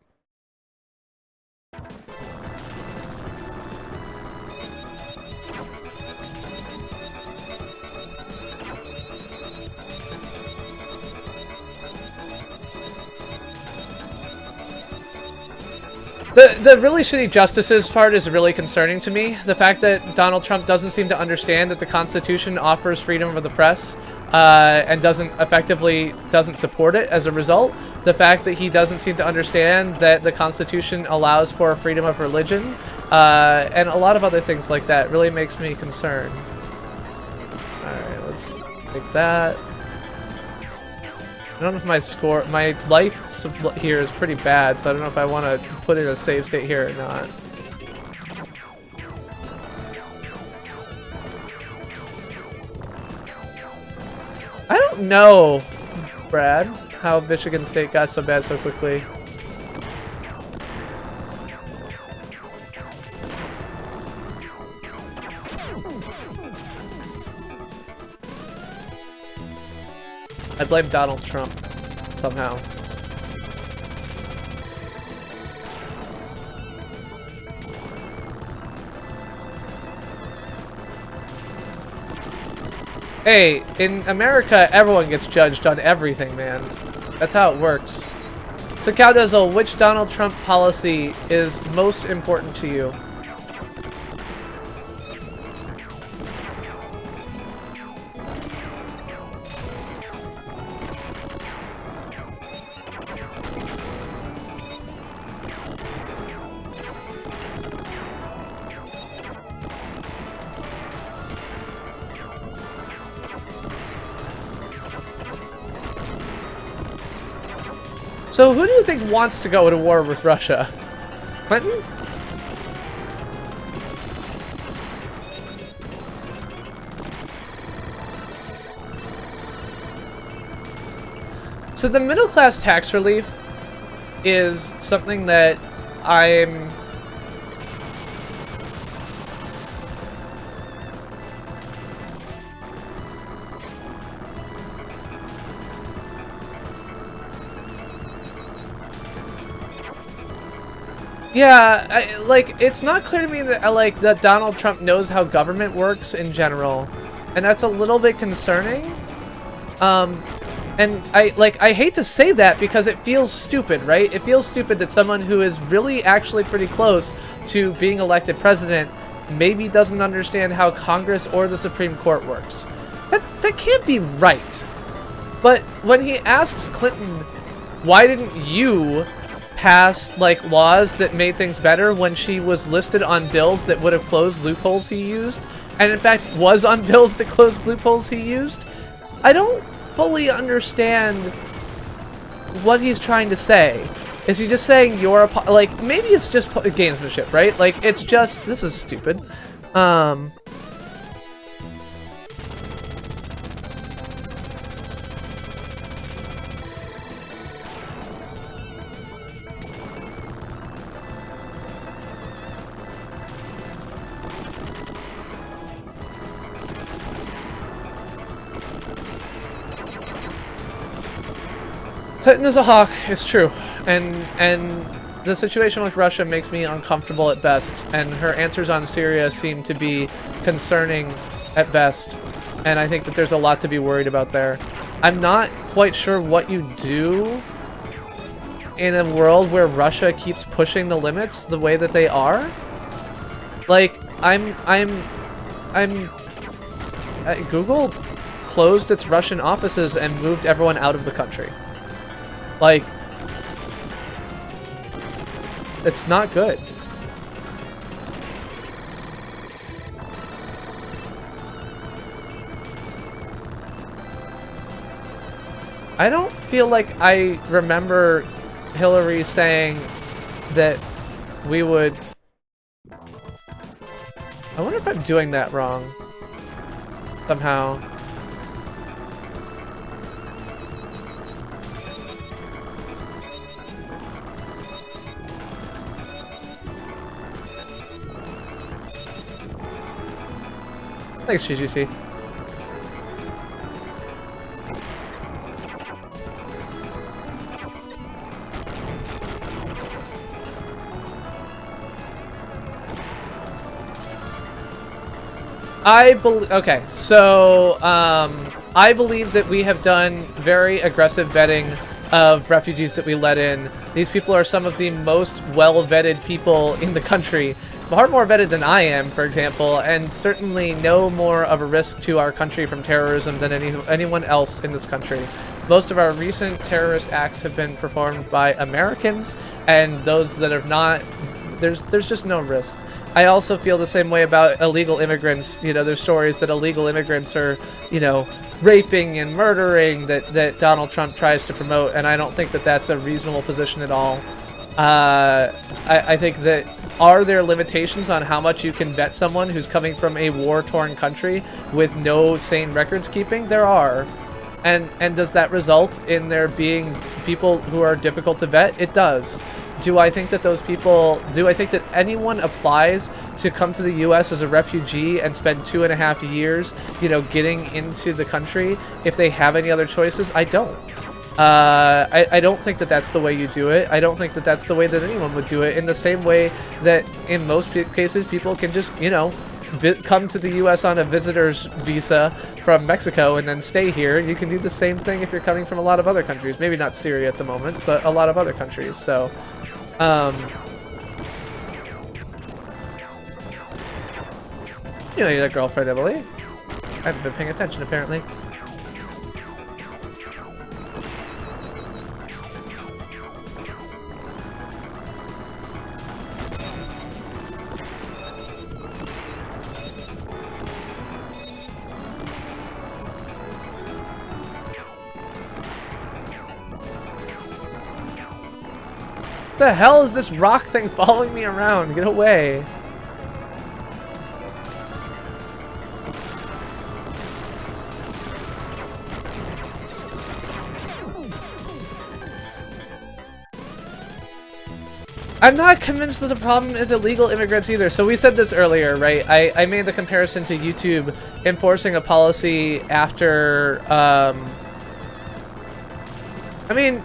The really shitty justices part is really concerning to me. The fact that Donald Trump doesn't seem to understand that the Constitution offers freedom of the press and doesn't support it as a result. The fact that he doesn't seem to understand that the Constitution allows for freedom of religion and a lot of other things like that really makes me concerned. Alright, let's take that. I don't know if my life here is pretty bad, so I don't know if I want to put in a save state here or not. I don't know, Brad, how Michigan State got so bad so quickly. I blame Donald Trump, somehow. Hey, in America, everyone gets judged on everything, man. That's how it works. So, Cowdizzle, which Donald Trump policy is most important to you? So who do you think wants to go to war with Russia? Clinton? So the middle class tax relief is something that I'm... Yeah, it's not clear to me that that Donald Trump knows how government works in general, and that's a little bit concerning. And I hate to say that because it feels stupid, right? It feels stupid that someone who is really actually pretty close to being elected president maybe doesn't understand how Congress or the Supreme Court works. That can't be right. But when he asks Clinton, why didn't you pass laws that made things better when she was listed on bills that would have closed loopholes he used, and in fact was on bills that closed loopholes he used, I don't fully understand what he's trying to say. Is he just saying you're a maybe it's just gamesmanship, right? It's just, this is stupid. Titan is a hawk, it's true. And the situation with Russia makes me uncomfortable at best, and her answers on Syria seem to be concerning at best, and I think that there's a lot to be worried about there. I'm not quite sure what you do in a world where Russia keeps pushing the limits the way that they are. Like, Google closed its Russian offices and moved everyone out of the country. Like, it's not good. I don't feel like I remember Hillary saying that we would... I wonder if I'm doing that wrong. Somehow. Thanks, GGC. Okay, so I believe that we have done very aggressive vetting of refugees that we let in. These people are some of the most well-vetted people in the country, far more vetted than I am, for example, and certainly no more of a risk to our country from terrorism than anyone else in this country. Most of our recent terrorist acts have been performed by Americans, and those that have not, there's just no risk. I also feel the same way about illegal immigrants. You know, there's stories that illegal immigrants are, you know, raping and murdering that Donald Trump tries to promote, and I don't think that that's a reasonable position at all. I think that, are there limitations on how much you can vet someone who's coming from a war-torn country with no sane records keeping? There are. And does that result in there being people who are difficult to vet? It does. Do I think that those people, do I think that anyone applies to come to the US as a refugee and spend 2.5 years, you know, getting into the country if they have any other choices? I don't. I don't think that that's the way you do it. I don't think that that's the way that anyone would do it, in the same way that in most cases people can just, you know, come to the US on a visitor's visa from Mexico and then stay here. You can do the same thing if you're coming from a lot of other countries. Maybe not Syria at the moment, but a lot of other countries. So, you know, you're that girlfriend, Emily. I haven't been paying attention, apparently. What the hell is this rock thing following me around? Get away. I'm not convinced that the problem is illegal immigrants either. So we said this earlier, right? I made the comparison to YouTube enforcing a policy after, I mean...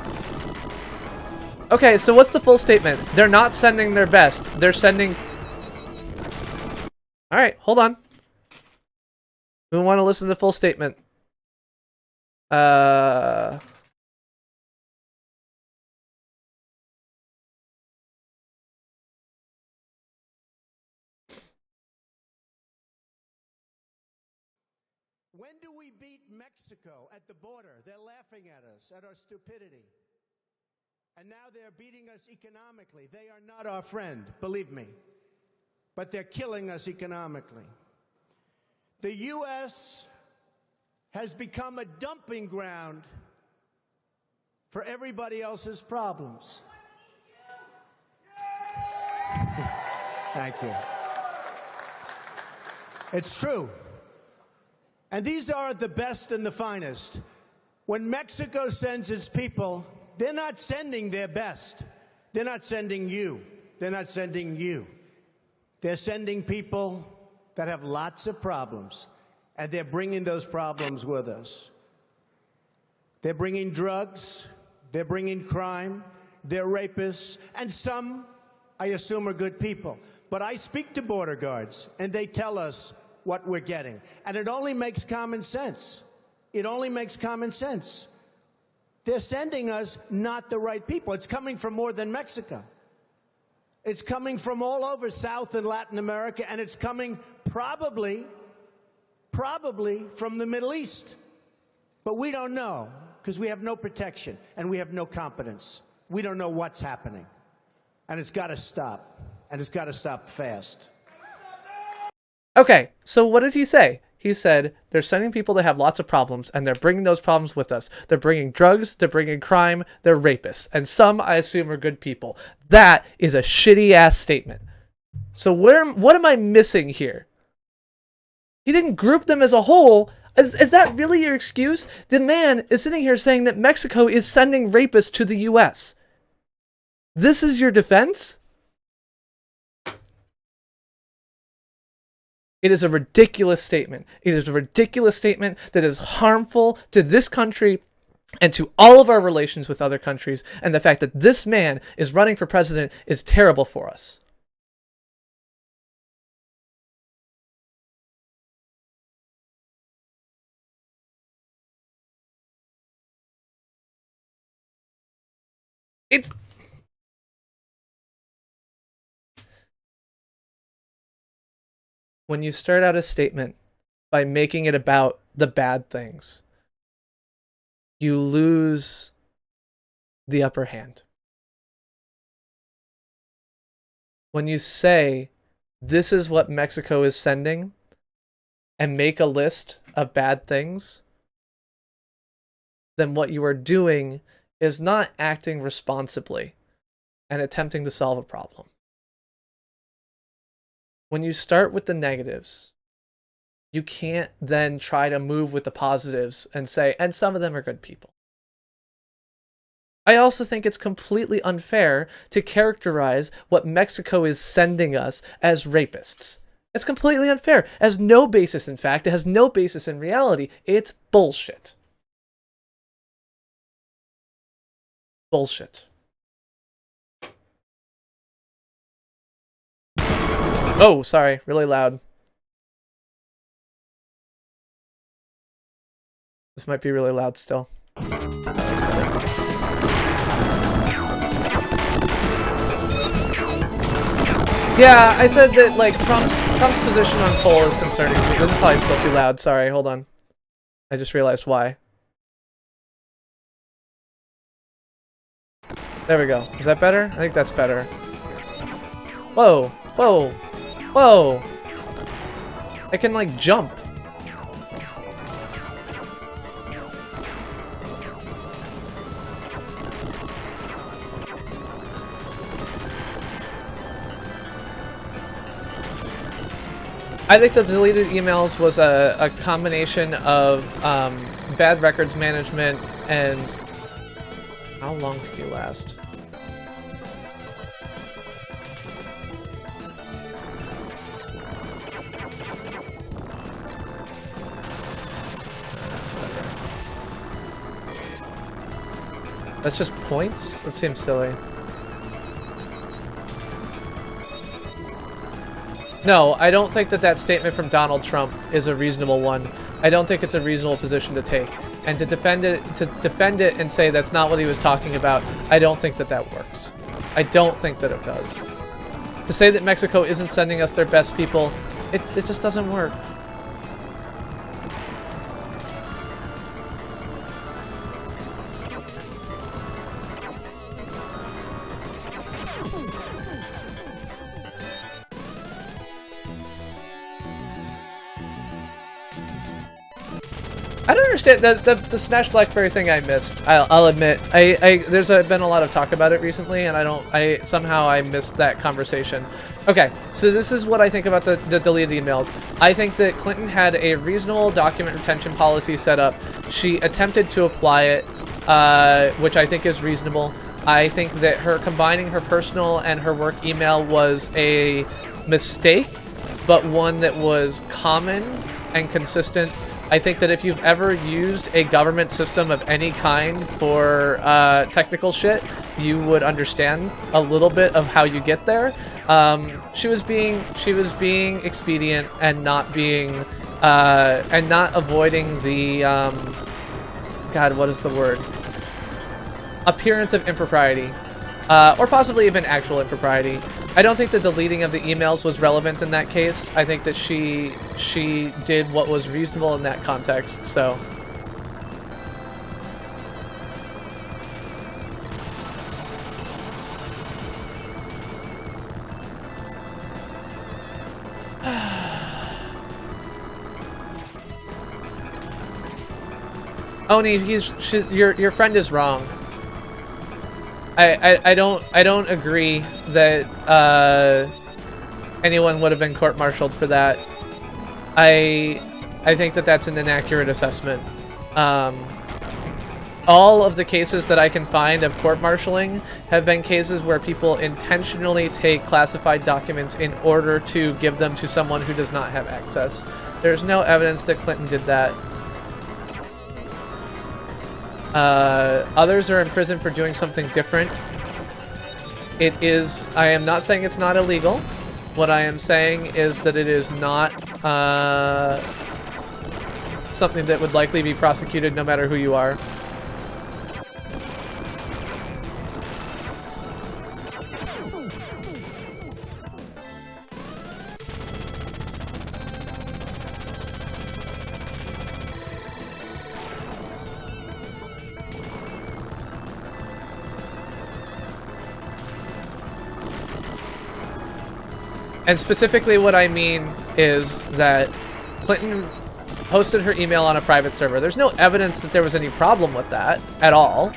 Okay, so what's the full statement? They're not sending their best. They're sending... Alright, hold on. We want to listen to the full statement. When do we beat Mexico at the border? They're laughing at us, at our stupidity. And now they're beating us economically. They are not our friend, believe me. But they're killing us economically. The U.S. has become a dumping ground for everybody else's problems. Thank you. It's true. And these are the best and the finest. When Mexico sends its people, they're not sending their best. They're not sending you. They're not sending you. They're sending people that have lots of problems, and they're bringing those problems with us. They're bringing drugs. They're bringing crime. They're rapists. And some, I assume, are good people. But I speak to border guards, and they tell us what we're getting. And it only makes common sense. It only makes common sense. They're sending us not the right people. It's coming from more than Mexico. It's coming from all over South and Latin America, and it's coming probably from the Middle East. But we don't know, because we have no protection, and we have no competence. We don't know what's happening. And it's got to stop. And it's got to stop fast. Okay, so what did he say? He said they're sending people that have lots of problems, and they're bringing those problems with us. They're bringing drugs, they're bringing crime, they're rapists. And some, I assume, are good people. That is a shitty-ass statement. So what am I missing here? He didn't group them as a whole. Is that really your excuse? The man is sitting here saying that Mexico is sending rapists to the U.S. This is your defense? It is a ridiculous statement. It is a ridiculous statement that is harmful to this country and to all of our relations with other countries. And the fact that this man is running for president is terrible for us. It's... When you start out a statement by making it about the bad things, you lose the upper hand. When you say, this is what Mexico is sending, and make a list of bad things, then what you are doing is not acting responsibly and attempting to solve a problem. When you start with the negatives, you can't then try to move with the positives and say, and some of them are good people. I also think it's completely unfair to characterize what Mexico is sending us as rapists. It's completely unfair. It has no basis in fact. It has no basis in reality. It's bullshit. Bullshit. Oh, sorry, really loud. This might be really loud still. Yeah, I said that like Trump's position on coal is concerning me. This is probably still too loud. Sorry, hold on. I just realized why. There we go. Is that better? I think that's better. Whoa, whoa. Whoa! I can, like, jump. I think the deleted emails was a combination of bad records management and... How long did you last? That's just points? That seems silly. No, I don't think that that statement from Donald Trump is a reasonable one. I don't think it's a reasonable position to take. And to defend it and say that's not what he was talking about, I don't think that that works. I don't think that it does. To say that Mexico isn't sending us their best people, it just doesn't work. I don't understand the Smash Blackberry thing. I missed. I'll admit. There's been a lot of talk about it recently, and somehow I missed that conversation. Okay, so this is what I think about the deleted emails. I think that Clinton had a reasonable document retention policy set up. She attempted to apply it, which I think is reasonable. I think that her combining her personal and her work email was a mistake, but one that was common and consistent I think that if you've ever used a government system of any kind for technical shit, you would understand a little bit of how you get there. She was being expedient and not being and not avoiding the God, what is the word? Appearance of impropriety, or possibly even actual impropriety. I don't think the deleting of the emails was relevant in that case. I think that she did what was reasonable in that context, so. Oni, your friend is wrong. I don't agree that anyone would have been court-martialed for that. I think that that's an inaccurate assessment. All of the cases that I can find of court-martialing have been cases where people intentionally take classified documents in order to give them to someone who does not have access. There's no evidence that Clinton did that. Others are in prison for doing something different. I am not saying it's not illegal. What I am saying is that it is not something that would likely be prosecuted no matter who you are. And specifically what I mean is that Clinton hosted her email on a private server. There's no evidence that there was any problem with that at all,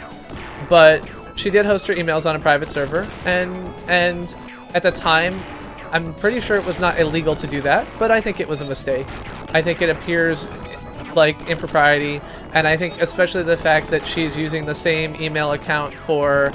but she did host her emails on a private server, and at the time, I'm pretty sure it was not illegal to do that, but I think it was a mistake. I think it appears like impropriety, and I think especially the fact that she's using the same email account for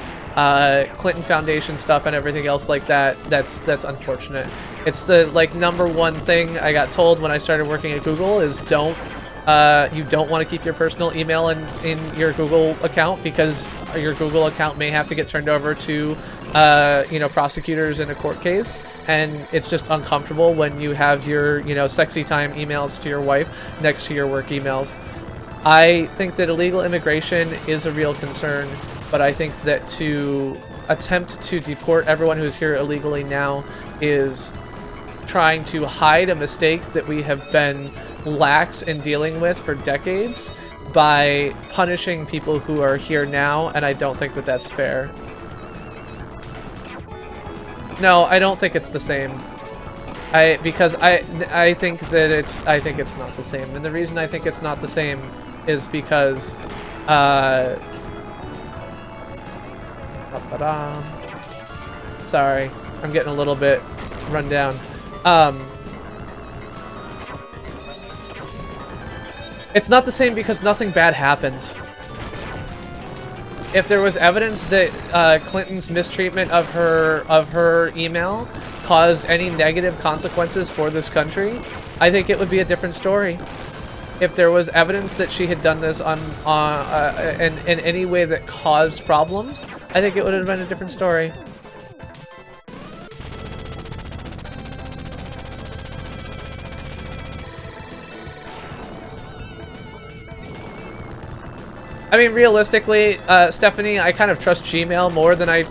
Clinton Foundation stuff and everything else like that, that's unfortunate. It's the number one thing I got told when I started working at Google is you don't want to keep your personal email in your Google account, because your Google account may have to get turned over to prosecutors in a court case, and it's just uncomfortable when you have your sexy time emails to your wife next to your work emails. I think that illegal immigration is a real concern, but I think that to attempt to deport everyone who's here illegally now is trying to hide a mistake that we have been lax in dealing with for decades by punishing people who are here now, and I don't think that that's fair. No, I don't think it's the same. Because I think that it's not the same, and the reason I think it's not the same is because sorry, I'm getting a little bit run down. It's not the same because nothing bad happened. If there was evidence that Clinton's mistreatment of her email caused any negative consequences for this country, I think it would be a different story. If there was evidence that she had done this in any way that caused problems, I think it would have been a different story. I mean, realistically, Stephanie, I kind of trust Gmail more than I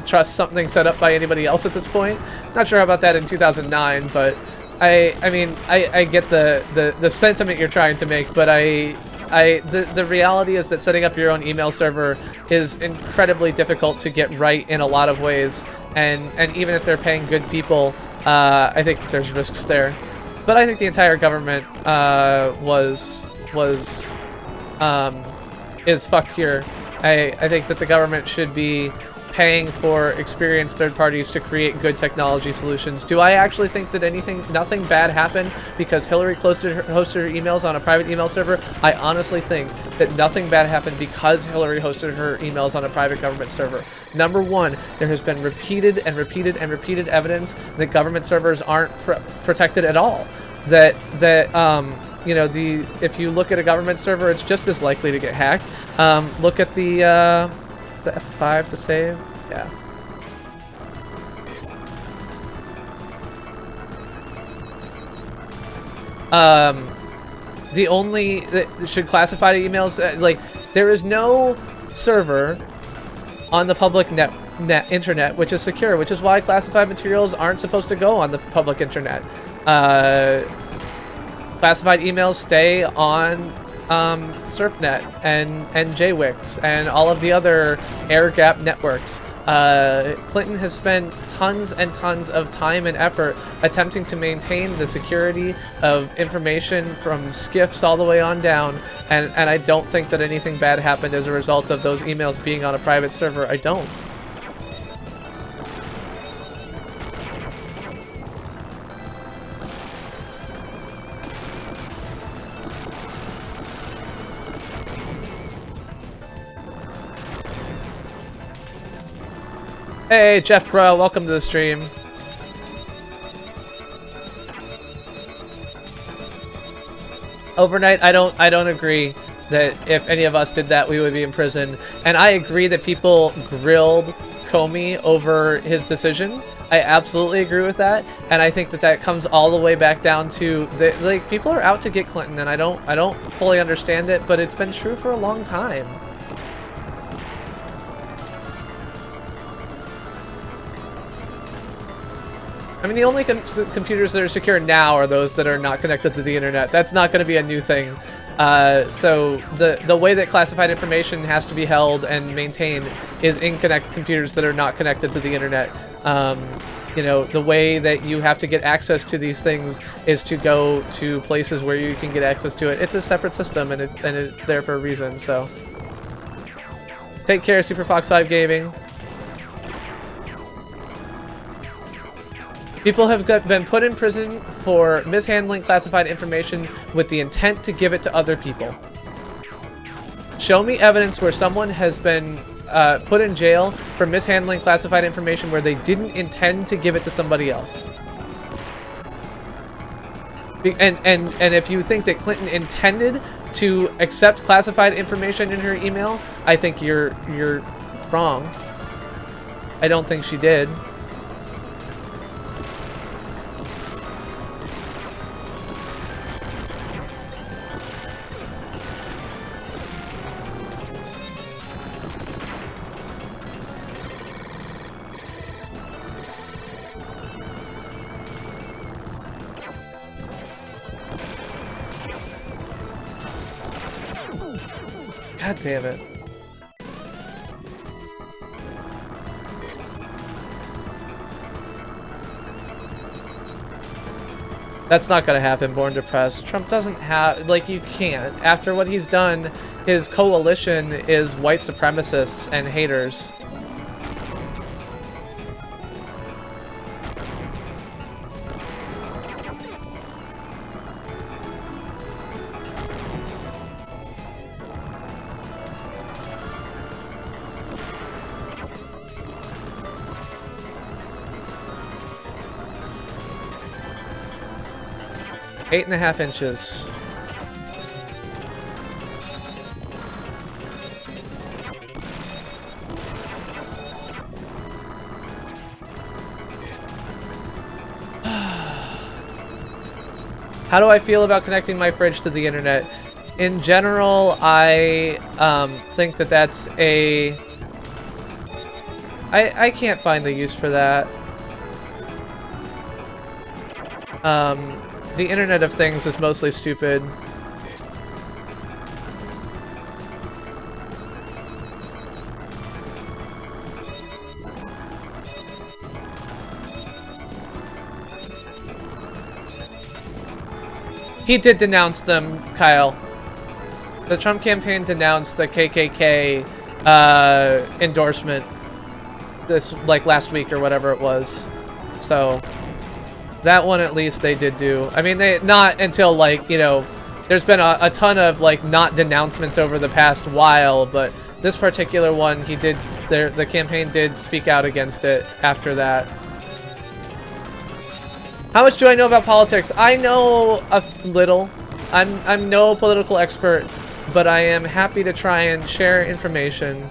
trust something set up by anybody else at this point. Not sure about that in 2009, but I mean, I get the sentiment you're trying to make, but the reality is that setting up your own email server is incredibly difficult to get right in a lot of ways, and even if they're paying good people, I think there's risks there. But I think the entire government is fucked here. I think that the government should be paying for experienced third parties to create good technology solutions. Do I actually think that nothing bad happened because Hillary hosted her emails on a private email server? I honestly think that nothing bad happened because Hillary hosted her emails on a private government server. Number one, there has been repeated and repeated and repeated evidence that government servers aren't protected at all. That you know, if you look at a government server, it's just as likely to get hacked. Look at the is that F5 to save? Yeah. The only should classified emails like there is no server on the public internet which is secure, which is why classified materials aren't supposed to go on the public internet. Classified emails stay on SurfNet and JWix and all of the other air-gapped networks. Clinton has spent tons and tons of time and effort attempting to maintain the security of information from SCIFs all the way on down, and I don't think that anything bad happened as a result of those emails being on a private server. I don't. Hey, Jeff Bro, welcome to the stream. Overnight, I don't agree that if any of us did that, we would be in prison. And I agree that people grilled Comey over his decision. I absolutely agree with that, and I think that that comes all the way back down to like people are out to get Clinton, and I don't fully understand it, but it's been true for a long time. I mean, the only computers that are secure now are those that are not connected to the internet. That's not going to be a new thing. So the way that classified information has to be held and maintained is in computers that are not connected to the internet. You know, the way that you have to get access to these things is to go to places where you can get access to it. It's a separate system, and it's there for a reason. So take care, Super Fox 5 Gaming. People have been put in prison for mishandling classified information with the intent to give it to other people. Show me evidence where someone has been put in jail for mishandling classified information where they didn't intend to give it to somebody else. And if you think that Clinton intended to accept classified information in her email, I think you're wrong. I don't think she did. God damn it. That's not gonna happen, Born Depressed. Trump doesn't have, like, you can't. After what he's done, his coalition is white supremacists and haters. Eight and a half inches. How do I feel about connecting my fridge to the internet? In general, I think that that's a... I can't find the use for that. The Internet of Things is mostly stupid. He did denounce them, Kyle. The Trump campaign denounced the KKK endorsement this, like, last week or whatever it was. So... that one at least they did do. I mean, they not until, like, you know, there's been a ton of, like, not denouncements over the past while, but this particular one, he did, the campaign did speak out against it after that. How much do I know about politics? I know a little. I'm no political expert, but I am happy to try and share information.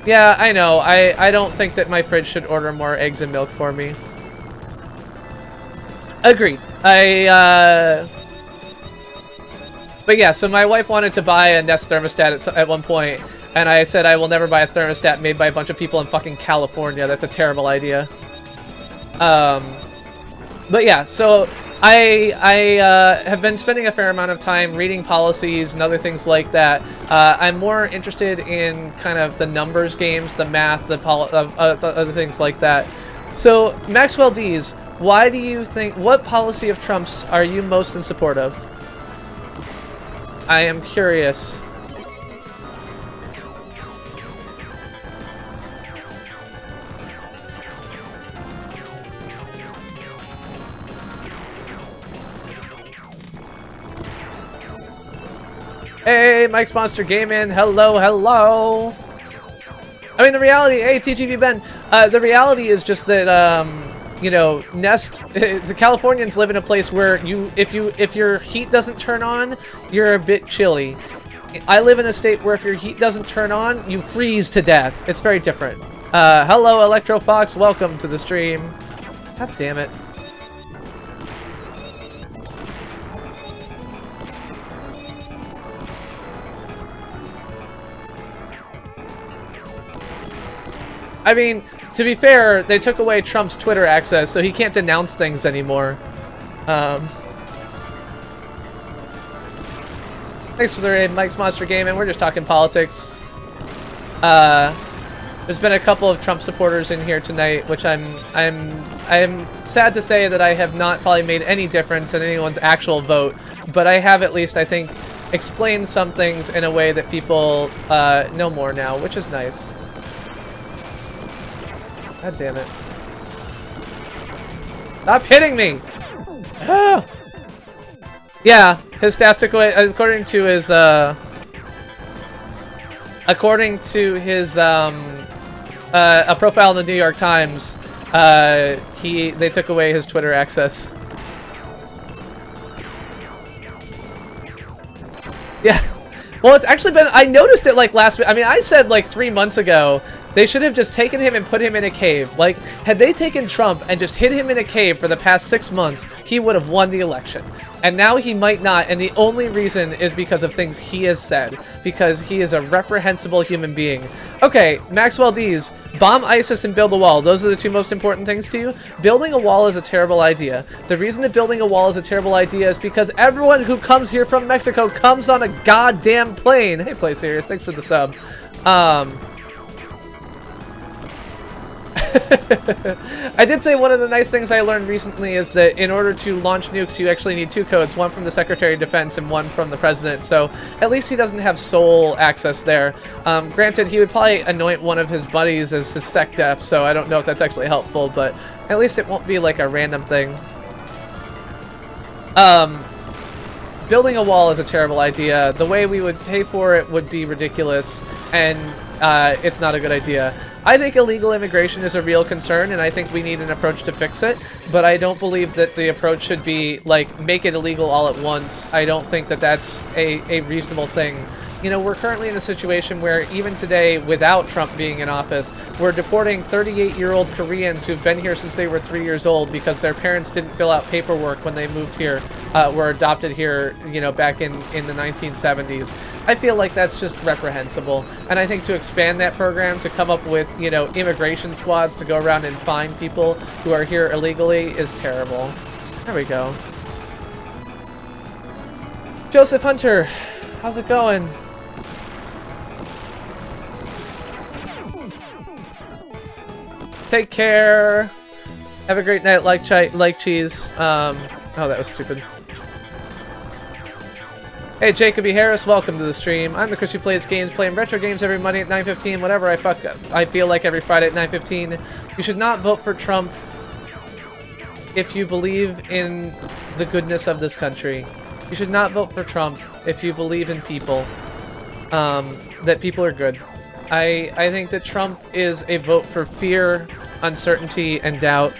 Yeah, I know. I don't think that my fridge should order more eggs and milk for me. Agreed. But yeah, so my wife wanted to buy a Nest thermostat at one point, and I said I will never buy a thermostat made by a bunch of people in fucking California. That's a terrible idea. But yeah, so I have been spending a fair amount of time reading policies and other things like that. I'm more interested in kind of the numbers games, the math, the other things like that. So, Maxwell D's, why do you think, what policy of Trump's are you most in support of? I am curious. Hey, Mike's Monster Gaming. Hello, hello. I mean, the reality, hey, TGV Ben, the reality is just that, you know, Nest, the Californians live in a place where if your heat doesn't turn on, you're a bit chilly. I live in a state where if your heat doesn't turn on, you freeze to death. It's very different. Hello, Electro Fox. Welcome to the stream. God damn it. I mean, to be fair, they took away Trump's Twitter access, so he can't denounce things anymore. Thanks for the raid, Mike's Monster Gaming. We're just talking politics. There's been a couple of Trump supporters in here tonight, which I'm sad to say that I have not probably made any difference in anyone's actual vote, but I have at least, I think, explained some things in a way that people know more now, which is nice. God damn it. Stop hitting me! Ah! Yeah, his staff took away, according to his, a profile in the New York Times, they took away his Twitter access. Yeah. Well, it's actually been, I noticed it like last week. I mean, I said like 3 months ago, they should have just taken him and put him in a cave. Like, had they taken Trump and just hid him in a cave for the past 6 months, he would have won the election. And now he might not, and the only reason is because of things he has said. Because he is a reprehensible human being. Okay, Maxwell D's, bomb ISIS and build a wall. Those are the two most important things to you. Building a wall is a terrible idea. The reason that building a wall is a terrible idea is because everyone who comes here from Mexico comes on a goddamn plane. Hey, Play Serious, thanks for the sub. I did say one of the nice things I learned recently is that in order to launch nukes, you actually need 2 codes, one from the Secretary of Defense and one from the President, so at least he doesn't have sole access there. Granted, he would probably anoint one of his buddies as his SecDef, so I don't know if that's actually helpful, but at least it won't be like a random thing. Building a wall is a terrible idea. The way we would pay for it would be ridiculous, and it's not a good idea. I think illegal immigration is a real concern, and I think we need an approach to fix it, but I don't believe that the approach should be, like, make it illegal all at once. I don't think that that's a reasonable thing. You know, we're currently in a situation where even today, without Trump being in office, we're deporting 38-year-old Koreans who've been here since they were 3 years old because their parents didn't fill out paperwork when they moved here, were adopted here, you know, back in the 1970s. I feel like that's just reprehensible, and I think to expand that program to come up with, you know, immigration squads to go around and find people who are here illegally is terrible. There we go. Joseph Hunter, how's it going? Take care. Have a great night, like cheese. Oh, that was stupid. Hey, Jacob E. Harris, welcome to the stream. I'm the Chris who plays games, playing retro games every Monday at 9:15, whatever I feel like every Friday at 9:15. You should not vote for Trump if you believe in the goodness of this country. You should not vote for Trump if you believe in people, that people are good. I think that Trump is a vote for fear, uncertainty, and doubt.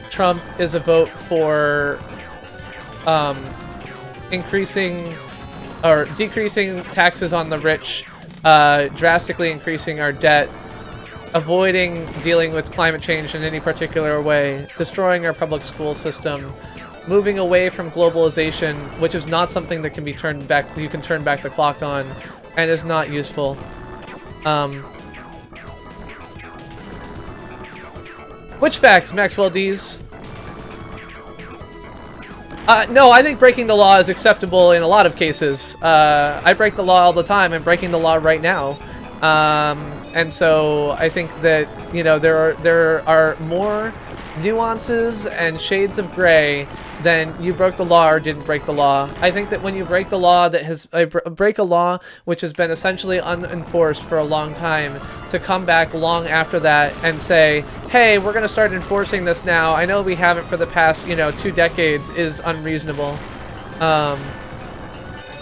Trump is a vote for increasing or decreasing taxes on the rich, drastically increasing our debt, avoiding dealing with climate change in any particular way, destroying our public school system, moving away from globalization, which is not something that can be turned back, you can turn back the clock on, and is not useful. Which facts, Maxwell D's? No, I think breaking the law is acceptable in a lot of cases. I break the law all the time. I'm breaking the law right now. And so I think that, you know, there are more nuances and shades of gray than you broke the law or didn't break the law. I think that when you break the law that has break a law which has been essentially unenforced for a long time, to come back long after that and say, hey, we're going to start enforcing this now, I know we haven't for the past, you know, 2 decades, is unreasonable.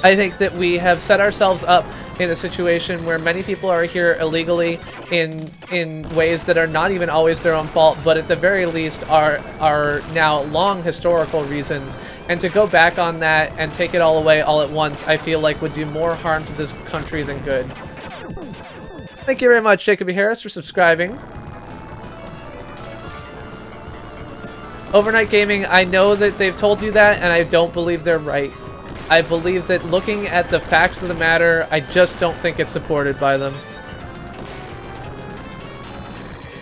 I think that we have set ourselves up in a situation where many people are here illegally in ways that are not even always their own fault, but at the very least are now long historical reasons. And to go back on that and take it all away all at once, I feel like would do more harm to this country than good. Thank you very much, Jacob Harris, for subscribing. Overnight Gaming, I know that they've told you that, and I don't believe they're right. I believe that looking at the facts of the matter, I just don't think it's supported by them.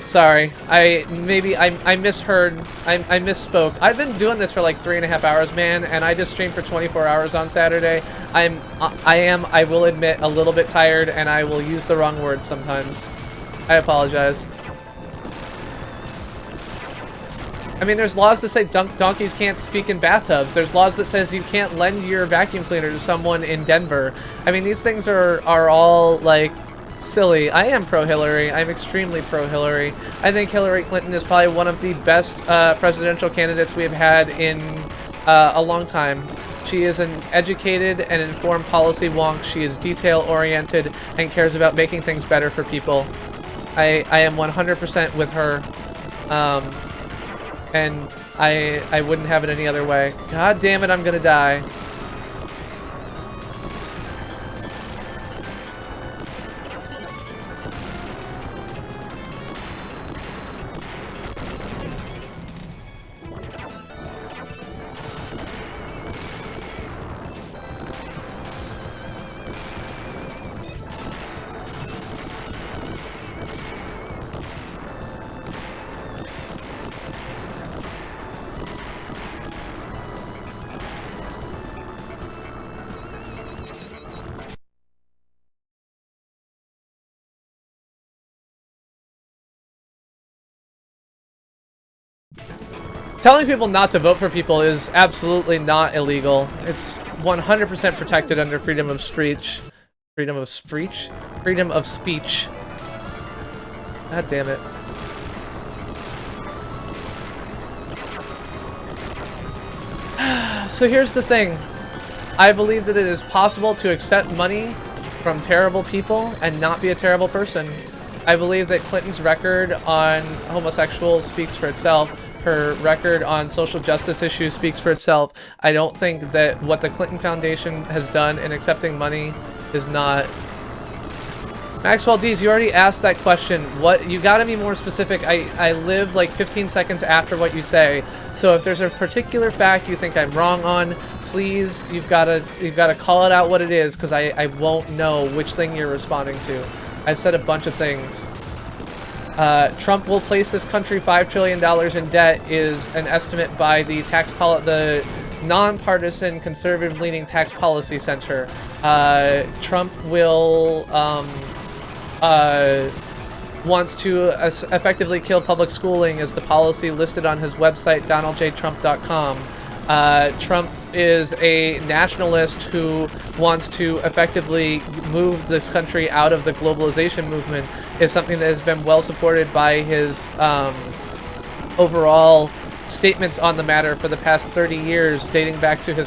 Sorry, I misheard. I misspoke. I've been doing this for like 3.5 hours, man, and I just streamed for 24 hours on Saturday. I will admit, a little bit tired, and I will use the wrong words sometimes. I apologize. I mean, there's laws that say donkeys can't speak in bathtubs. There's laws that says you can't lend your vacuum cleaner to someone in Denver. I mean, these things are all, like, silly. I am pro-Hillary. I'm extremely pro-Hillary. I think Hillary Clinton is probably one of the best presidential candidates we have had in a long time. She is an educated and informed policy wonk. She is detail-oriented and cares about making things better for people. I am 100% with her. And I wouldn't have it any other way. God damn it, I'm gonna die. Telling people not to vote for people is absolutely not illegal. It's 100% protected under freedom of speech. Freedom of speech? Freedom of speech. God damn it. So here's the thing. I believe that it is possible to accept money from terrible people and not be a terrible person. I believe that Clinton's record on homosexuals speaks for itself. Her record on social justice issues speaks for itself. I don't think that what the Clinton Foundation has done in accepting money is not... Maxwell D's, you already asked that question. What? You gotta be more specific. I live like 15 seconds after what you say. So if there's a particular fact you think I'm wrong on, please, you've gotta call it out what it is, because I won't know which thing you're responding to. I've said a bunch of things. Trump will place this country $5 trillion in debt is an estimate by the nonpartisan conservative-leaning Tax Policy Center. Trump will wants to effectively kill public schooling as the policy listed on his website, donaldjtrump.com. Trump is a nationalist who wants to effectively move this country out of the globalization movement, is something that has been well supported by his overall statements on the matter for the past 30 years, dating back to him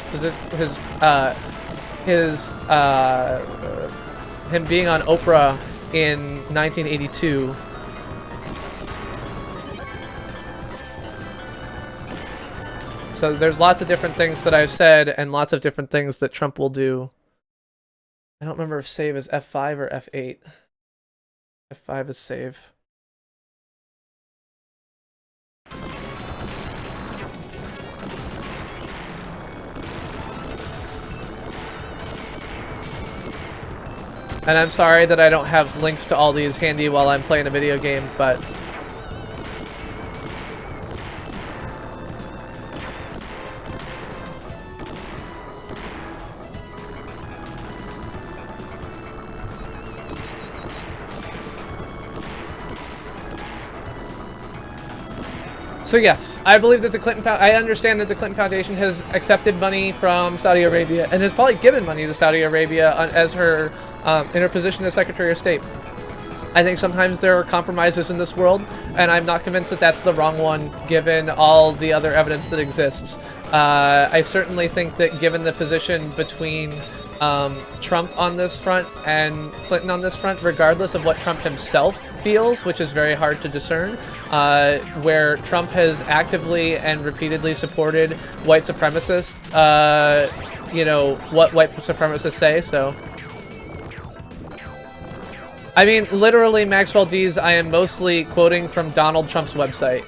being on Oprah in 1982. So there's lots of different things that I've said and lots of different things that Trump will do. I don't remember if save is F5 or F8. F5 is save. And I'm sorry that I don't have links to all these handy while I'm playing a video game, but... So yes, I believe that I understand that the Clinton Foundation has accepted money from Saudi Arabia and has probably given money to Saudi Arabia as her in her position as Secretary of State. I think sometimes there are compromises in this world, and I'm not convinced that that's the wrong one, given all the other evidence that exists. I certainly think that given the position between Trump on this front and Clinton on this front, regardless of what Trump himself feels, which is very hard to discern, where Trump has actively and repeatedly supported white supremacists, you know, what white supremacists say, so... I mean, literally, Maxwell D's, I am mostly quoting from Donald Trump's website.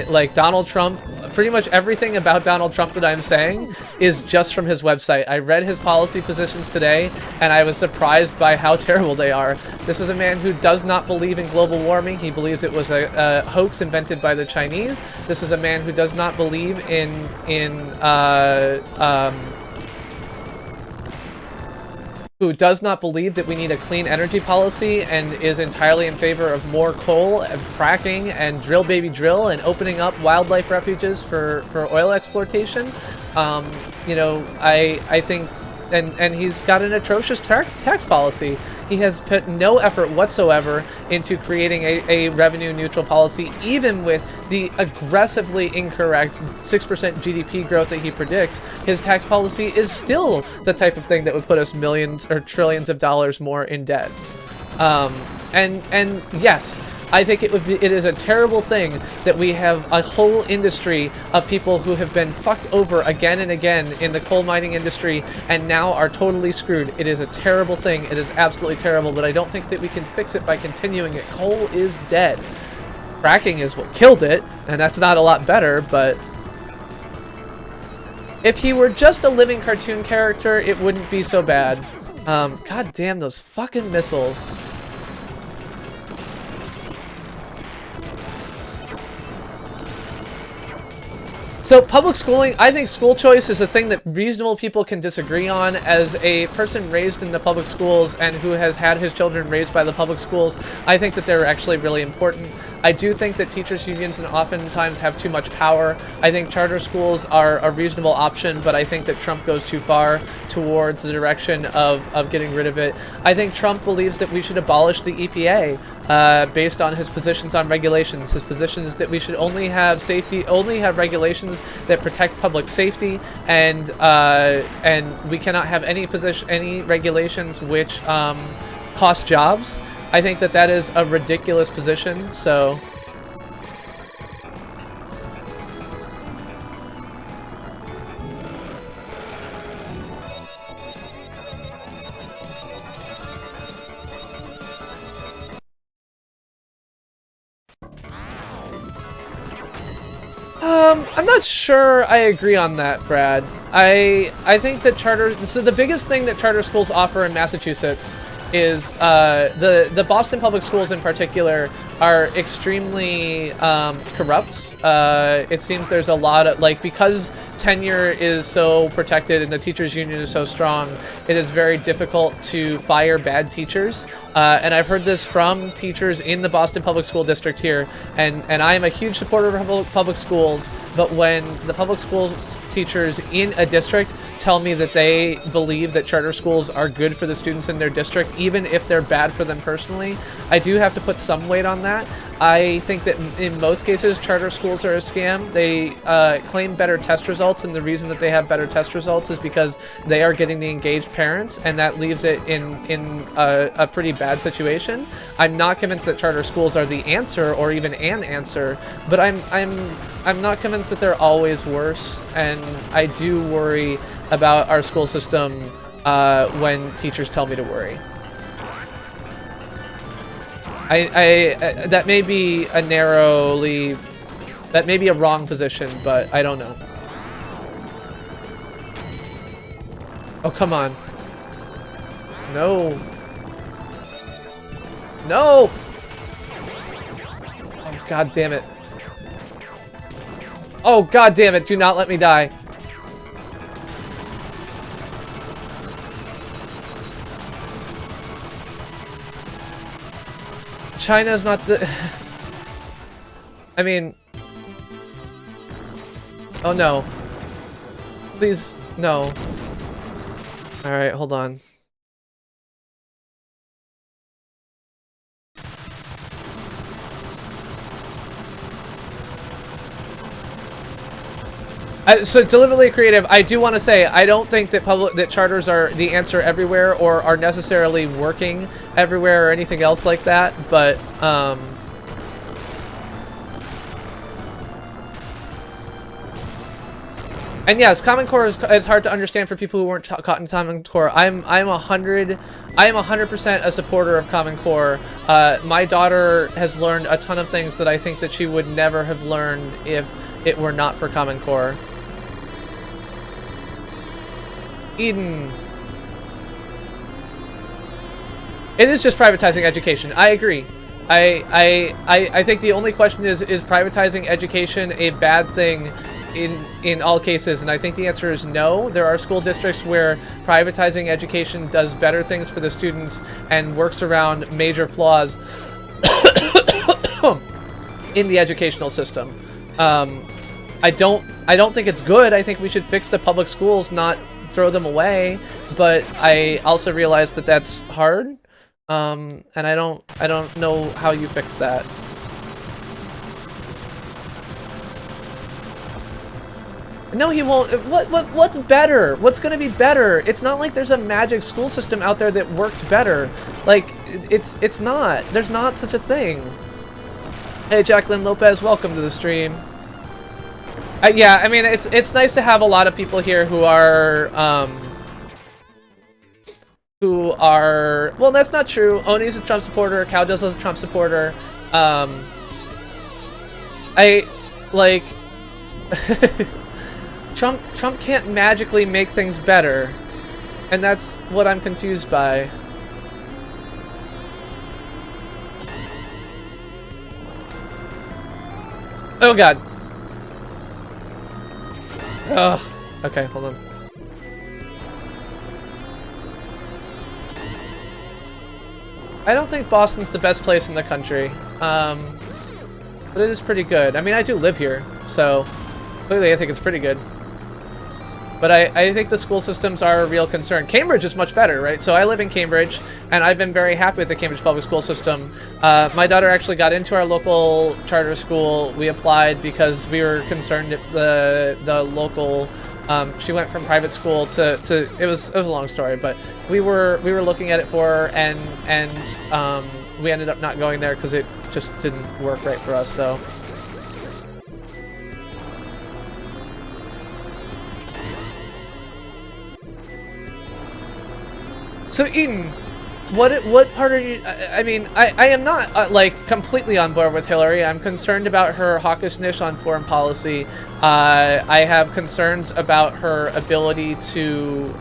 Like, Donald Trump, pretty much everything about Donald Trump that I'm saying is just from his website. I read his policy positions today, and I was surprised by how terrible they are. This is a man who does not believe in global warming. He believes it was a hoax invented by the Chinese. This is a man who does not believe who does not believe that we need a clean energy policy and is entirely in favor of more coal and fracking and drill baby drill and opening up wildlife refuges for oil exploitation. You know, I think, and he's got an atrocious tax policy. He has put no effort whatsoever into creating a revenue neutral policy, even with the aggressively incorrect 6% GDP growth that he predicts. His tax policy is still the type of thing that would put us millions or trillions of dollars more in debt. And yes, I think it is a terrible thing that we have a whole industry of people who have been fucked over again and again in the coal mining industry and now are totally screwed. It is a terrible thing. It is absolutely terrible, but I don't think that we can fix it by continuing it. Coal is dead. Fracking is what killed it, and that's not a lot better, but if he were just a living cartoon character, it wouldn't be so bad. God damn those fucking missiles. So public schooling, I think school choice is a thing that reasonable people can disagree on. As a person raised in the public schools and who has had his children raised by the public schools, I think that they're actually really important. I do think that teachers' unions and oftentimes have too much power. I think charter schools are a reasonable option, but I think that Trump goes too far towards the direction of getting rid of it. I think Trump believes that we should abolish the EPA. Based on his positions on regulations. His position is that we should only have regulations that protect public safety, and we cannot have any regulations which cost jobs. I think that that is a ridiculous position, so... I'm not sure I agree on that, Brad. I think that so the biggest thing that charter schools offer in Massachusetts is the Boston public schools in particular are extremely corrupt. It seems there's a lot of, like, because tenure is so protected and the teachers union is so strong, it is very difficult to fire bad teachers. And I've heard this from teachers in the Boston public school district here, and I am a huge supporter of public schools, but when the public school teachers in a district tell me that they believe that charter schools are good for the students in their district, even if they're bad for them personally, I do have to put some weight on that. I think that in most cases, charter schools are a scam. They claim better test results, and the reason that they have better test results is because they are getting the engaged parents, and that leaves it in a pretty bad situation. I'm not convinced that charter schools are the answer, or even an answer, but I'm not convinced that they're always worse, and I do worry about our school system when teachers tell me to worry. That may be a that may be a wrong position, but I don't know. Oh, come on. No. No! Oh, god damn it. Oh, god damn it, do not let me die. China's not the... I mean... Oh no. Please, no. Alright, hold on. So deliberately creative, I do want to say I don't think that charters are the answer everywhere or are necessarily working everywhere or anything else like that, but and yes, Common Core is hard to understand for people who weren't caught in Common Core. I'm 100% a supporter of Common Core. My daughter has learned a ton of things that I think that she would never have learned if it were not for Common Core. Eden. It is just privatizing education. I agree. I think the only question is privatizing education a bad thing in all cases? And I think the answer is no. There are school districts where privatizing education does better things for the students and works around major flaws in the educational system. I don't think it's good. I think we should fix the public schools, not throw them away. But I also realize that that's hard, and I don't know how you fix that. No, he won't. What's better? What's gonna be better? It's not like there's a magic school system out there that works better. Like, it's not. There's not such a thing. Hey, Jacqueline Lopez, welcome to the stream. Yeah, I mean, it's nice to have a lot of people here who are, well, that's not true. Oni's a Trump supporter, Cowdizzle's a Trump supporter. Trump can't magically make things better, and that's what I'm confused by. Oh god. Ugh. Okay, hold on. I don't think Boston's the best place in the country, but it is pretty good. I mean, I do live here, so clearly I think it's pretty good. But I think the school systems are a real concern. Cambridge is much better, right? So I live in Cambridge, and I've been very happy with the Cambridge public school system. My daughter actually got into our local charter school. We applied because we were concerned that the local, she went from private school to it was a long story, but we were looking at it for her, and we ended up not going there because it just didn't work right for us. So. So Eden, what part are you? I mean, I am not like completely on board with Hillary. I'm concerned about her hawkishness on foreign policy. I have concerns about her ability to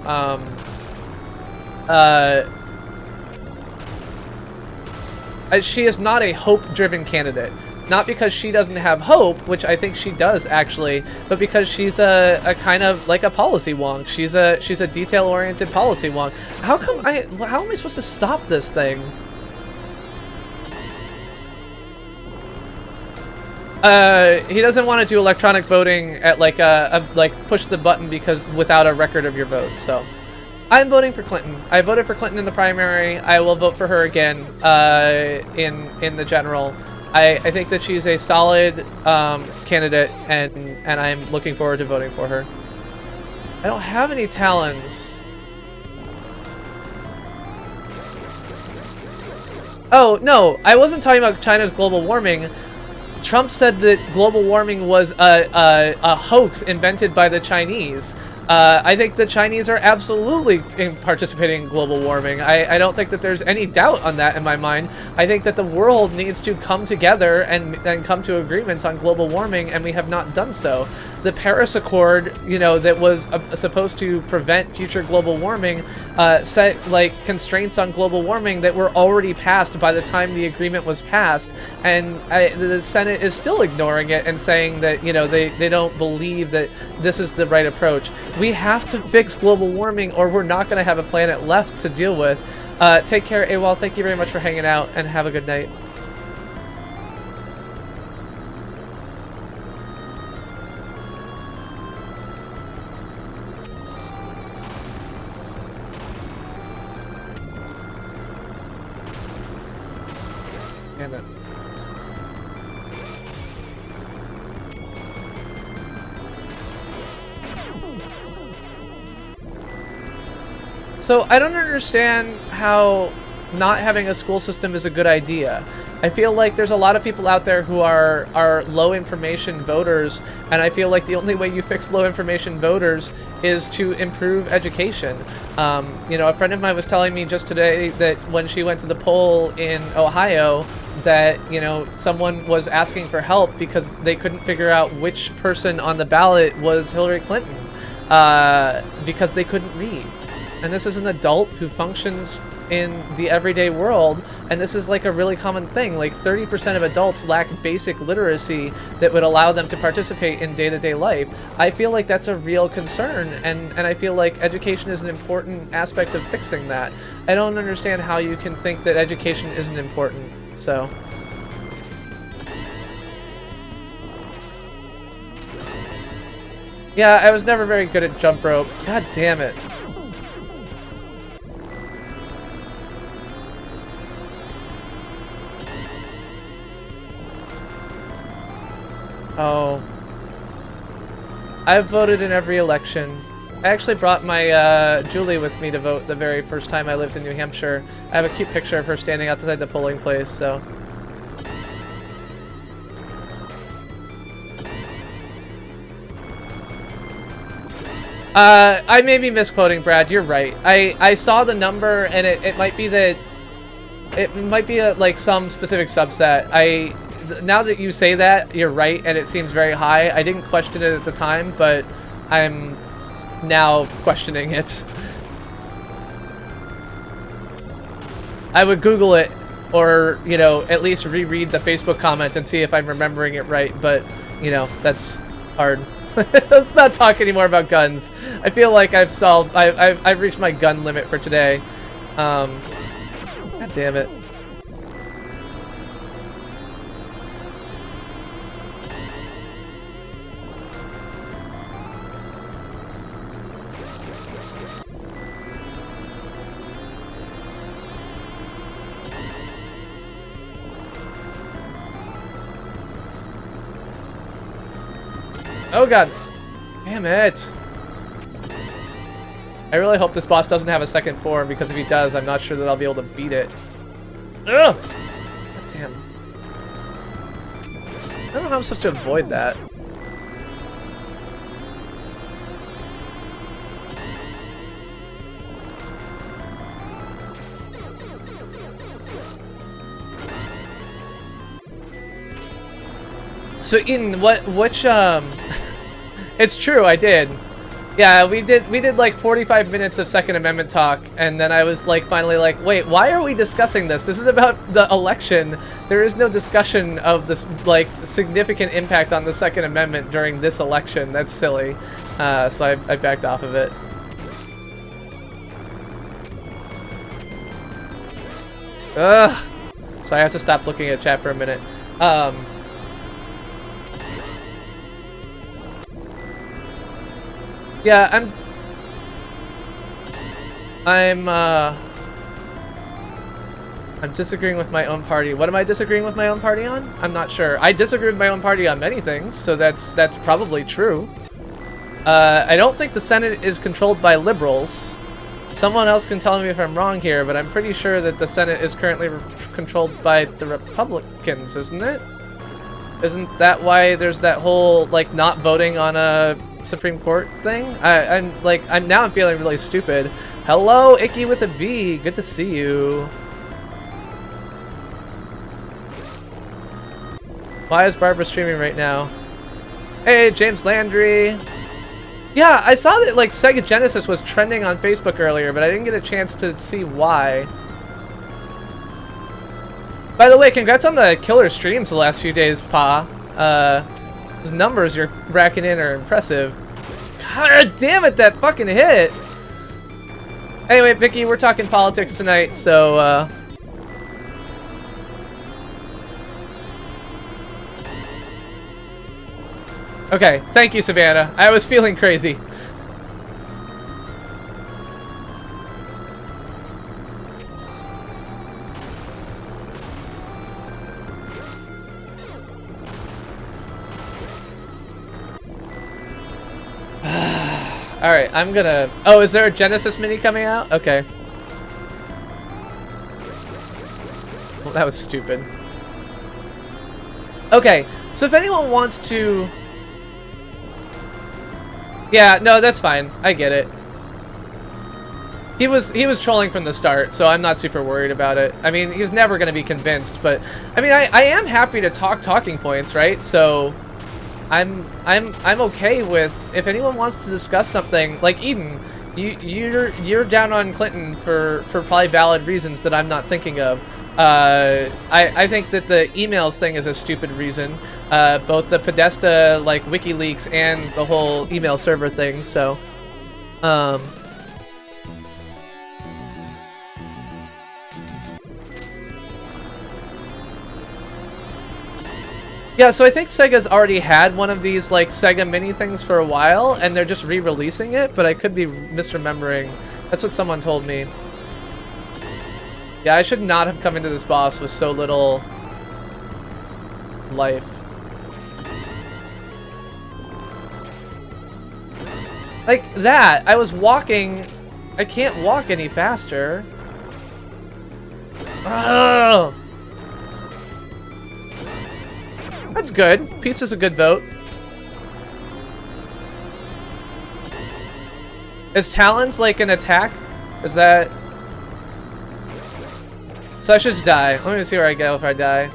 she is not a hope-driven candidate. Not because she doesn't have hope, which I think she does actually, but because she's a kind of like a policy wonk. She's a detail-oriented policy wonk. How am I supposed to stop this thing? He doesn't want to do electronic voting at like like push the button because without a record of your vote. So I'm voting for Clinton. I voted for Clinton in the primary. I will vote for her again in the general. I think that she's a solid candidate, and I'm looking forward to voting for her. I don't have any talons. Oh, no, I wasn't talking about China's global warming. Trump said that global warming was a hoax invented by the Chinese. I think the Chinese are absolutely participating in global warming. I don't think that there's any doubt on that in my mind. I think that the world needs to come together and come to agreements on global warming, and we have not done so. The Paris Accord, you know, that was supposed to prevent future global warming, set like constraints on global warming that were already passed by the time the agreement was passed, and the Senate is still ignoring it and saying that, you know, they don't believe that this is the right approach. We have to fix global warming, or we're not going to have a planet left to deal with. Take care, AWOL. Thank you very much for hanging out, and have a good night. Damn it. So I don't understand how not having a school system is a good idea. I feel like there's a lot of people out there who are low information voters, and I feel like the only way you fix low information voters is to improve education. You know, a friend of mine was telling me just today that when she went to the poll in Ohio, that, you know, someone was asking for help because they couldn't figure out which person on the ballot was Hillary Clinton, because they couldn't read. And this is an adult who functions in the everyday world, and this is like a really common thing. Like 30% of adults lack basic literacy that would allow them to participate in day-to-day life. I feel like that's a real concern, and I feel like education is an important aspect of fixing that. I don't understand how you can think that education isn't important, so... Yeah, I was never very good at jump rope. God damn it. Oh. I've voted in every election. I actually brought my Julie with me to vote the very first time I lived in New Hampshire. I have a cute picture of her standing outside the polling place, so... I may be misquoting, Brad. You're right. I saw the number, and it might be that... It might be like some specific subset. Now that you say that, you're right, and it seems very high. I didn't question it at the time, but I'm now questioning it. I would Google it, or, you know, at least reread the Facebook comment and see if I'm remembering it right, but, you know, that's hard. Let's not talk anymore about guns. I feel like I've reached my gun limit for today. God damn it. Oh god. Damn it. I really hope this boss doesn't have a second form, because if he does, I'm not sure that I'll be able to beat it. Ugh! God damn. I don't know how I'm supposed to avoid that. So Eden, which it's true, I did. Yeah, we did like 45 minutes of Second Amendment talk, and then I was like finally like, wait, why are we discussing this? This is about the election. There is no discussion of this like significant impact on the Second Amendment during this election. That's silly. So I backed off of it. Ugh. So I have to stop looking at chat for a minute. Yeah, I'm disagreeing with my own party. What am I disagreeing with my own party on? I'm not sure. I disagree with my own party on many things, so that's probably true. I don't think the Senate is controlled by liberals. Someone else can tell me if I'm wrong here, but I'm pretty sure that the Senate is currently controlled by the Republicans, isn't it? Isn't that why there's that whole, like, not voting on a Supreme Court thing? I'm feeling really stupid. Hello, Icky with a B. Good to see you. Why is Barbara streaming right now? Hey, James Landry. Yeah, I saw that like Sega Genesis was trending on Facebook earlier, but I didn't get a chance to see why. By the way, congrats on the killer streams the last few days, Pa. Those numbers you're racking in are impressive. God damn it, that fucking hit! Anyway, Vicky, we're talking politics tonight, so okay, thank you, Savannah. I was feeling crazy. Alright, I'm gonna... Oh, is there a Genesis mini coming out? Okay. Well, that was stupid. Okay, so if anyone wants to... Yeah, no, that's fine. I get it. He was trolling from the start, so I'm not super worried about it. I mean, he's never gonna be convinced, but I mean, I am happy to talk talking points, right? So I'm okay with if anyone wants to discuss something like Eden. You're down on Clinton for probably valid reasons that I'm not thinking of. I think that the emails thing is a stupid reason. Both the Podesta, like, WikiLeaks and the whole email server thing, so... Yeah, so I think Sega's already had one of these, like, Sega mini things for a while, and they're just re-releasing it, but I could be misremembering. That's what someone told me. Yeah, I should not have come into this boss with so little life. Like that, I was walking. I can't walk any faster. Oh! That's good. Pizza's a good vote. Is Talons like an attack? Is that... So I should just die. Let me see where I go if I die.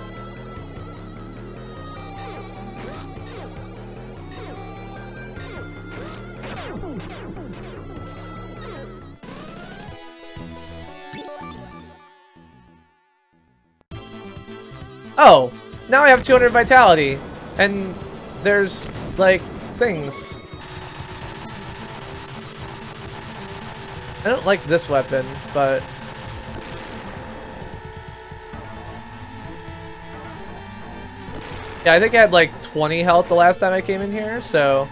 Oh, now I have 200 vitality, and there's like things. I don't like this weapon, but yeah, I think I had like 20 health the last time I came in here, so...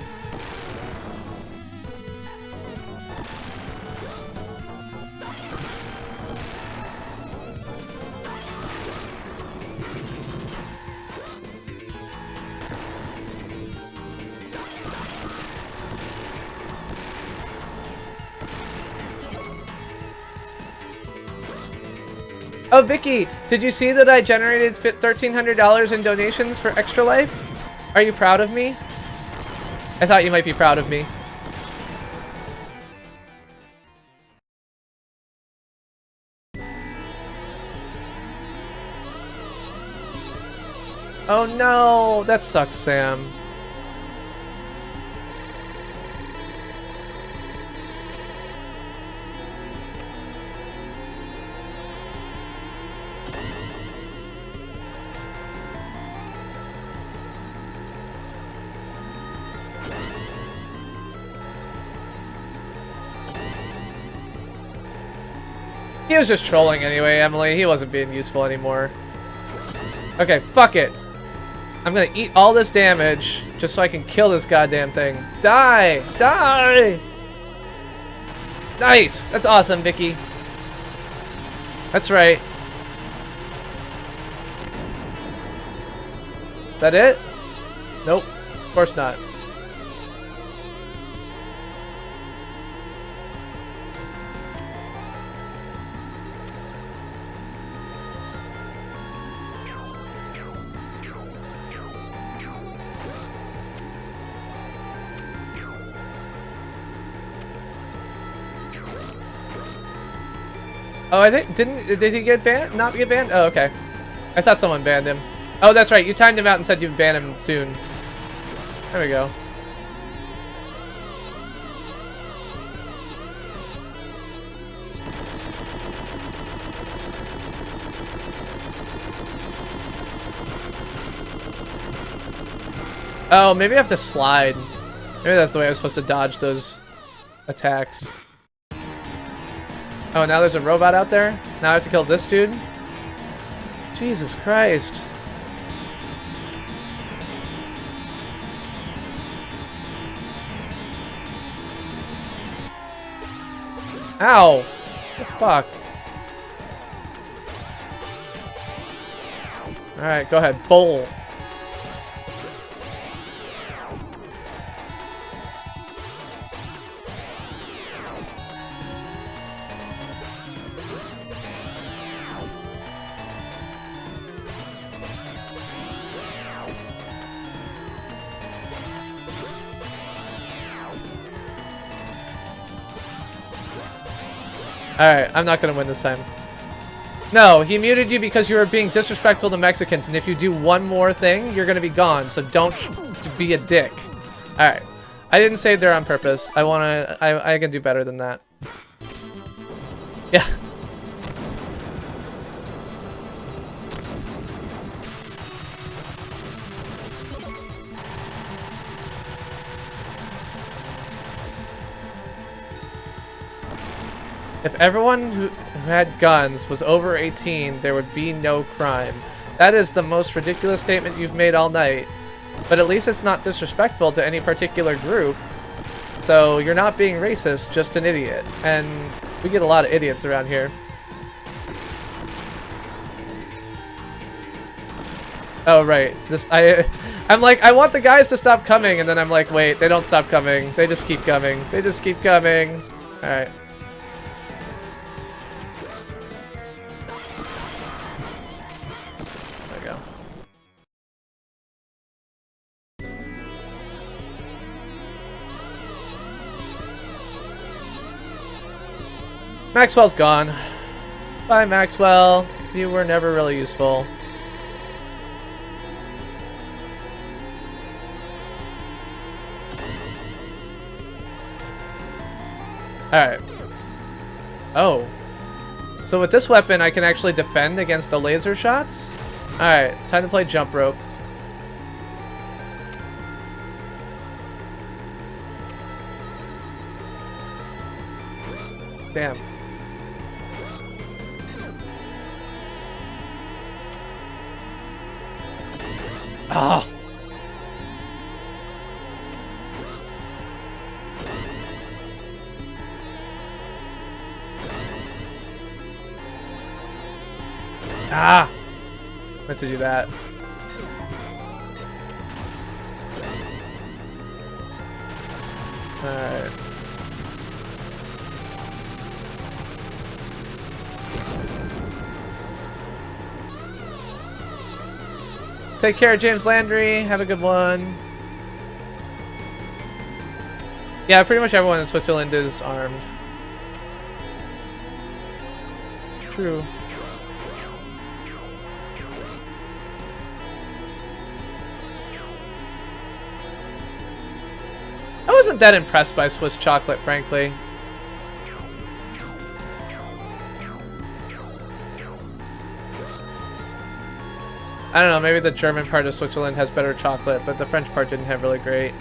Oh, Vicky, did you see that I generated $1,300 in donations for Extra Life? Are you proud of me? I thought you might be proud of me. Oh no, that sucks, Sam. He was just trolling anyway, Emily. He wasn't being useful anymore. Okay, fuck it. I'm gonna eat all this damage just so I can kill this goddamn thing. Die! Die! Nice! That's awesome, Vicky. That's right. that it? Nope. Of course not. Oh, I think did he get banned? Not get banned? Oh, okay. I thought someone banned him. Oh, that's right. You timed him out and said you'd ban him soon. There we go. Oh, maybe I have to slide. Maybe that's the way I was supposed to dodge those attacks. Oh, now there's a robot out there? Now I have to kill this dude? Jesus Christ. Ow! What the fuck? Alright, go ahead. Bowl. Alright, I'm not gonna win this time. No, he muted you because you were being disrespectful to Mexicans, and if you do one more thing, you're gonna be gone, so don't be a dick. Alright. I didn't say there on purpose. I can do better than that. Yeah. If everyone who had guns was over 18, there would be no crime. That is the most ridiculous statement you've made all night. But at least it's not disrespectful to any particular group. So you're not being racist, just an idiot. And we get a lot of idiots around here. Oh, right. I'm like, I want the guys to stop coming, and then I'm like, wait, they don't stop coming. They just keep coming. They just keep coming. Alright. Maxwell's gone. Bye, Maxwell. You were never really useful. Alright. Oh. So with this weapon, I can actually defend against the laser shots? Alright, time to play jump rope. Damn. Oh. Ah. Meant to do that. Alright. Take care, James Landry. Have a good one. Yeah, pretty much everyone in Switzerland is armed. True. I wasn't that impressed by Swiss chocolate, frankly. I don't know, maybe the German part of Switzerland has better chocolate, but the French part didn't have really great.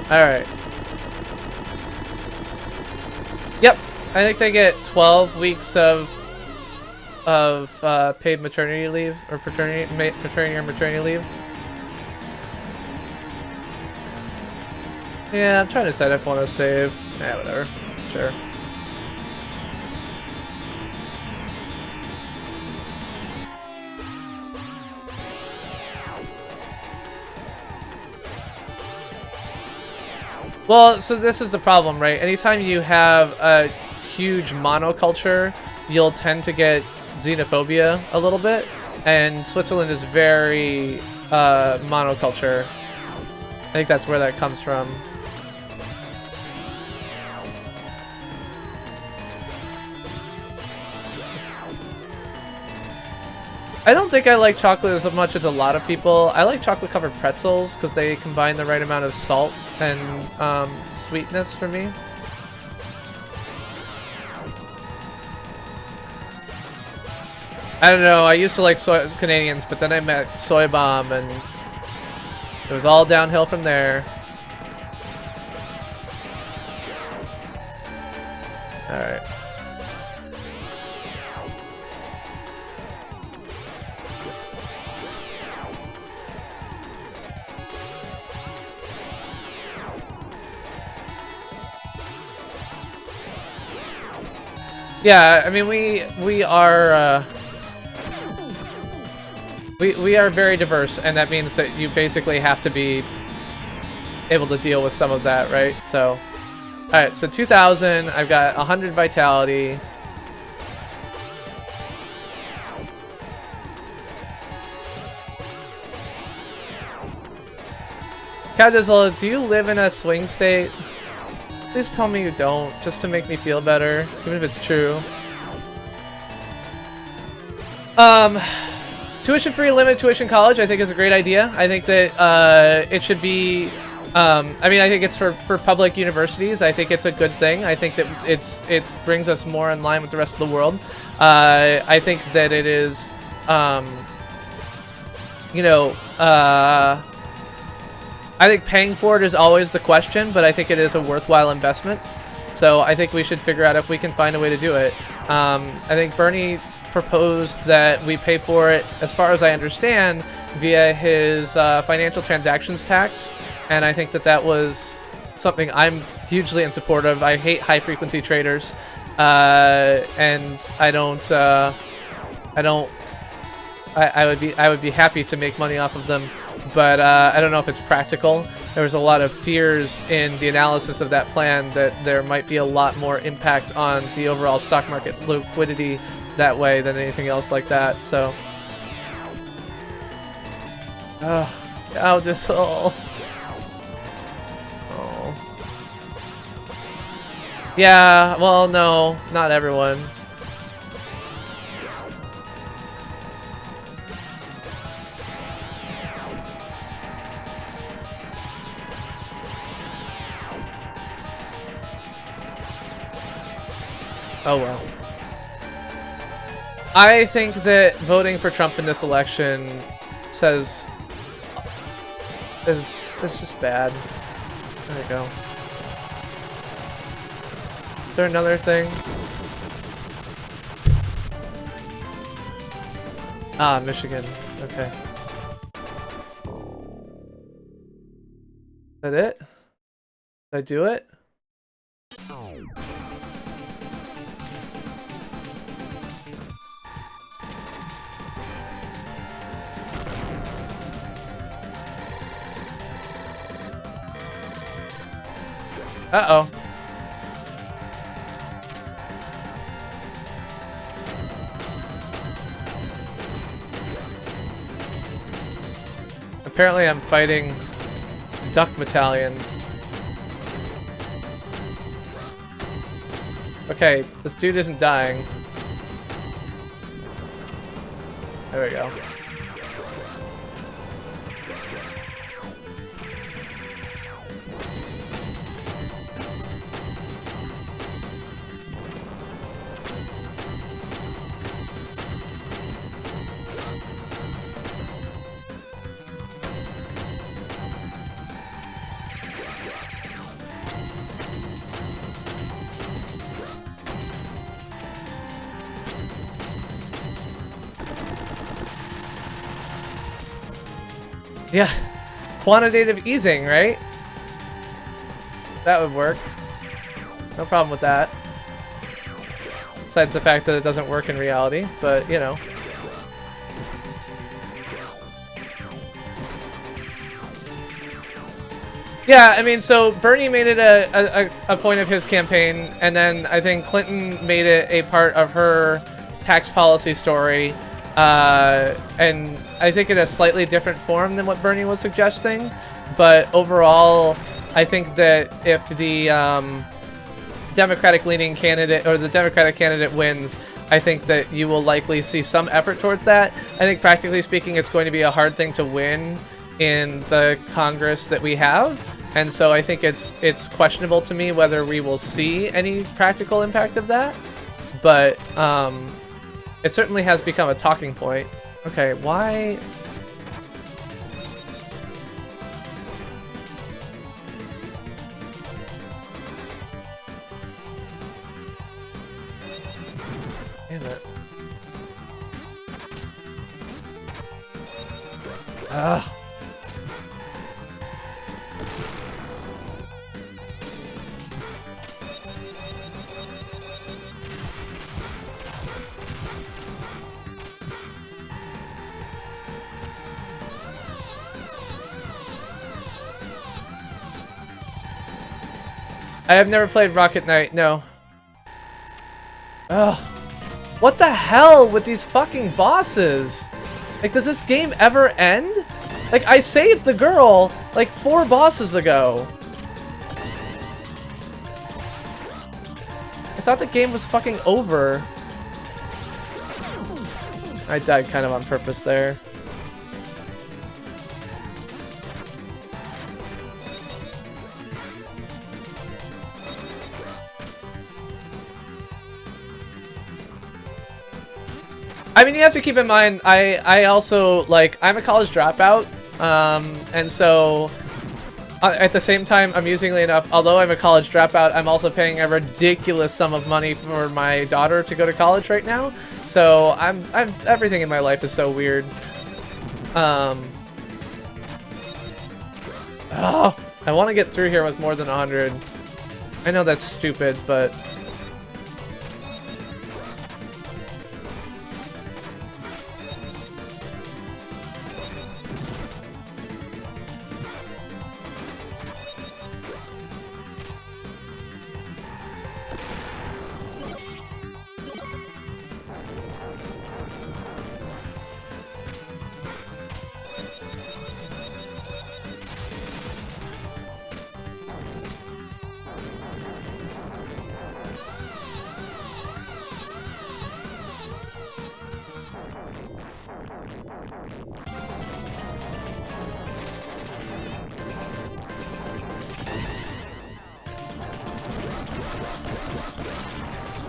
Alright. Yep, I think they get 12 weeks of paid maternity leave, or paternity or maternity leave. Yeah, I'm trying to decide if I want to save. Yeah, whatever. Sure. Well, so this is the problem, right? Anytime you have a huge monoculture, you'll tend to get xenophobia a little bit, and Switzerland is very monoculture. I think that's where that comes from. I don't think I like chocolate as much as a lot of people. I like chocolate covered pretzels because they combine the right amount of salt and sweetness for me. I don't know, I used to like Canadians, but then I met Soy Bomb and it was all downhill from there. Alright. Yeah, I mean we are we are very diverse, and that means that you basically have to be able to deal with some of that, right? So, all right, so 2,000. I've got 100 vitality. Cowdizzle, do you live in a swing state? Please tell me you don't, just to make me feel better, even if it's true. Tuition-free limited tuition college, I think, is a great idea. I think that it should be. I mean, I think it's for public universities. I think it's a good thing. I think that it brings us more in line with the rest of the world. I think that it is, you know, I think paying for it is always the question, but I think it is a worthwhile investment. So I think we should figure out if we can find a way to do it. I think Bernie proposed that we pay for it, as far as I understand, via his financial transactions tax, and I think that that was something I'm hugely in support of. I hate high-frequency traders, and I would be happy to make money off of them, but I don't know if it's practical. There was a lot of fears in the analysis of that plan that there might be a lot more impact on the overall stock market liquidity that way than anything else like that. So, oh, this all. Oh, yeah. Well, no, not everyone. Oh well. I think that voting for Trump in this election is just bad. There we go. Is there another thing? Ah, Michigan. Okay. Is that it? Did I do it? Uh-oh. Apparently I'm fighting Duck Battalion. Okay, this dude isn't dying. There we go. Yeah, quantitative easing, right? That would work. No problem with that. Besides the fact that it doesn't work in reality, but you know. Yeah, I mean, so Bernie made it a point of his campaign, and then I think Clinton made it a part of her tax policy story, and I think in a slightly different form than what Bernie was suggesting. But overall, I think that if the Democratic-leaning candidate or the Democratic candidate wins, I think that you will likely see some effort towards that. I think practically speaking, it's going to be a hard thing to win in the Congress that we have. And so I think it's questionable to me whether we will see any practical impact of that. But it certainly has become a talking point. Okay, why? Damn it. Ugh. I have never played Rocket Knight, no. Ugh. What the hell with these fucking bosses? Like, does this game ever end? Like, I saved the girl, like, 4 bosses ago. I thought the game was fucking over. I died kind of on purpose there. I mean, you have to keep in mind, I also, like, I'm a college dropout, and so, at the same time, amusingly enough, although I'm a college dropout, I'm also paying a ridiculous sum of money for my daughter to go to college right now, so everything in my life is so weird. Oh, I want to get through here with more than 100. I know that's stupid, but...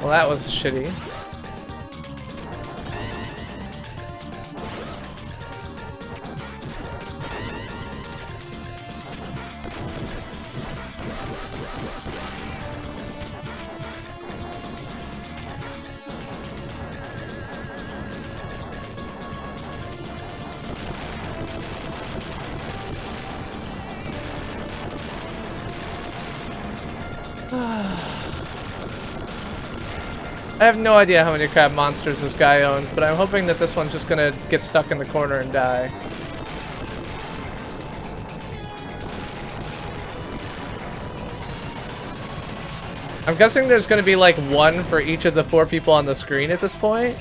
Well, that was shitty. I have no idea how many crab monsters this guy owns, but I'm hoping that this one's just gonna get stuck in the corner and die. I'm guessing there's gonna be like 1 for each of the 4 people on the screen at this point.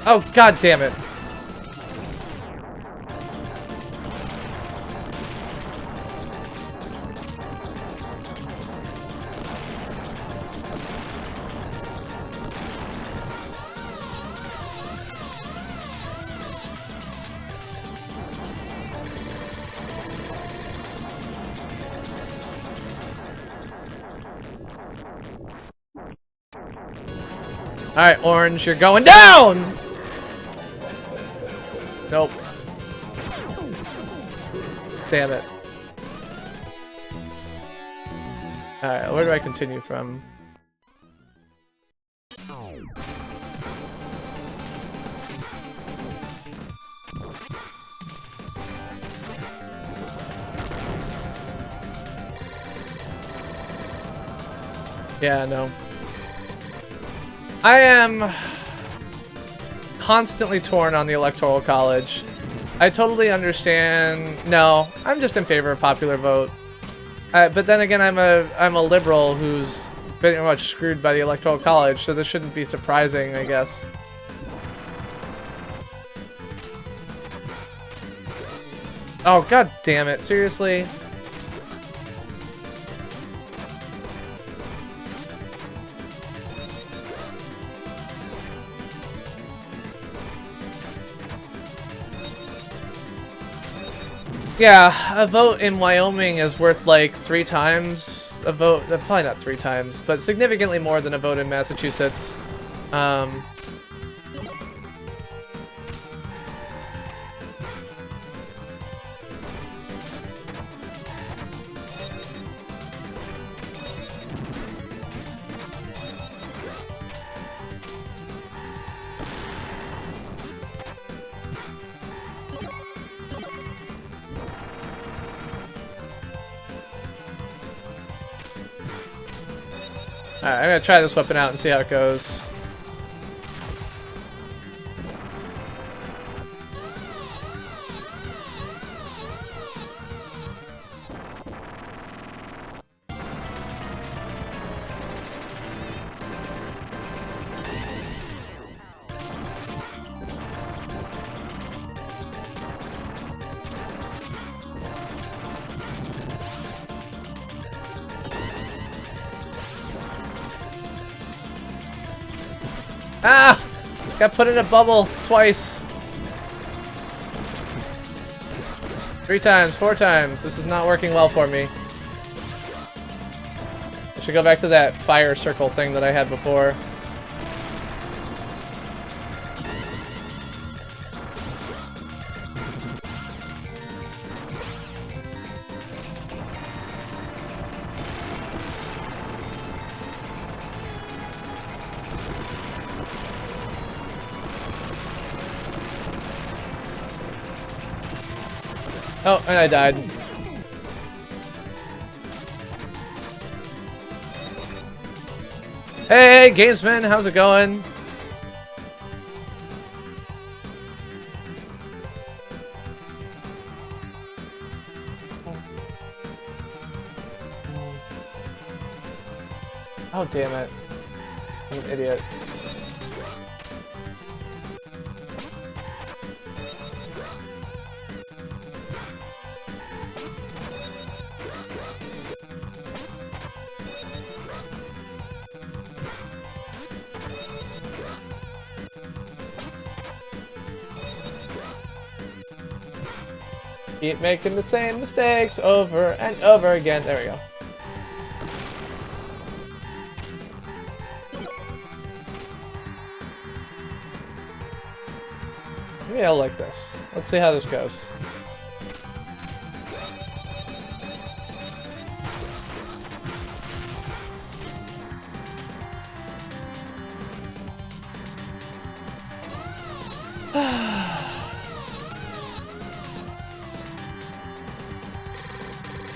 Oh, god damn it. Alright, Orange, you're going down! Nope. Damn it. Alright, where do I continue from? Yeah, no. I am constantly torn on the Electoral College. I totally understand. No, I'm just in favor of popular vote. But then again, I'm a liberal who's pretty much screwed by the Electoral College, so this shouldn't be surprising, I guess. Oh, god damn it, seriously? Yeah, a vote in Wyoming is worth like 3 times a vote, probably not 3 times, but significantly more than a vote in Massachusetts. Alright, I'm gonna try this weapon out and see how it goes. Ah! Got put in a bubble twice. 3 times, 4 times. This is not working well for me. I should go back to that fire circle thing that I had before. Oh, and I died. Hey, Gamesman, how's it going? Oh, damn it. I'm an idiot. Keep making the same mistakes over and over again. There we go. Maybe I'll like this. Let's see how this goes.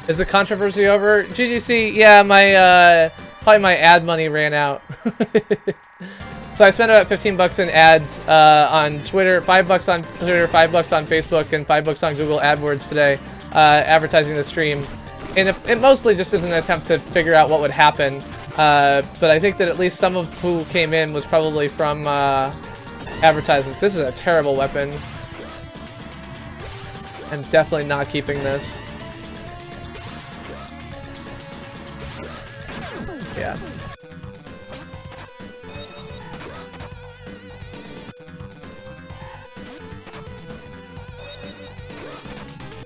Is the controversy over? GGC, yeah, my probably my ad money ran out. So I spent about 15 bucks in ads on Twitter, 5 bucks on Twitter, 5 bucks on Facebook, and 5 bucks on Google AdWords today, advertising the stream. And it mostly just is an attempt to figure out what would happen. But I think that at least some of who came in was probably from advertising. This is a terrible weapon. I'm definitely not keeping this. Yeah.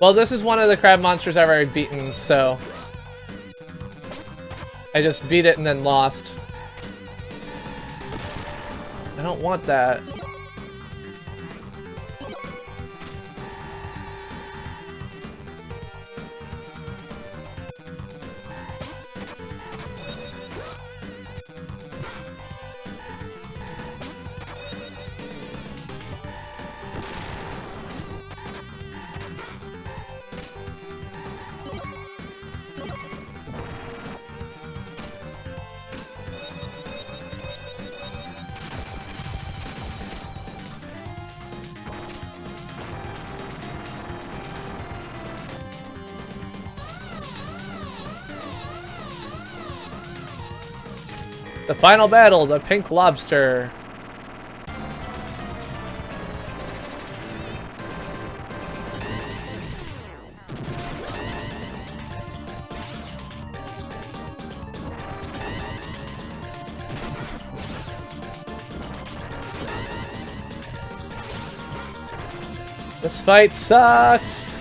Well, this is one of the crab monsters I've already beaten, so I just beat it and then lost. I don't want that. The final battle, the pink lobster. This fight sucks.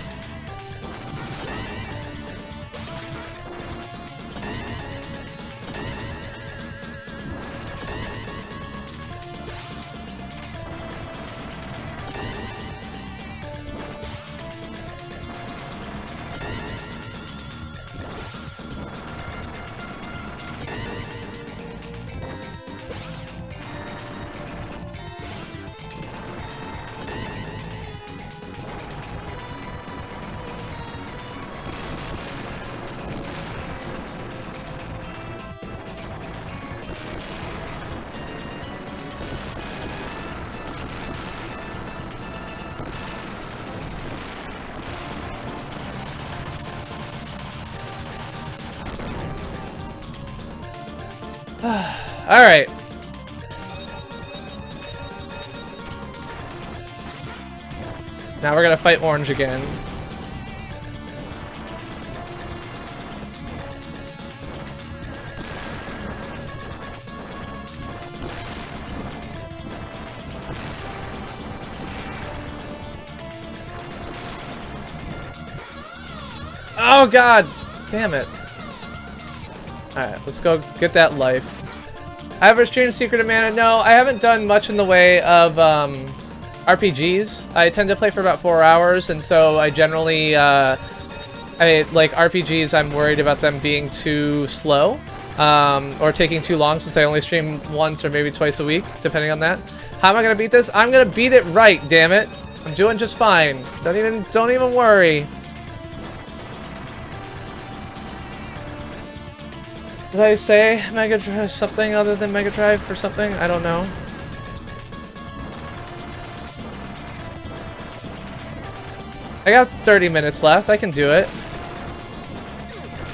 All right. Now we're gonna fight Orange again. Oh God! Damn it. Alright, let's go get that life. I ever streamed Secret of Mana? No, I haven't done much in the way of RPGs. I tend to play for about 4 hours, and so I generally, like RPGs, I'm worried about them being too slow, or taking too long since I only stream once or maybe twice a week, depending on that. How am I gonna beat this? I'm gonna beat it right, damn it. I'm doing just fine. Don't even worry. Did I say Mega Drive something other than Mega Drive for something? I don't know. I got 30 minutes left. I can do it.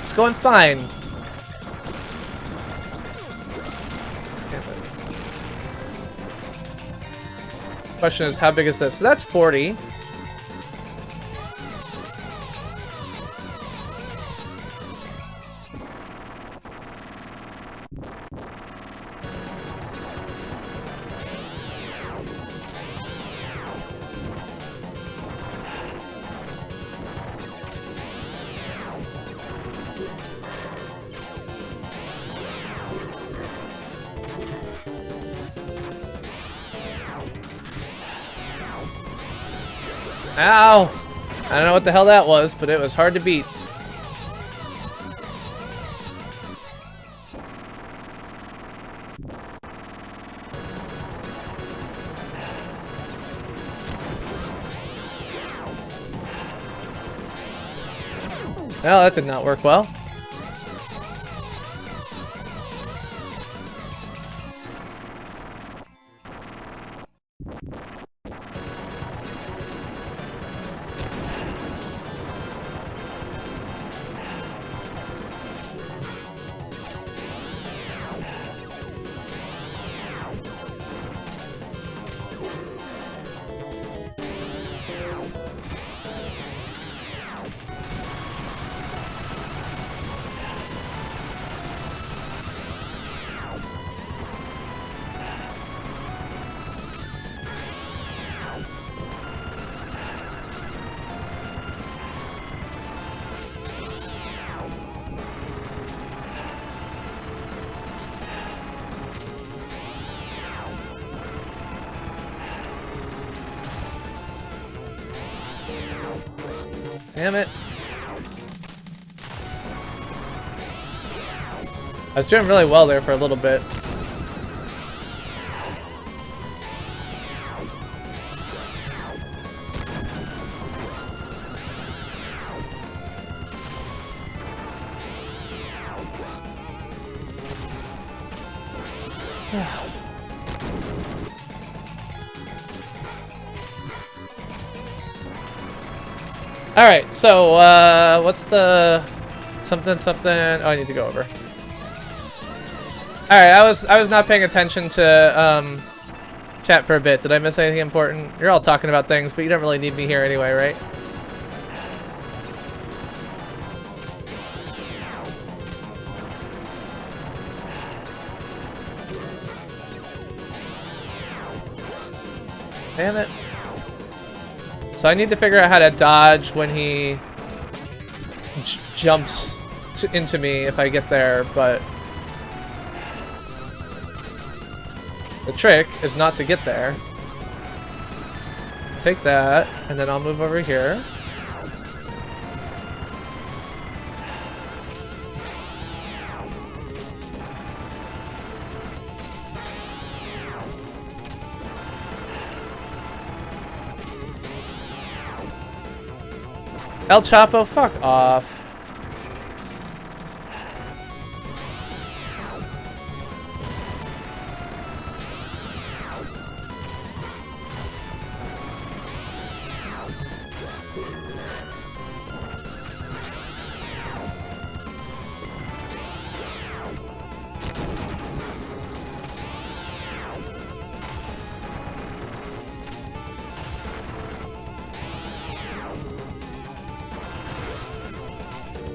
It's going fine. Question is, how big is this? So that's 40. Ow! I don't know what the hell that was, but it was hard to beat. Well, that did not work well. Damn it. I was doing really well there for a little bit. Alright, so, what's the... something... Oh, I need to go over. Alright, I was not paying attention to chat for a bit. Did I miss anything important? You're all talking about things, but you don't really need me here anyway, right? Damn it. So I need to figure out how to dodge when he jumps into me if I get there, but the trick is not to get there. Take that, and then I'll move over here. El Chapo, fuck off.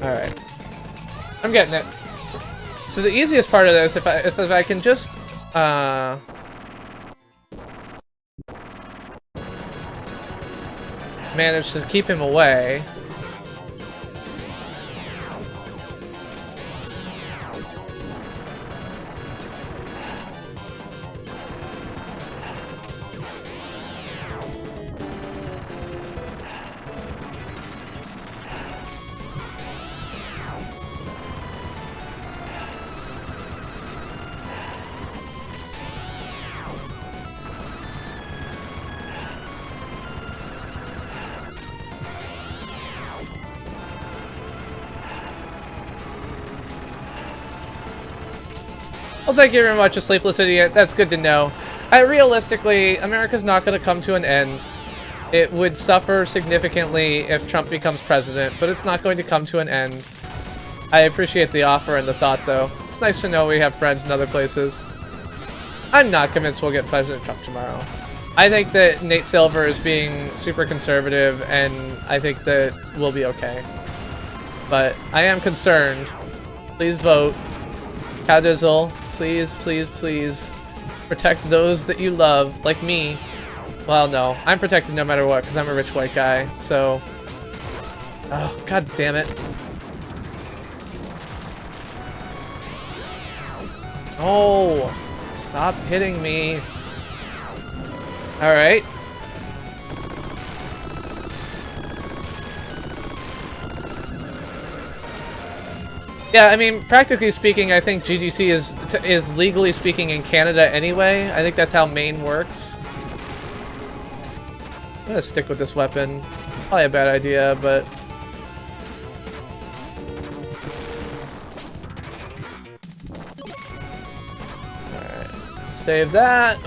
Alright. I'm getting it. So the easiest part of this, if I can just manage to keep him away. Well, thank you very much, A Sleepless Idiot. That's good to know. Realistically, America's not going to come to an end. It would suffer significantly if Trump becomes president, but it's not going to come to an end. I appreciate the offer and the thought, though. It's nice to know we have friends in other places. I'm not convinced we'll get President Trump tomorrow. I think that Nate Silver is being super conservative, and I think that we'll be okay. But I am concerned. Please vote. Cowdizzle, please, please, please protect those that you love, like me. Well, no, I'm protected no matter what, because I'm a rich white guy, so... Oh, god damn it. Oh, stop hitting me. Alright. Yeah, I mean, practically speaking, I think GDC is legally speaking in Canada anyway. I think that's how Maine works. I'm gonna stick with this weapon. Probably a bad idea, but... Alright, save that.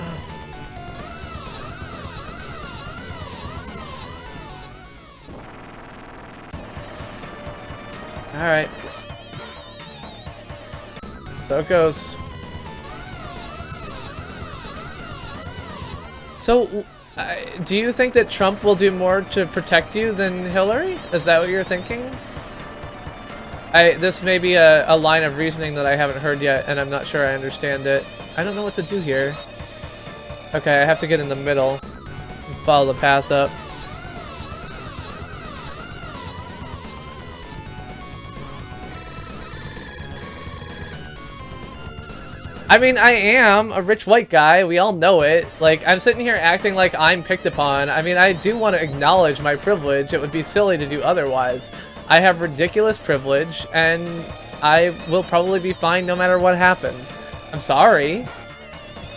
Alright. So it goes. So, do you think that Trump will do more to protect you than Hillary? Is that what you're thinking? This may be a line of reasoning that I haven't heard yet, and I'm not sure I understand it. I don't know what to do here. Okay, I have to get in the middle and follow the path up. I mean, I am a rich white guy. We all know it. Like, I'm sitting here acting like I'm picked upon. I mean, I do want to acknowledge my privilege. It would be silly to do otherwise. I have ridiculous privilege, and I will probably be fine no matter what happens. I'm sorry.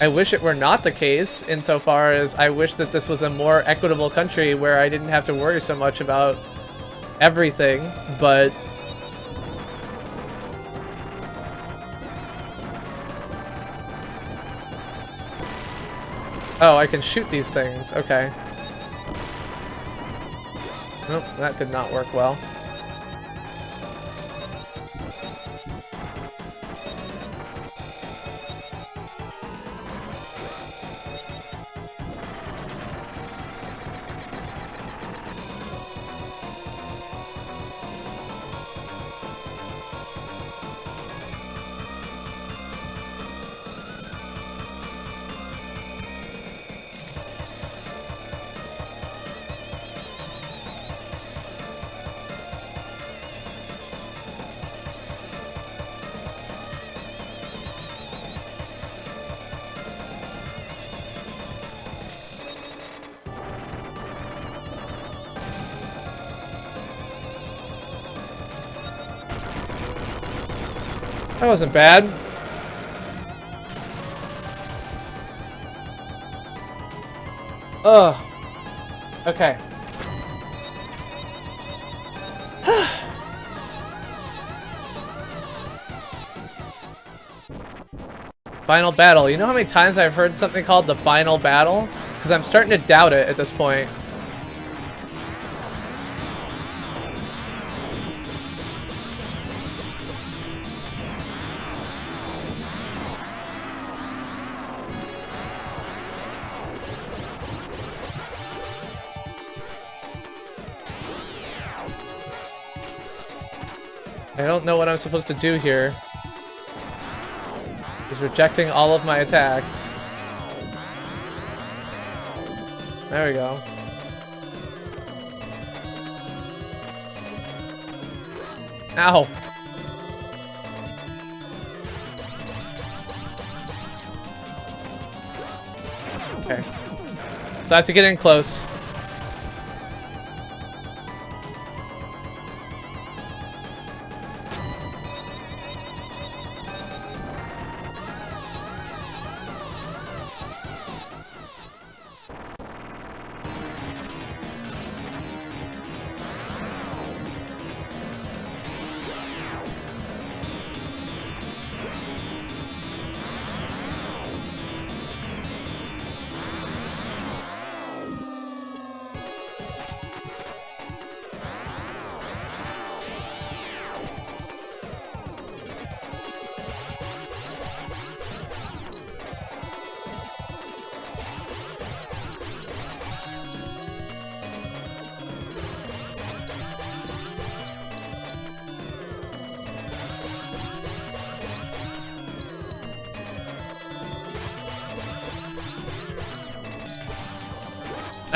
I wish it were not the case, insofar as I wish that this was a more equitable country where I didn't have to worry so much about everything, but... Oh, I can shoot these things. Okay. Nope, that did not work well. That wasn't bad. Ugh. Okay. Final battle. You know how many times I've heard something called the final battle? Because I'm starting to doubt it at this point. I don't know what I'm supposed to do here. He's rejecting all of my attacks. There we go. Ow. Okay. So I have to get in close.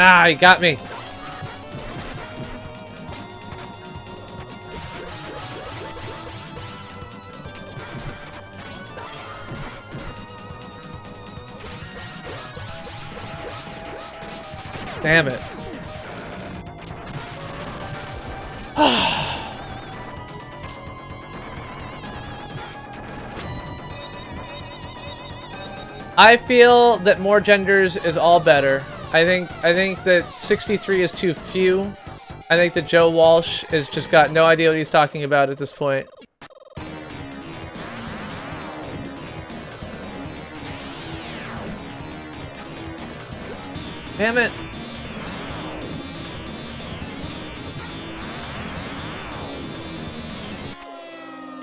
Ah, he got me. Damn it. I feel that more genders is all better. I think that 63 is too few. I think that Joe Walsh has just got no idea what he's talking about at this point. Damn it.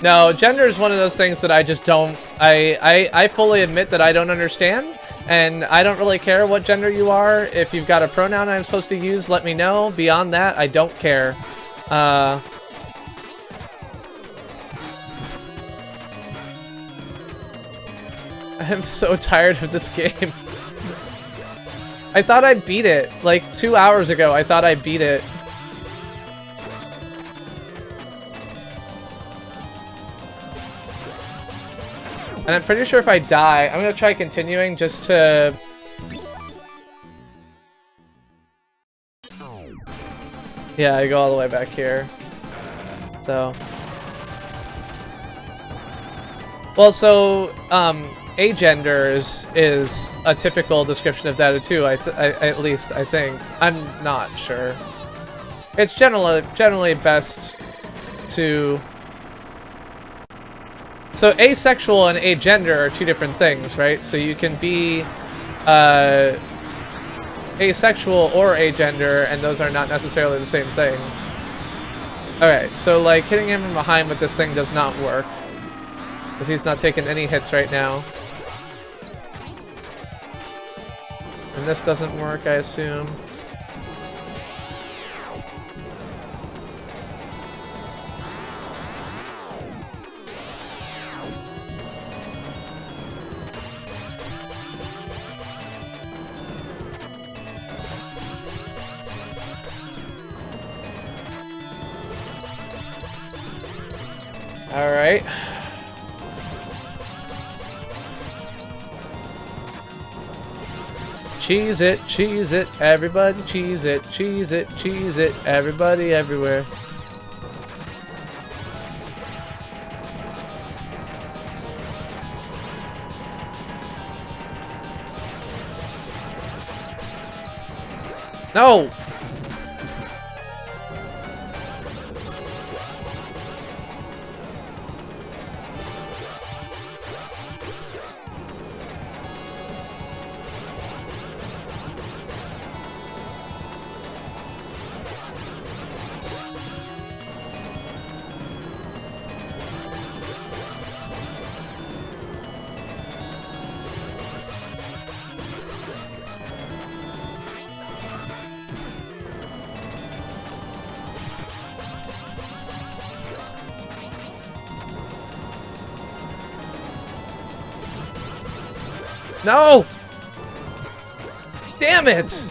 No, gender is one of those things that I just don't... I fully admit that I don't understand. And I don't really care what gender you are. If you've got a pronoun I'm supposed to use, let me know. Beyond that, I don't care. I'm so tired of this game. I thought I beat it. Like 2 hours ago, I thought I beat it. And I'm pretty sure if I die, I'm gonna try continuing just to... Yeah, I go all the way back here. So... Well, so, agender is a typical description of that too, at least, I think. I'm not sure. It's generally best to... So asexual and agender are two different things, right? So you can be asexual or agender, and those are not necessarily the same thing. Alright, so like hitting him from behind with this thing does not work. Because he's not taking any hits right now. And this doesn't work, I assume. Alright. Cheese it, everybody cheese it, everybody everywhere. No! No! Damn it!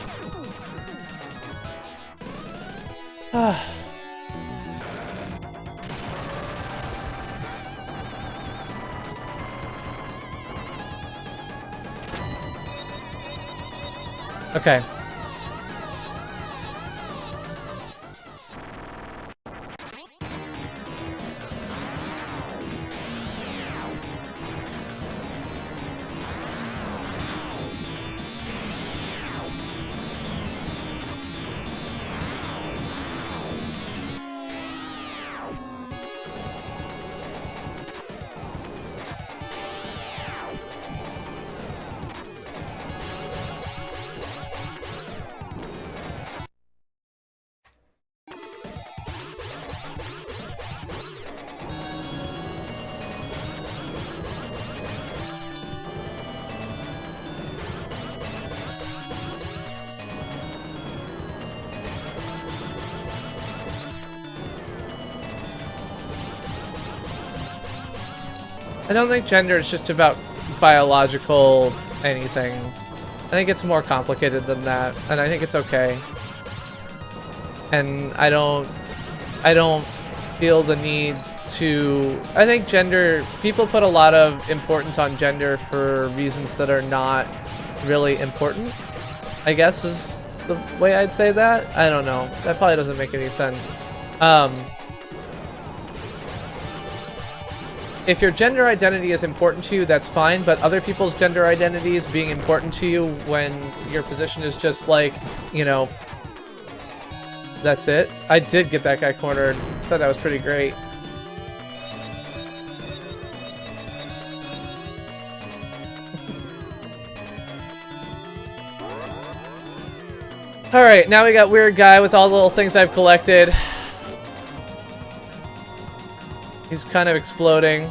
Okay. I don't think gender is just about biological anything. I think it's more complicated than that, and I think it's okay. And I don't feel the need to... I think gender... People put a lot of importance on gender for reasons that are not really important, I guess is the way I'd say that. I don't know. That probably doesn't make any sense. If your gender identity is important to you, that's fine, but other people's gender identities being important to you when your position is just like, you know, that's it. I did get that guy cornered. I thought that was pretty great. Alright, now we got weird guy with all the little things I've collected. He's kind of exploding.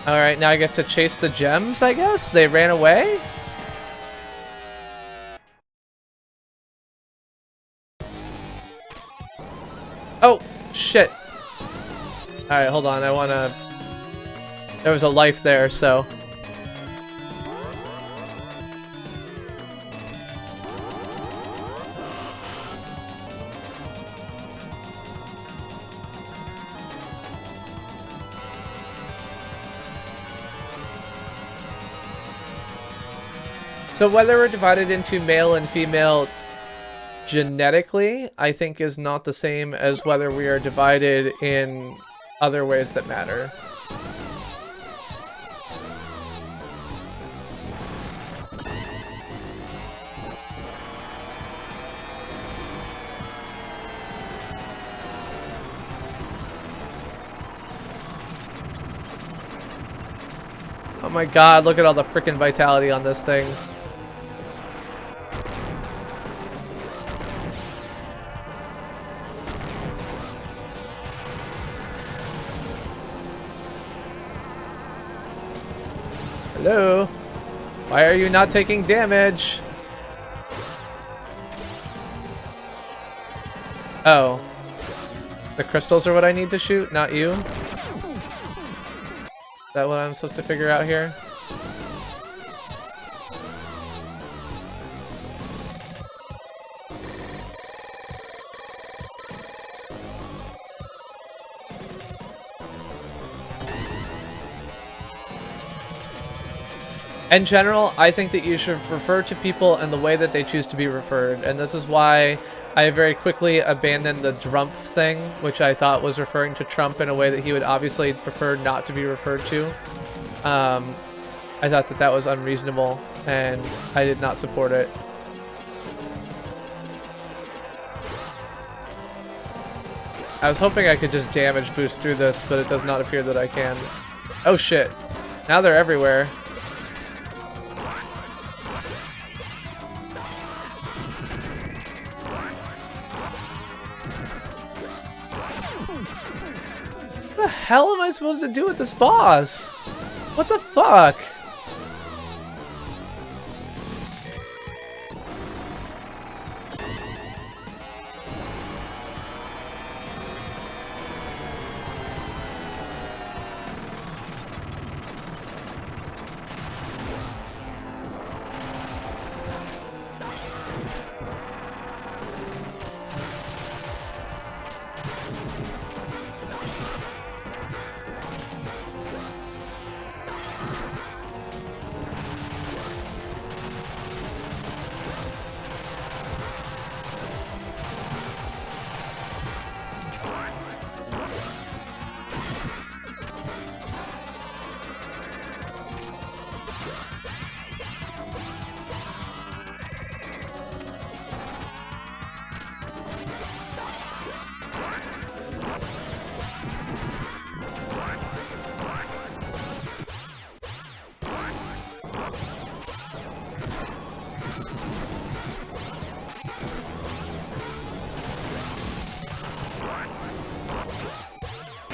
Alright, now I get to chase the gems, I guess? They ran away? Oh, shit. Alright, hold on, I wanna... There was a life there, so... So whether we're divided into male and female genetically, I think is not the same as whether we are divided in other ways that matter. Oh my god, look at all the freaking vitality on this thing. Hello? Why are you not taking damage? Oh. The crystals are what I need to shoot, not you? Is that what I'm supposed to figure out here? In general, I think that you should refer to people in the way that they choose to be referred, and this is why I very quickly abandoned the Drumpf thing, which I thought was referring to Trump in a way that he would obviously prefer not to be referred to. I thought that that was unreasonable, and I did not support it. I was hoping I could just damage boost through this, but it does not appear that I can. Oh shit. Now they're everywhere. What the hell am I supposed to do with this boss? What the fuck?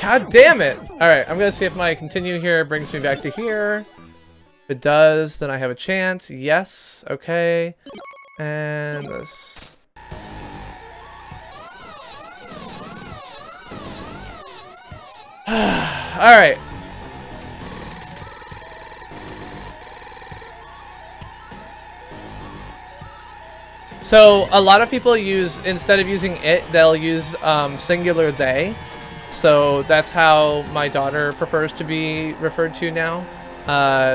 God damn it! Alright, I'm gonna see if my continue here brings me back to here. If it does, then I have a chance. Yes. Okay. And this. Alright. So, a lot of people use, instead of using it, they'll use singular they. So that's how my daughter prefers to be referred to now.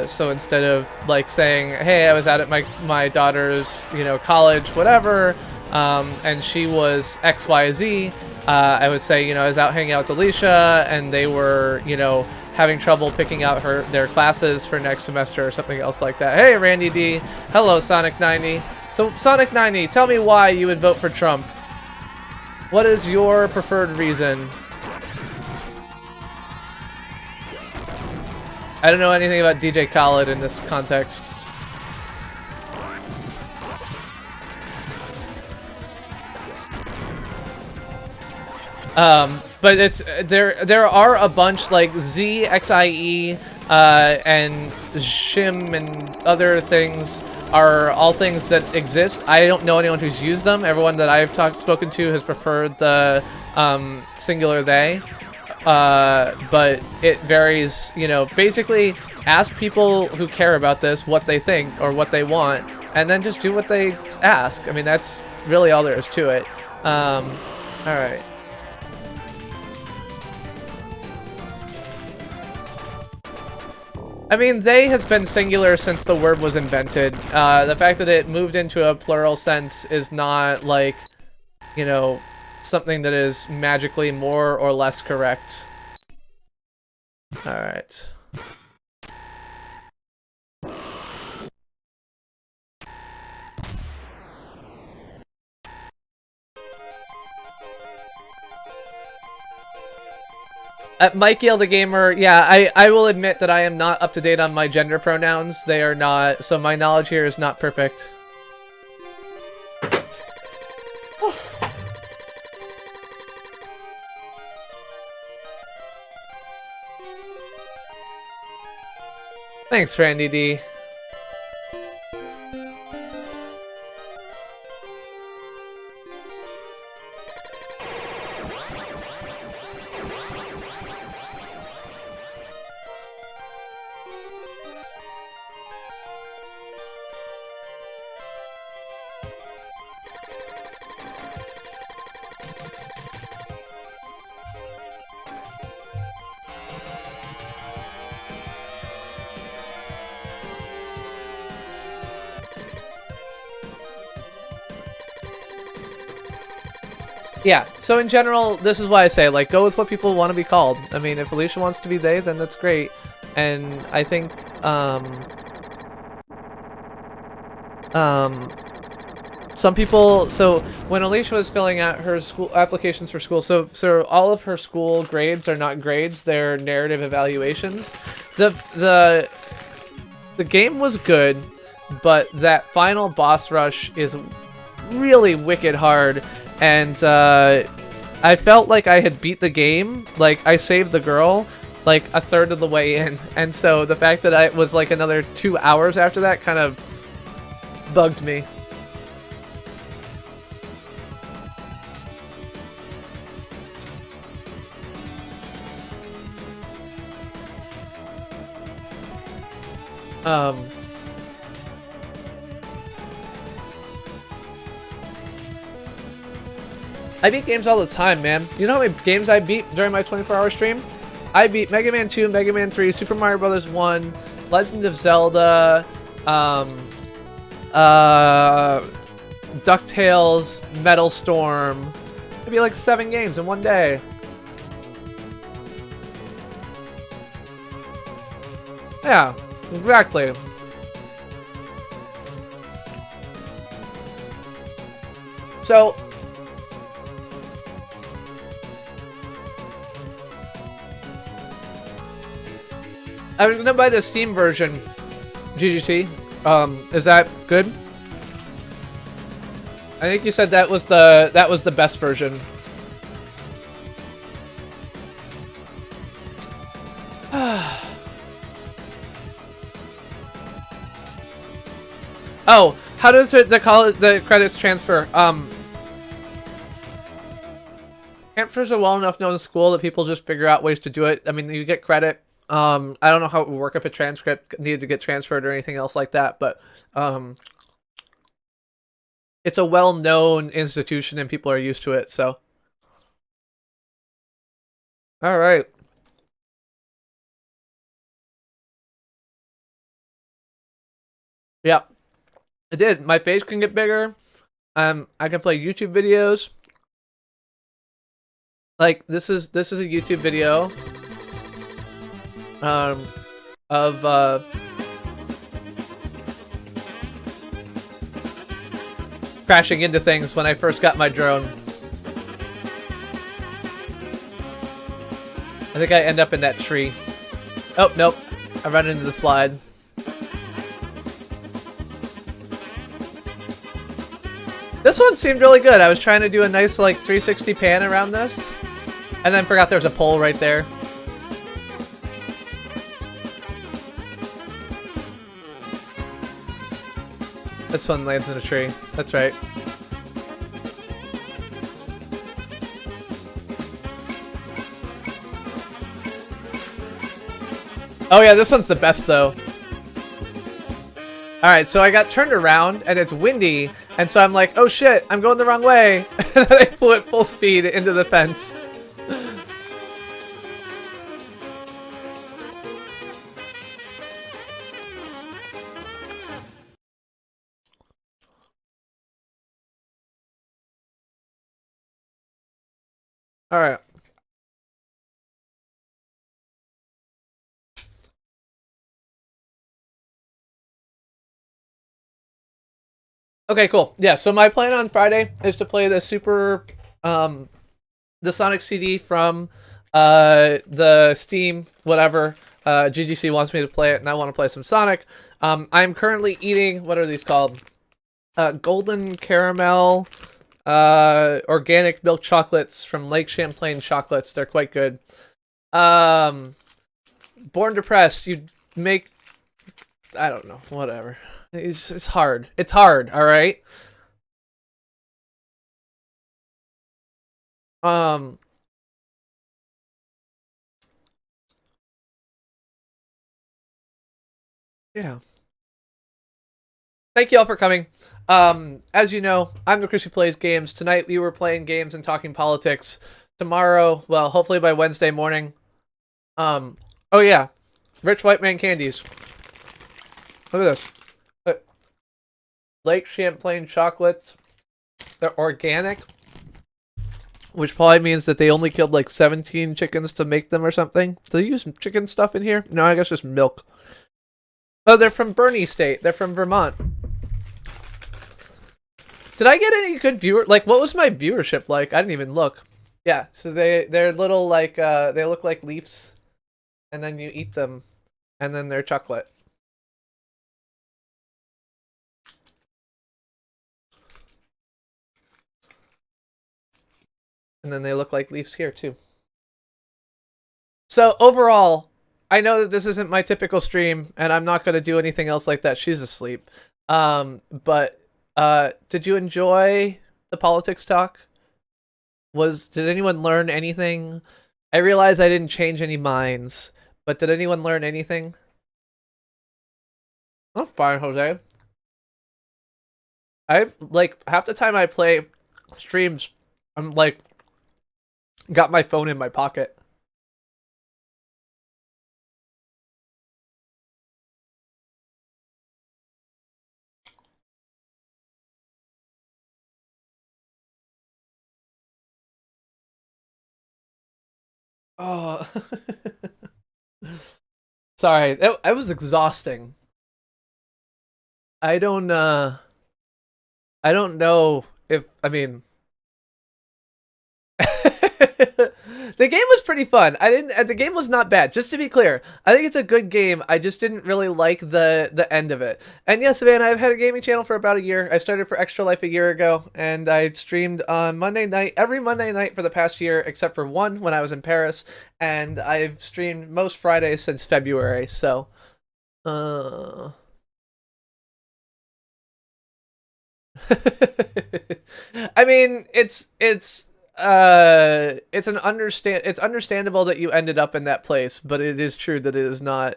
So instead of like saying, hey, I was out at my daughter's, you know, college, whatever, and she was XYZ, I would say, you know, I was out hanging out with Alicia and they were, you know, having trouble picking out their classes for next semester or something else like that. Hey, Randy D. Hello, Sonic90. So Sonic90, tell me why you would vote for Trump. What is your preferred reason? I don't know anything about DJ Khaled in this context. But it's there are a bunch like Z, XIE, and Shim and other things are all things that exist. I don't know anyone who's used them. Everyone that I've spoken to has preferred the singular they. But it varies, you know, basically ask people who care about this what they think or what they want, and then just do what they ask. I mean, that's really all there is to it. Alright. I mean, they has been singular since the word was invented. The fact that it moved into a plural sense is not, like, you know, something that is magically more or less correct. Alright. Mike Yale the Gamer, yeah, I will admit that I am not up to date on my gender pronouns. They are not, so my knowledge here is not perfect. Thanks, Randy D. Yeah, so in general, this is why I say, like, go with what people want to be called. I mean, if Alicia wants to be they, then that's great. And I think, some people, so when Alicia was filling out her school applications for school, so all of her school grades are not grades, they're narrative evaluations. The game was good, but that final boss rush is really wicked hard, and I felt like I had beat the game, like I saved the girl like a third of the way in, and so the fact that I was like another 2 hours after that kind of bugged me. I beat games all the time, man. You know how many games I beat during my 24-hour stream? I beat Mega Man 2, Mega Man 3, Super Mario Bros. 1, Legend of Zelda, DuckTales, Metal Storm. I beat like 7 games in one day. Yeah, exactly. So, I was gonna buy the Steam version, GGT. Is that good? I think you said that was the best version. Oh, how does the credits transfer? Transfers are well enough known in school that people just figure out ways to do it. I mean, you get credit. I don't know how it would work if a transcript needed to get transferred or anything else like that, but it's a well-known institution and people are used to it, so. All right. Yeah, I did. My face can get bigger. I can play YouTube videos. Like this is a YouTube video of crashing into things when I first got my drone. I think I end up in that tree. Oh, nope. I run into the slide. This one seemed really good. I was trying to do a nice like 360 pan around this, and then forgot there's a pole right there. This one lands in a tree. That's right. Oh yeah, this one's the best though. Alright, so I got turned around and it's windy, and so I'm like, oh shit, I'm going the wrong way. And then I flew at full speed into the fence. Alright. Okay, cool. Yeah, so my plan on Friday is to play the the Sonic CD from the Steam, whatever. GGC wants me to play it, and I want to play some Sonic. I'm currently eating, what are these called? Golden Caramel organic milk chocolates from Lake Champlain Chocolates. They're quite good. Born Depressed, you make... I don't know, whatever. It's hard. It's hard, alright? Yeah. Thank you all for coming. As you know, I'm the Chris who plays games. Tonight we were playing games and talking politics. Tomorrow, well, hopefully by Wednesday morning. Oh yeah, Rich White Man candies. Look at this. Lake Champlain chocolates. They're organic, which probably means that they only killed like 17 chickens to make them or something. Do they use some chicken stuff in here? No, I guess just milk. Oh, they're from Bernie State. They're from Vermont. Did I get any good viewer? Like, what was my viewership like? I didn't even look. Yeah, so they're little like they look like leaves, and then you eat them, and then they're chocolate. And then they look like leaves here too. So overall, I know that this isn't my typical stream, and I'm not going to do anything else like that. She's asleep. But did you enjoy the politics talk? Did anyone learn anything? I realize I didn't change any minds, but did anyone learn anything? I'm fine, Jose. I like half the time I play streams, I'm like got my phone in my pocket. Oh, sorry. It was exhausting. I don't know if I mean the game was pretty fun. The game was not bad. Just to be clear, I think it's a good game. I just didn't really like the end of it. And yes, Savannah, I've had a gaming channel for about a year. I started for Extra Life a year ago, and I streamed on Monday night, every Monday night for the past year, except for one when I was in Paris. And I've streamed most Fridays since February. So, I mean, it's understandable that you ended up in that place, but it is true that it is not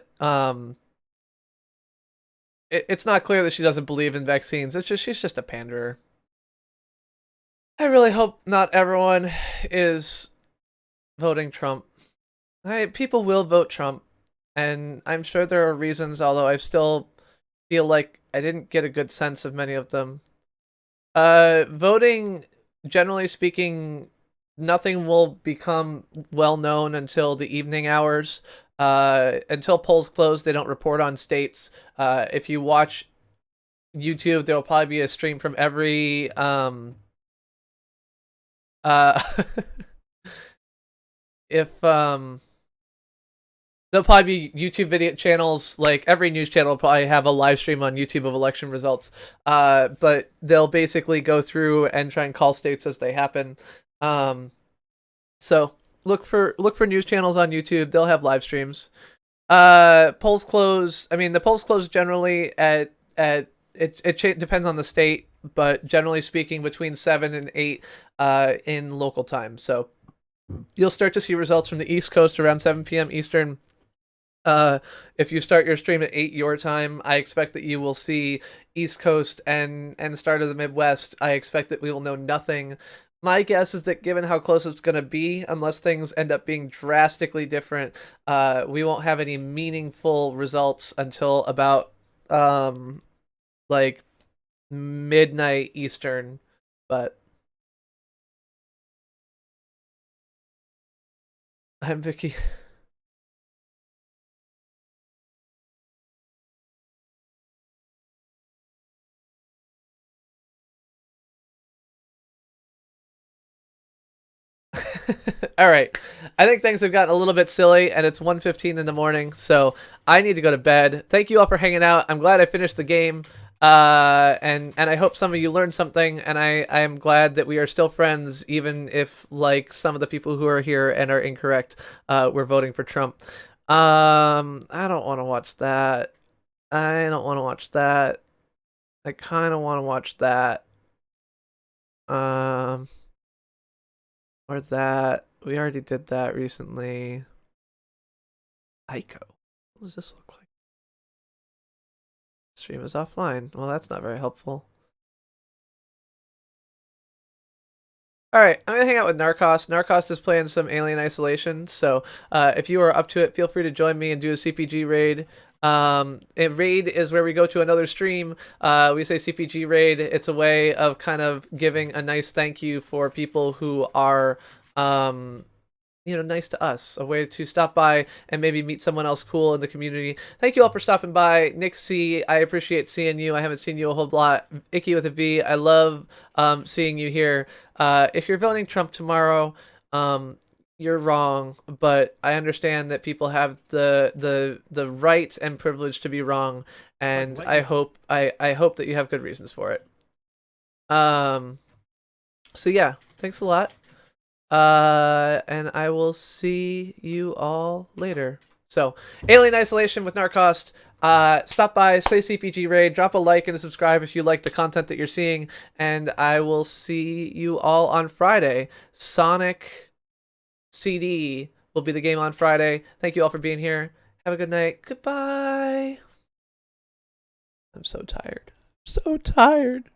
it's not clear that she doesn't believe in vaccines. It's just she's just a panderer. I really hope not everyone is voting Trump. People will vote Trump, and I'm sure there are reasons, although I still feel like I didn't get a good sense of many of them. Voting, generally speaking, nothing will become well known until the evening hours. Until polls close, they don't report on states. If you watch YouTube, there will probably be a stream from every if there'll probably be YouTube video channels, like every news channel will probably have a live stream on YouTube of election results. But they'll basically go through and try and call states as they happen. So look for news channels on YouTube. They'll have live streams. Polls close. I mean, the polls close generally at depends on the state, but generally speaking, between 7 and 8 in local time. So you'll start to see results from the East Coast around 7 p.m. Eastern. If you start your stream at 8 your time, I expect that you will see East Coast and start of the Midwest. I expect that we will know nothing. My guess is that given how close it's going to be, unless things end up being drastically different, we won't have any meaningful results until about like midnight Eastern. But I'm Vicky. All right. I think things have gotten a little bit silly, and it's 1:15 in the morning, so I need to go to bed. Thank you all for hanging out. I'm glad I finished the game, and I hope some of you learned something, and I am glad that we are still friends, even if, like, some of the people who are here and are incorrect were voting for Trump. I don't want to watch that. I don't want to watch that. I kind of want to watch that. Or that. We already did that recently. Ico. What does this look like? Stream is offline. Well, that's not very helpful. Alright, I'm gonna hang out with Narcos. Narcos is playing some Alien Isolation, so if you are up to it, feel free to join me and do a CPG raid. A raid is where we go to another stream. We say CPG raid. It's a way of kind of giving a nice thank you for people who are nice to us, a way to stop by and maybe meet someone else cool in the community. Thank you all for stopping by. Nick C, I appreciate seeing you. I haven't seen you a whole lot. Icky with a V, I love seeing you here. If you're voting Trump tomorrow, you're wrong, but I understand that people have the right and privilege to be wrong, and I hope that you have good reasons for it. So yeah, thanks a lot. And I will see you all later. So, Alien Isolation with Narcost. Stop by, say CPG Raid, drop a like and a subscribe if you like the content that you're seeing, and I will see you all on Friday. Sonic CD will be the game on Friday. Thank you all for being here. Have a good night. Goodbye. I'm so tired. So tired.